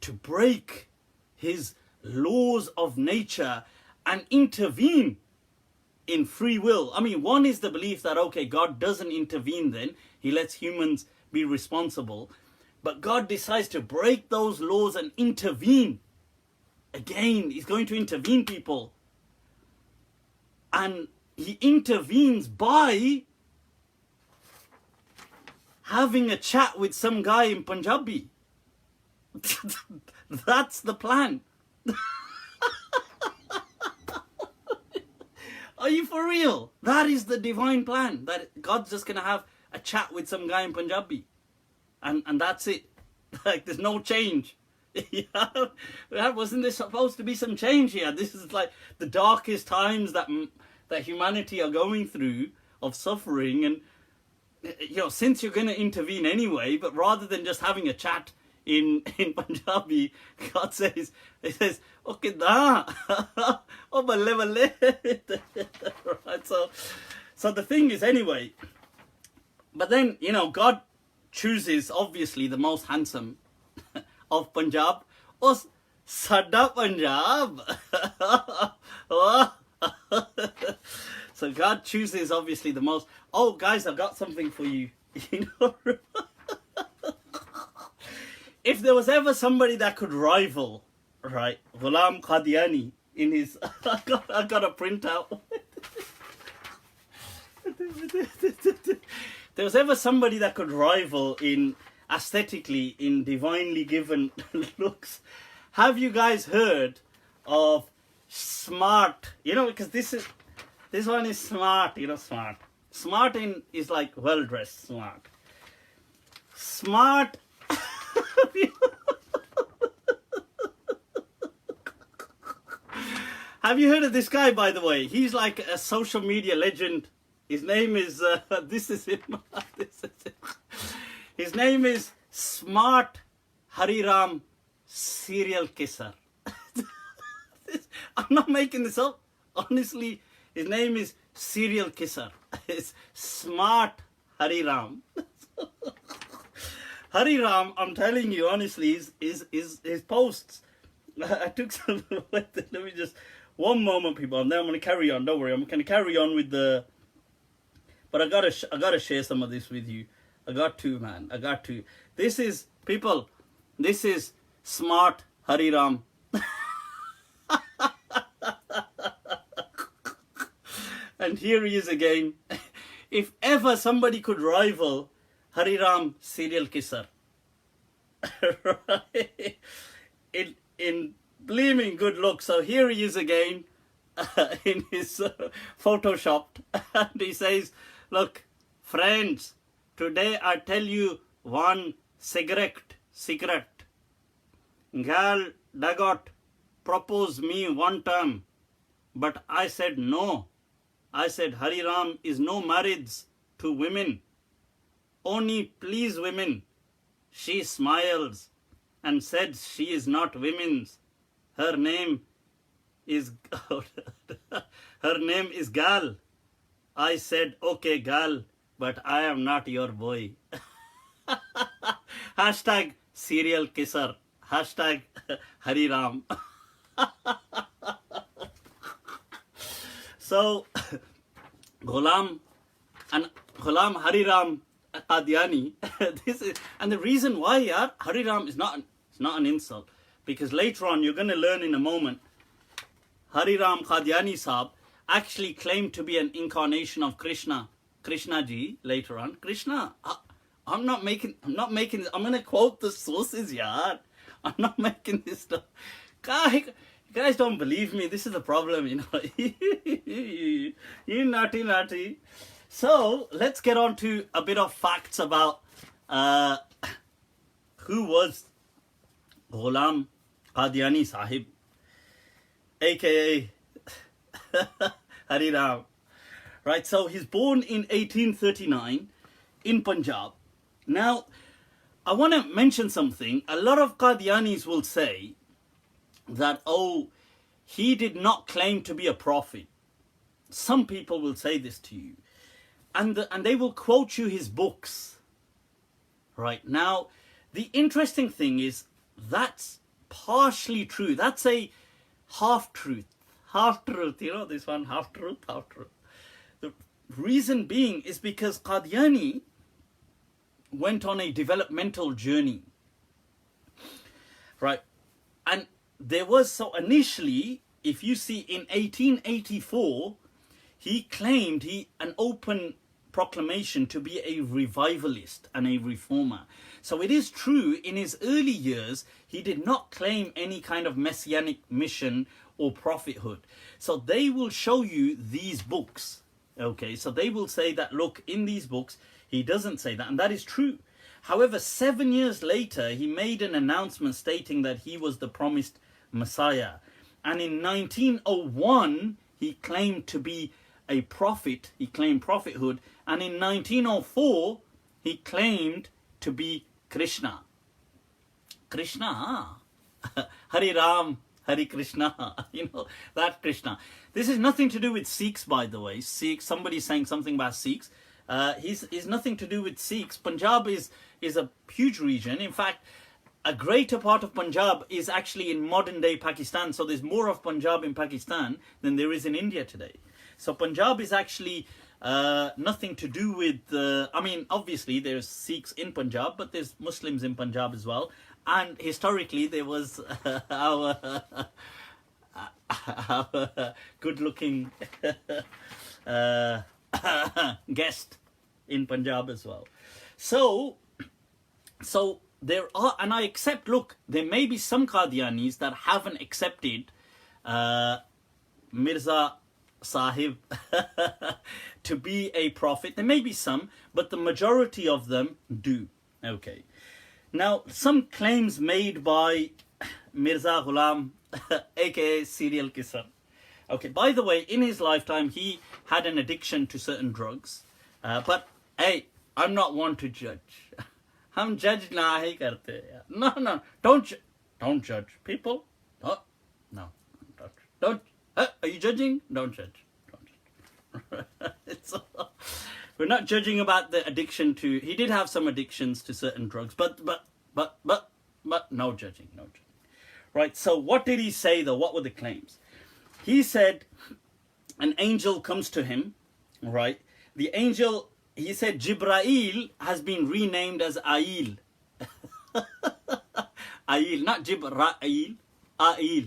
to break his laws of nature and intervene in free will. I mean, one is the belief that, okay, God doesn't intervene then, he lets humans be responsible, but God decides to break those laws and intervene. Again, he's going to intervene, people. And he intervenes by having a chat with some guy in Punjabi. That's the plan. Are you for real? That is the divine plan. That God's just going to have a chat with some guy in Punjabi. And that's it. Like, there's no change. Yeah, wasn't there supposed to be some change here? This is like the darkest times that humanity are going through, of suffering, and since you're going to intervene anyway, but rather than just having a chat in Punjabi, God says, okay, da, oh balle. Right, so the thing is, anyway, but then God chooses obviously the most handsome of Punjab. Us Sada Punjab. So God chooses obviously the most. Oh guys, I've got something for you. If there was ever somebody that could rival, right, Ghulam Qadiani in his I got a printout. There was ever somebody that could rival in aesthetically, in divinely given looks. Have you guys heard of smart? Because this one is smart. Smart. Smart is like well dressed. Smart. Have you heard of this guy, by the way? He's like a social media legend. His name is this is him. His name is Smart Hariram Serial Kisser. I'm not making this up. Honestly, his name is Serial Kisser. It's Smart Hariram. Hariram, I'm telling you honestly, is his posts. I took some. Let me just one moment, people, and then I'm going to carry on. Don't worry, I'm going to carry on with the. But I gotta share some of this with you. I got to, man. I got to. This is, people, this is Smart Hariram. And here he is again. If ever somebody could rival Hariram serial kisser, right? In gleaming good luck. So here he is again. in his photoshopped, and he says, look, friends, today I tell you one secret. Girl Dagot proposed me one time, but I said no. I said Hari Ram is no marriage to women, only please women. She smiles and said she is not women's. Her name is Gal. I said, okay, Gal, but I am not your boy. Hashtag serial kisser. Hashtag Hari Ram. So, Ghulam Hari Ram Qadiani. This is, and the reason why, Hari Ram is not an insult, because later on you're going to learn in a moment. Hari Ram Qadiani Sahab actually claimed to be an incarnation of Krishna ji later on. Krishna, I'm not making. I'm going to quote the sources, yaar. I'm not making this stuff. You guys don't believe me. This is the problem, you know. You naughty. So let's get on to a bit of facts about who was Ghulam Qadiani Sahib, aka Hari Ram. Right, so he's born in 1839 in Punjab. Now, I want to mention something. A lot of Qadianis will say that, oh, he did not claim to be a prophet. Some people will say this to you. And they will quote you his books. Right, now, the interesting thing is that's partially true. That's a half-truth. Half-truth, you know, this one, half-truth. The reason being is because Qadiani went on a developmental journey. Right, and there was, so initially, if you see in 1884, he claimed an open proclamation to be a revivalist and a reformer. So it is true, in his early years, he did not claim any kind of messianic mission or prophethood. So they will show you these books. Okay, so they will say that, look, in these books, he doesn't say that, and that is true. However, 7 years later, he made an announcement stating that he was the promised Messiah. And in 1901, he claimed to be a prophet. He claimed prophethood. And in 1904, he claimed to be Krishna. Krishna, Hari Ram, Hari Krishna, you know, that Krishna. This is nothing to do with Sikhs, by the way. Sikhs, somebody's saying something about Sikhs. He's nothing to do with Sikhs. Punjab is a huge region. In fact, a greater part of Punjab is actually in modern day Pakistan. So there's more of Punjab in Pakistan than there is in India today. So Punjab is actually nothing to do with, I mean, obviously there's Sikhs in Punjab, but there's Muslims in Punjab as well. And historically there was our good-looking guest in Punjab as well. So there are, and I accept, look, there may be some Qadianis that haven't accepted Mirza Sahib to be a prophet. There may be some, but the majority of them do. Okay. Now, some claims made by Mirza Ghulam, aka serial kisser. Okay, by the way, in his lifetime, he had an addiction to certain drugs. But, hey, I'm not one to judge. Hum judge nahi karte. No, don't judge people. Don't. Are you judging? Don't judge. We're not judging about the addiction to. He did have some addictions to certain drugs, but no judging. Right. So what did he say though? What were the claims? He said an angel comes to him. Right. The angel. He said Jibrail has been renamed as Ail. Ail, not Jibrail. Ail.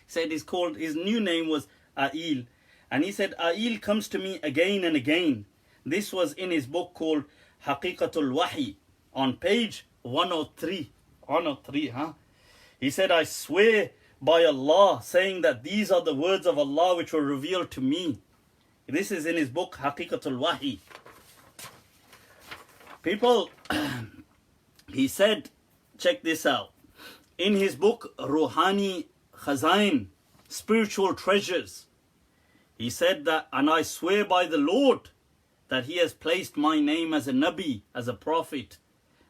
Said his new name was Ail. And he said, Ail comes to me again and again. This was in his book called Haqiqatul Wahi on page 103. 103, huh? He said, I swear by Allah, saying that these are the words of Allah which were revealed to me. This is in his book Haqiqatul Wahi. People, he said, check this out. In his book Ruhani Khazain, Spiritual Treasures, he said that, and I swear by the Lord that he has placed my name as a Nabi, as a prophet,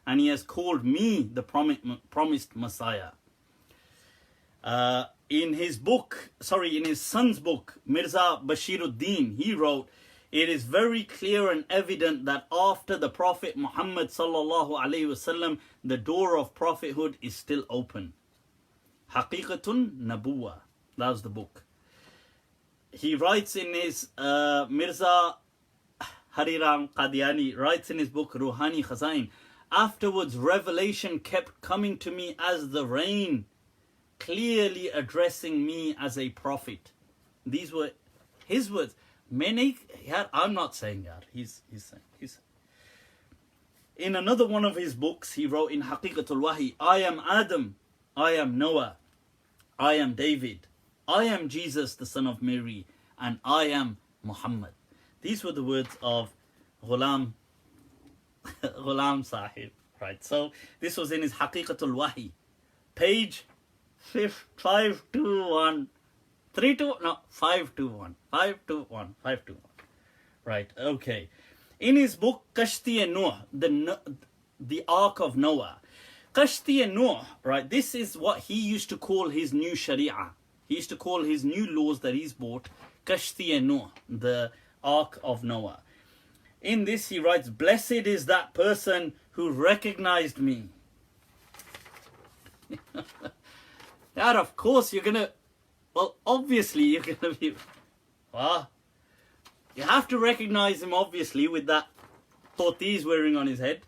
and he has called me the promised Messiah. In his son's book, Mirza Bashiruddin, he wrote, it is very clear and evident that after the Prophet Muhammad sallallahu alaihi wasallam, the door of prophethood is still open. Haqiqatun Nabuwa. That was the book. He writes in his Mirza Hariram Qadiani writes in his book Ruhani Khazain, afterwards revelation kept coming to me as the rain, clearly addressing me as a prophet. These were his words. I'm not saying that. He's saying. In another one of his books, he wrote in Haqiqatul Wahi, I am Adam, I am Noah, I am David, I am Jesus, the son of Mary, and I am Muhammad. These were the words of Ghulam Sahib. Right. So this was in his Haqiqatul Wahi, page 521. 521. Right, okay. In his book Kashti and Noah, the Ark of Noah. Kashti and Noah, right, this is what he used to call his new Sharia. He used to call his new laws that he's bought Kashti and Noah, the Ark of Noah. In this he writes, blessed is that person who recognized me. That of course you're gonna, well, obviously you're going to be, well, you have to recognize him obviously with that dhoti he's wearing on his head.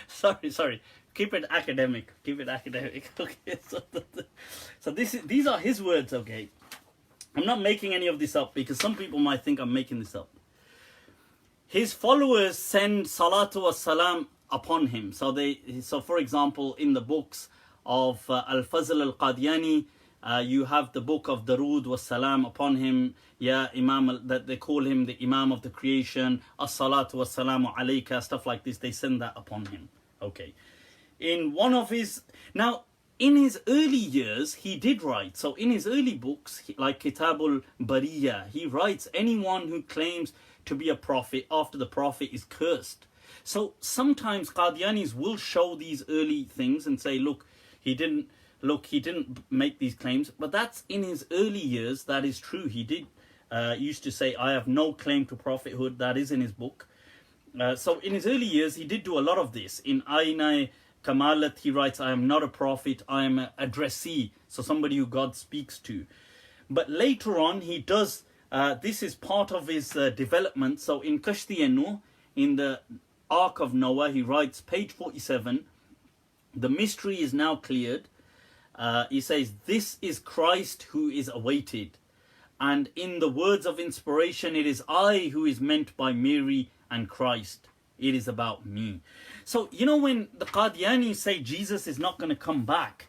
Sorry. Keep it academic. Okay, so these are his words, okay. I'm not making any of this up because some people might think I'm making this up. His followers send salatu was salam upon him. So for example, in the books of Al-Fazl al-Qadiani, you have the book of Darood was salam upon him, that they call him the Imam of the creation, as-salatu was salamu alayka, stuff like this, they send that upon him. Okay. In one of his, now in his early years, he did write, so in his early books, like Kitabul Bariya, he writes, anyone who claims to be a prophet after the prophet is cursed. So sometimes Qadianis will show these early things and say, look, he didn't make these claims, but that's in his early years. That is true. He did used to say, I have no claim to prophethood. That is in his book. So in his early years, he did do a lot of this. In Ainai Kamalat, he writes, I am not a prophet. I am an addressee. So somebody who God speaks to. But later on, he does, this is part of his development. So in Kashti and Nuh, in the Ark of Noah, he writes, page 47, the mystery is now cleared. He says, this is Christ who is awaited. And in the words of inspiration, it is I who is meant by Mary and Christ. It is about me. So, you know, when the Qadiani say Jesus is not going to come back,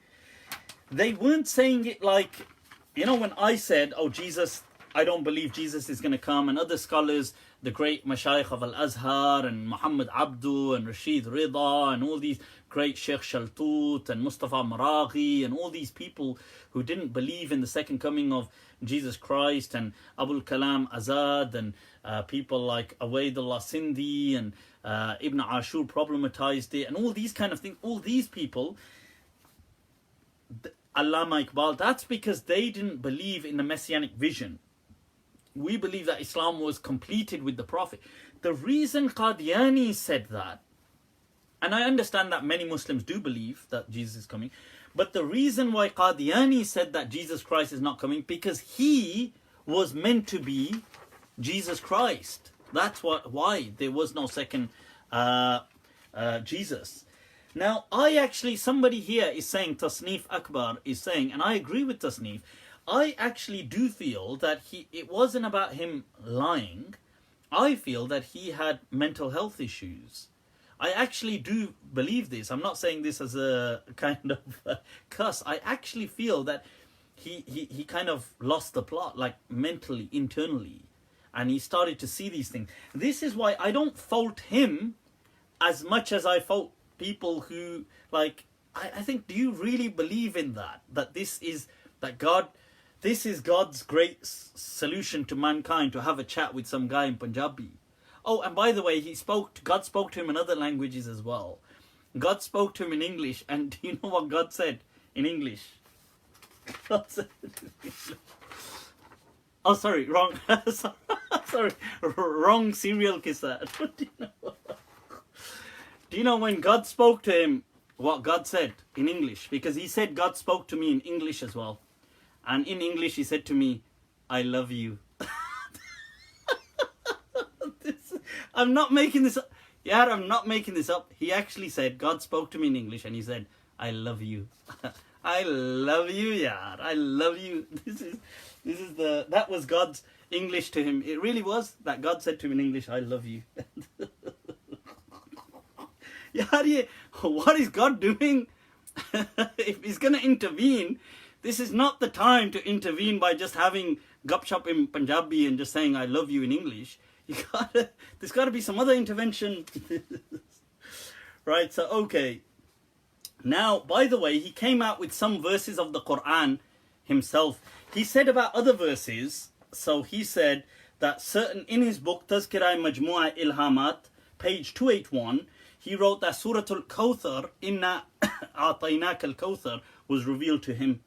they weren't saying it like, you know, when I said, oh, Jesus, I don't believe Jesus is going to come, and other scholars, the great Mashayikh of Al-Azhar and Muhammad Abdu and Rashid Rida and all these great Sheikh Shaltut and Mustafa Maraghi and all these people who didn't believe in the second coming of Jesus Christ, and Abul Kalam Azad and people like Awaidullah Sindhi and Ibn Ashur problematized it and all these kind of things. All these people, Allama Iqbal, that's because they didn't believe in the messianic vision. We believe that Islam was completed with the Prophet. The reason Qadiani said that, and I understand that many Muslims do believe that Jesus is coming, but the reason why Qadiani said that Jesus Christ is not coming, because he was meant to be Jesus Christ. That's why there was no second Jesus. Now, somebody here is saying, Tasnif Akbar is saying, and I agree with Tasnif, I actually do feel that it wasn't about him lying. I feel that he had mental health issues. I actually do believe this. I'm not saying this as a kind of curse. I actually feel that he kind of lost the plot, like mentally, internally, and he started to see these things. This is why I don't fault him as much as I fault people who, like, I think, do you really believe in that? That this is God's great solution to mankind, to have a chat with some guy in Punjabi. Oh, and by the way, God spoke to him in other languages as well. God spoke to him in English, and do you know what God said in English? God said, oh, sorry, wrong. Sorry, wrong serial kisser. Do you know when God spoke to him, what God said in English? Because he said God spoke to me in English as well. And in English he said to me, I love you. I'm not making this up. Yeah, I'm not making this up. He actually said, God spoke to me in English and he said, I love you. I love you, yeah. I love you. That was God's English to him. It really was that God said to him in English, I love you. Yeah, what is God doing? If he's going to intervene, this is not the time to intervene by just having gupshup in Punjabi and just saying I love you in English. There's got to be some other intervention. Right, so okay. Now, by the way, he came out with some verses of the Quran himself. He said about other verses, so he said that certain, in his book, Tazkirah Majmu'ah Ilhamat, page 281, he wrote that Surah Al-Kawthar, Inna A'taynak Al-Kawthar, was revealed to him.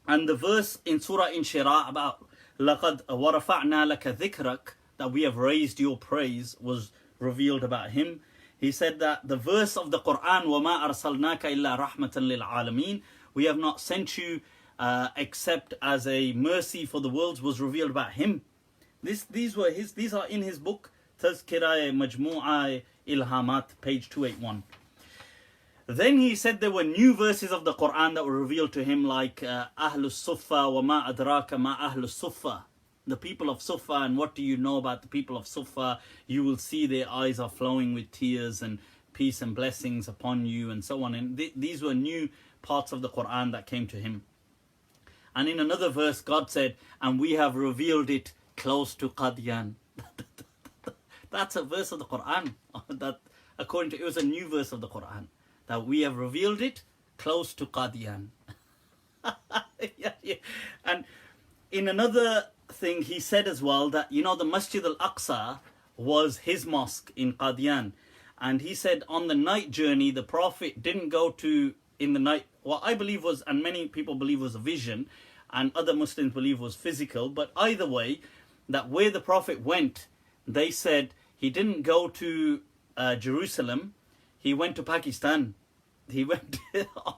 And the verse in Surah Inshirah about لَقَدْ وَرَفَعْنَا لَكَ ذِكْرَكَ, that we have raised your praise, was revealed about him. He said that the verse of the Quran, وَمَا أَرْسَلْنَاكَ إِلَّا رَحْمَةً لِلْعَالَمِينَ, we have not sent you except as a mercy for the worlds, was revealed about him. These are in his book, Tazkirah Majmu'ah Ilhamat, page 281. Then he said there were new verses of the Quran that were revealed to him, like Ahlus Suffa wa ma adraka ma Ahlus Suffa. The people of Suffa, and what do you know about the people of Suffa? You will see their eyes are flowing with tears, and peace and blessings upon you, and so on. And these were new parts of the Quran that came to him. And in another verse, God said, and we have revealed it close to Qadian. That's a verse of the Quran. That, according to, it was a new verse of the Quran, that we have revealed it close to Qadian. Yeah. And in another thing, he said as well that, you know, the Masjid al-Aqsa was his mosque in Qadian. And he said on the night journey, the Prophet didn't go to, in the night, what I believe was, and many people believe was a vision, and other Muslims believe was physical, but either way, that where the Prophet went, they said he didn't go to Jerusalem, he went to Pakistan. He went,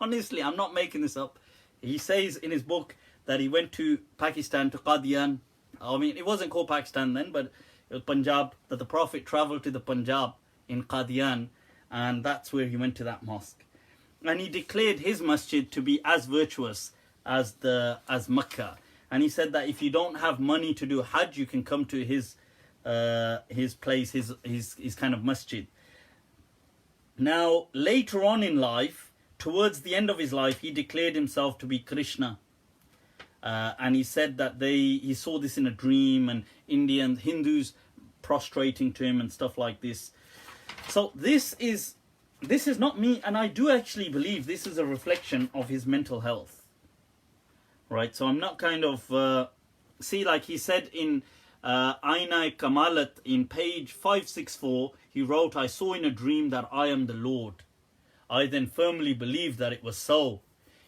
honestly, I'm not making this up. He says in his book that he went to Pakistan, to Qadian. I mean, it wasn't called Pakistan then, but it was Punjab, that the Prophet travelled to the Punjab in Qadian, and that's where he went to that mosque. And he declared his masjid to be as virtuous as Mecca. And he said that if you don't have money to do Hajj, you can come to his place, his kind of masjid. Now, later on in life, towards the end of his life, he declared himself to be Krishna. And he said that he saw this in a dream, and Hindus prostrating to him and stuff like this. So this is not me, and I do actually believe this is a reflection of his mental health. Right, so I'm not kind of, see, like he said in Aina Kamalat in page 564, he wrote, I saw in a dream that I am the Lord. I then firmly believed that it was so.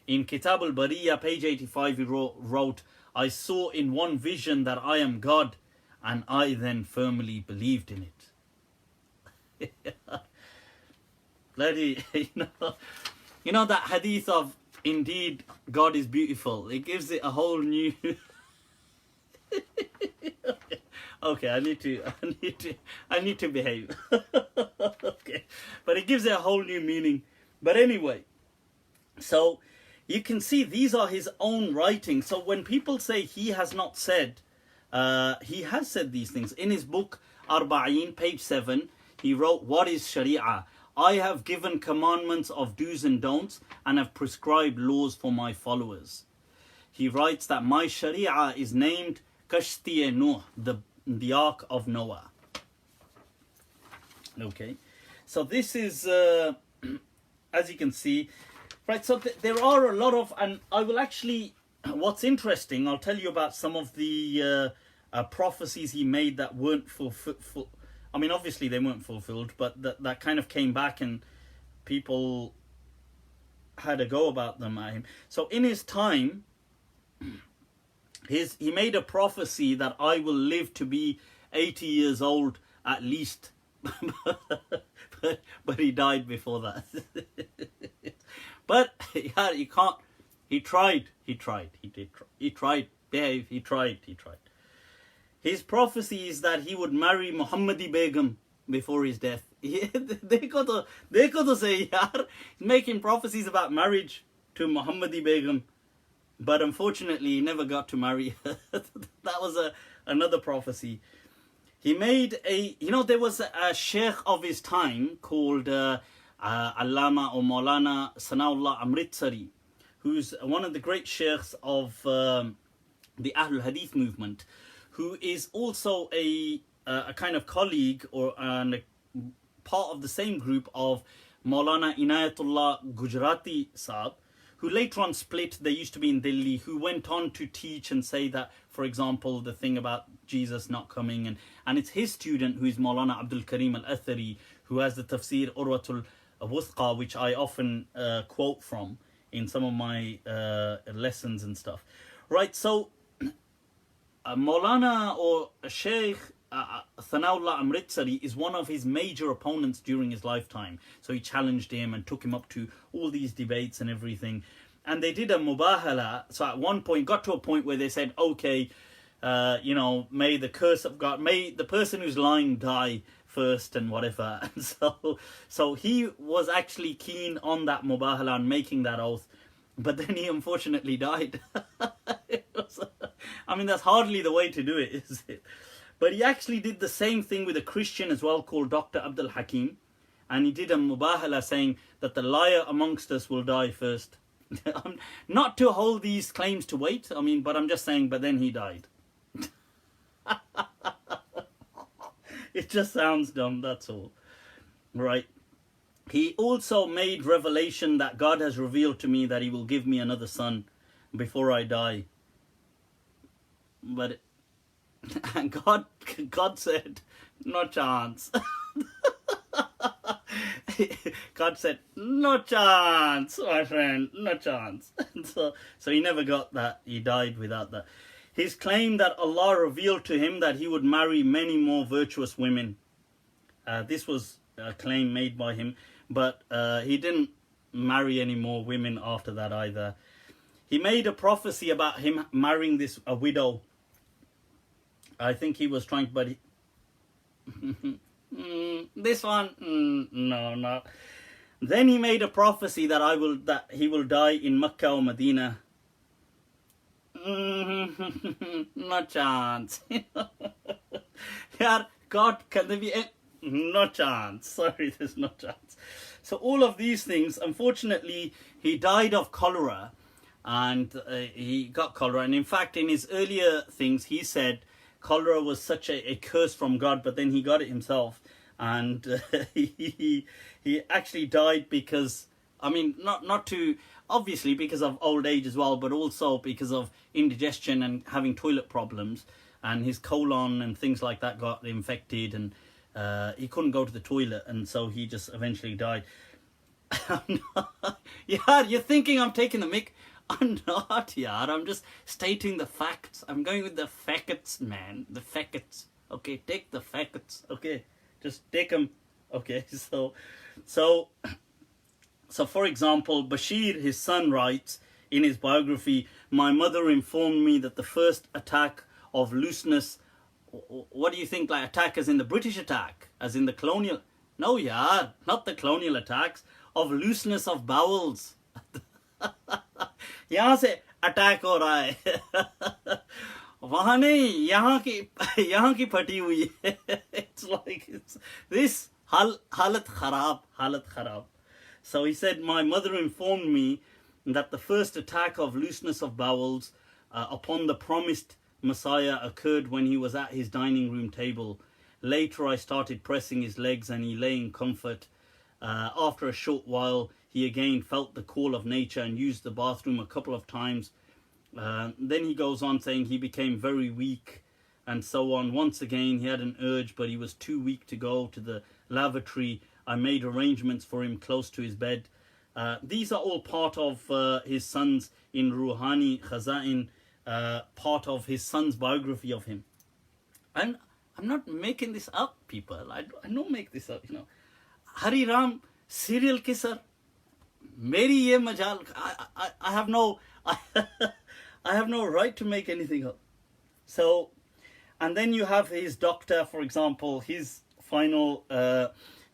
In Kitab al-Bariya, page 85, he wrote, I saw in one vision that I am God, and I then firmly believed in it. Bloody, you know that hadith of, indeed, God is beautiful. It gives it a whole new... Okay, I need to behave. Okay, but it gives it a whole new meaning. But anyway, so you can see these are his own writings. So when people say he has not said, he has said these things. In his book Arba'in, page 7, he wrote, "What is Sharia? I have given commandments of do's and don'ts and have prescribed laws for my followers." He writes that my Sharia is named Kashti-e Nuh, the Ark of Noah. Okay, so this is, as you can see, right, so there are a lot of, and I will actually, what's interesting, I'll tell you about some of the prophecies he made that weren't I mean, obviously they weren't fulfilled, but that kind of came back and people had a go about them at him. So in his time, he made a prophecy that I will live to be 80 years old at least. but he died before that. But yeah, you can't. He tried. His prophecy is that he would marry Muhammadi Begum before his death. They could say, yaar, making prophecies about marriage to Muhammadi Begum, but unfortunately he never got to marry her. That was another prophecy. He made there was a sheikh of his time called Allama or Maulana Sanaullah Amritsari, who's one of the great sheikhs of the Ahlul Hadith movement, who is also a kind of colleague and a part of the same group of Maulana Inayatullah Gujarati Sahab, who later on split. They used to be in Delhi, who went on to teach and say that, for example, the thing about Jesus not coming, and it's his student who is Maulana Abdul Karim al-Athari, who has the tafsir Urwatul Wuthqa, which I often quote from in some of my lessons and stuff. Right, so Maulana or Sheikh Thanaullah Amritsari is one of his major opponents during his lifetime. So he challenged him and took him up to all these debates and everything. And they did a mubahala. So at one point, got to a point where they said, okay, may the curse of God, may the person who's lying die first and whatever. And so he was actually keen on that mubahala and making that oath. But then he unfortunately died. I mean, that's hardly the way to do it, is it? But he actually did the same thing with a Christian as well called Dr. Abdul Hakim. And he did a mubahala saying that the liar amongst us will die first. Not to hold these claims to weight, I mean, but I'm just saying, but then he died. It just sounds dumb, that's all. Right. He also made revelation that God has revealed to me that he will give me another son before I die. But and God said, no chance. God said, no chance, my friend, no chance. So he never got that. He died without that. His claim that Allah revealed to him that he would marry many more virtuous women. This was a claim made by him, but he didn't marry any more women after that either. He made a prophecy about him marrying a widow. I think he was trying, but this one, no. Then he made a prophecy that he will die in Mecca or Medina. No chance. Yeah, God, can there be no chance? Sorry, there's no chance. So all of these things, unfortunately, he died of cholera, and he got cholera. And in fact, in his earlier things, he said cholera was such a curse from God, but then he got it himself, and he actually died because, I mean, not to, obviously because of old age as well, but also because of indigestion and having toilet problems, and his colon and things like that got infected, and he couldn't go to the toilet, and so he just eventually died. Yeah, you're thinking I'm taking the mick. I'm not, yaar. I'm just stating the facts. I'm going with the facts, man. The facts. Okay, take the facts. Okay, just take them. Okay, so for example, Bashir, his son, writes in his biography, my mother informed me that the first attack of looseness, what do you think, like attack as in the British attack, as in the colonial? No, yaar, not the colonial attacks, of looseness of bowels. यहाँ से attack हो रहा है वहाँ नहीं यहाँ की फटी हुई है. It's like this halat kharab. So he said, my mother informed me that the first attack of looseness of bowels upon the promised Messiah occurred when he was at his dining room table. Later I started pressing his legs and he lay in comfort. After a short while, he again felt the call of nature and used the bathroom a couple of times. Then he goes on saying he became very weak and so on. Once again, he had an urge, but he was too weak to go to the lavatory. I made arrangements for him close to his bed. These are all part of his son's in Ruhani Khaza'in, part of his son's biography of him. And I'm not making this up, people. I don't make this up, you know. Hari Ram, serial kisser. Meri ye majal. I have no I have no right to make anything up. So, and then you have his doctor, for example, his final,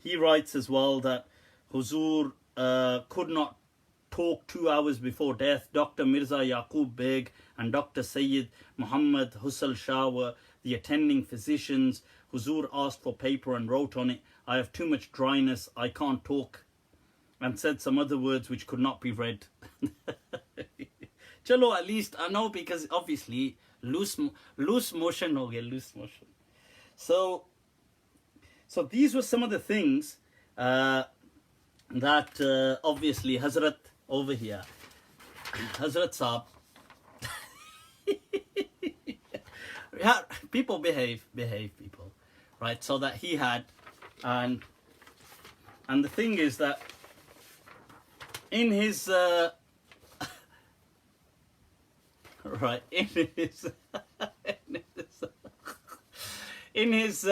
he writes as well that Huzur could not talk 2 hours before death. Dr. Mirza Yaqub Beg and Dr. Sayyid Muhammad Husal Shah were the attending physicians. Huzur asked for paper and wrote on it, I have too much dryness, I can't talk, and said some other words which could not be read. Chalo, at least I know, because obviously loose motion ho gaya, loose motion. So these were some of the things that obviously Hazrat over here, Hazrat Saab, yeah, people behave people, right? So that he had, and the thing is that in his right, in his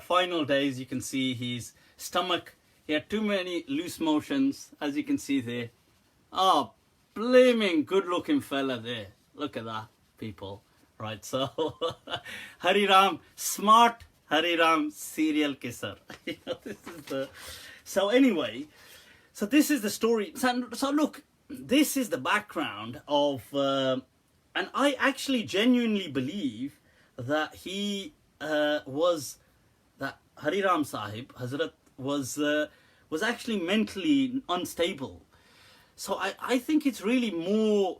final days, you can see his stomach, he had too many loose motions, as you can see there. Oh, blaming good looking fella there. Look at that, people. Right, so Hari Ram, smart Hari Ram, serial kisser. You know, this is the, so anyway, so this is the story. So look, this is the background of, and I actually genuinely believe that he that Hari Ram Sahib, Hazrat, was actually mentally unstable. So I think it's really more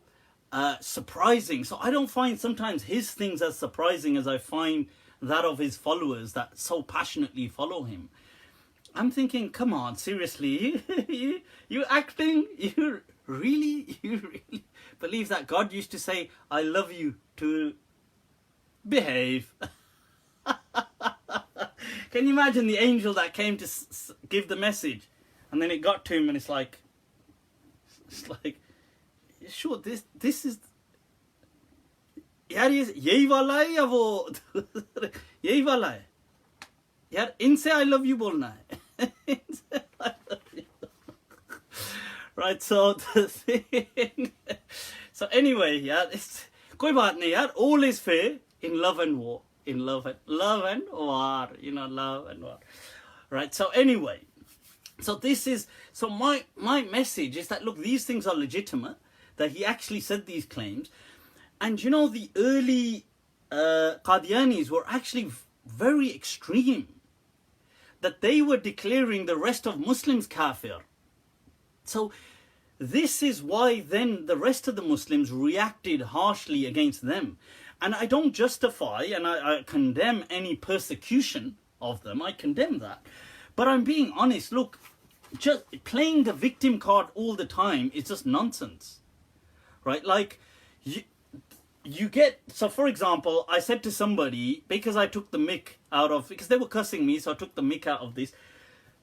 surprising. So I don't find sometimes his things as surprising as I find that of his followers that so passionately follow him. I'm thinking, come on, seriously, you acting, you really believe that God used to say, I love you to behave? Can you imagine the angel that came to give the message, and then it got to him, and it's like, sure, this is, यार ये यही वाला है या वो यही वाला है यार, इनसे I love you बोलना है. Right, so the thing, so anyway, yeah, it's कोई बात नहीं यार, all is fair in love and war, in love and war, you know, love and war. Right, so anyway, so this is, so my message is that, look, these things are legitimate, that he actually said these claims. And you know, the early Qadianis were actually very extreme, that they were declaring the rest of Muslims kafir. So this is why then the rest of the Muslims reacted harshly against them. And I don't justify and I condemn any persecution of them. I condemn that. But I'm being honest, look, just playing the victim card all the time is just nonsense. Right? Like, you get, so for example, I said to somebody, because I took the mick out of, because they were cussing me, so I took the mick out of this.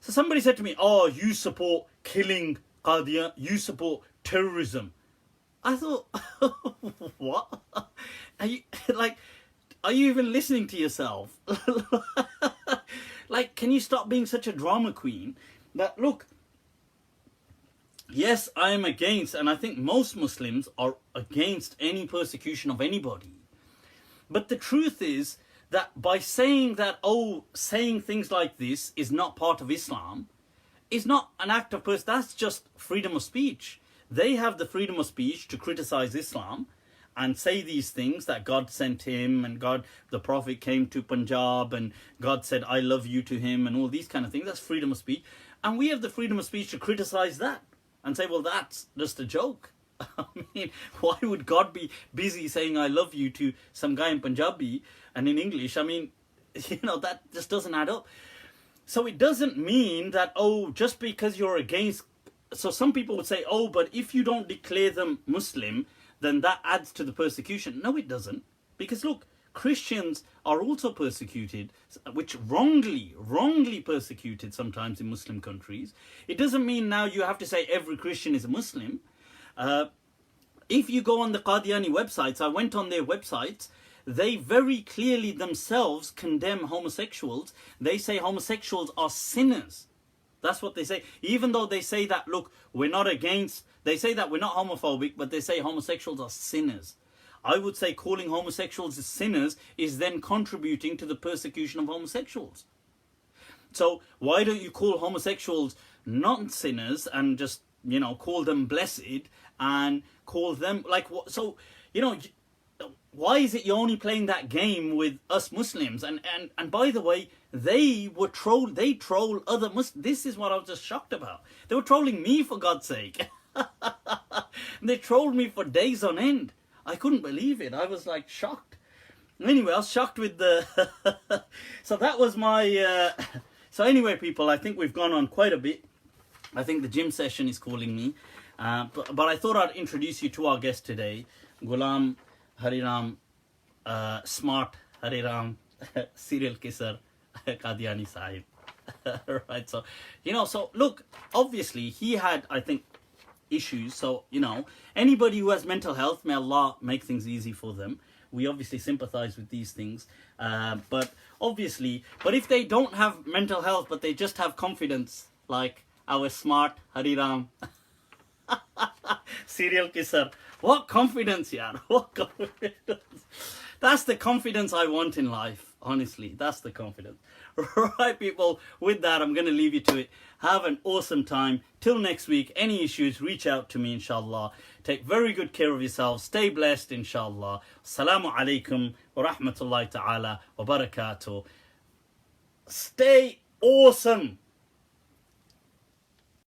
So somebody said to me, oh, you support killing Qadian, you support terrorism. I thought, what? Are you even listening to yourself? Like, can you stop being such a drama queen? That, look, yes, I am against, and I think most Muslims are against any persecution of anybody. But the truth is that by saying that, oh, saying things like this is not part of Islam, is not an act of persecution. That's just freedom of speech. They have the freedom of speech to criticize Islam, and say these things that God sent him, and the Prophet came to Punjab and God said I love you to him, and all these kind of things. That's freedom of speech, and we have the freedom of speech to criticize that and say, well, that's just a joke. I mean, why would God be busy saying I love you to some guy in Punjabi and in English? I mean, that just doesn't add up. So it doesn't mean that, just because you're against... So some people would say, but if you don't declare them Muslim, then that adds to the persecution. No, it doesn't. Because look, Christians are also persecuted, which wrongly persecuted sometimes in Muslim countries. It doesn't mean now you have to say every Christian is a Muslim. If you go on the Qadiani websites, I went on their websites, they very clearly themselves condemn homosexuals. They say homosexuals are sinners. That's what they say. Even though they say that, look, we're not against, they say that we're not homophobic, but they say homosexuals are sinners. I would say calling homosexuals sinners is then contributing to the persecution of homosexuals. So why don't you call homosexuals non-sinners and just, call them blessed and call them so, why is it you're only playing that game with us Muslims? And by the way, they troll other Muslims. This is what I was just shocked about. They were trolling me, for God's sake. They trolled me for days on end. I couldn't believe it. I was shocked. Anyway, I was shocked with the... So that was my... So anyway, people, I think we've gone on quite a bit. I think the gym session is calling me. But I thought I'd introduce you to our guest today, Ghulam Hariram, smart Hariram, serial kisser, Qadiani Sahib. Right, so, so look, obviously he had, I think, issues. So, anybody who has mental health, may Allah make things easy for them. We obviously sympathize with these things. But if they don't have mental health, but they just have confidence, like our smart Hariram, serial kisser. What confidence, yaar. What confidence. That's the confidence I want in life. Honestly, that's the confidence. Right, people, with that, I'm going to leave you to it. Have an awesome time. Till next week, any issues, reach out to me, inshallah. Take very good care of yourselves. Stay blessed, inshallah. Assalamu alaikum wa rahmatullahi ta'ala wa barakatuh. Stay awesome.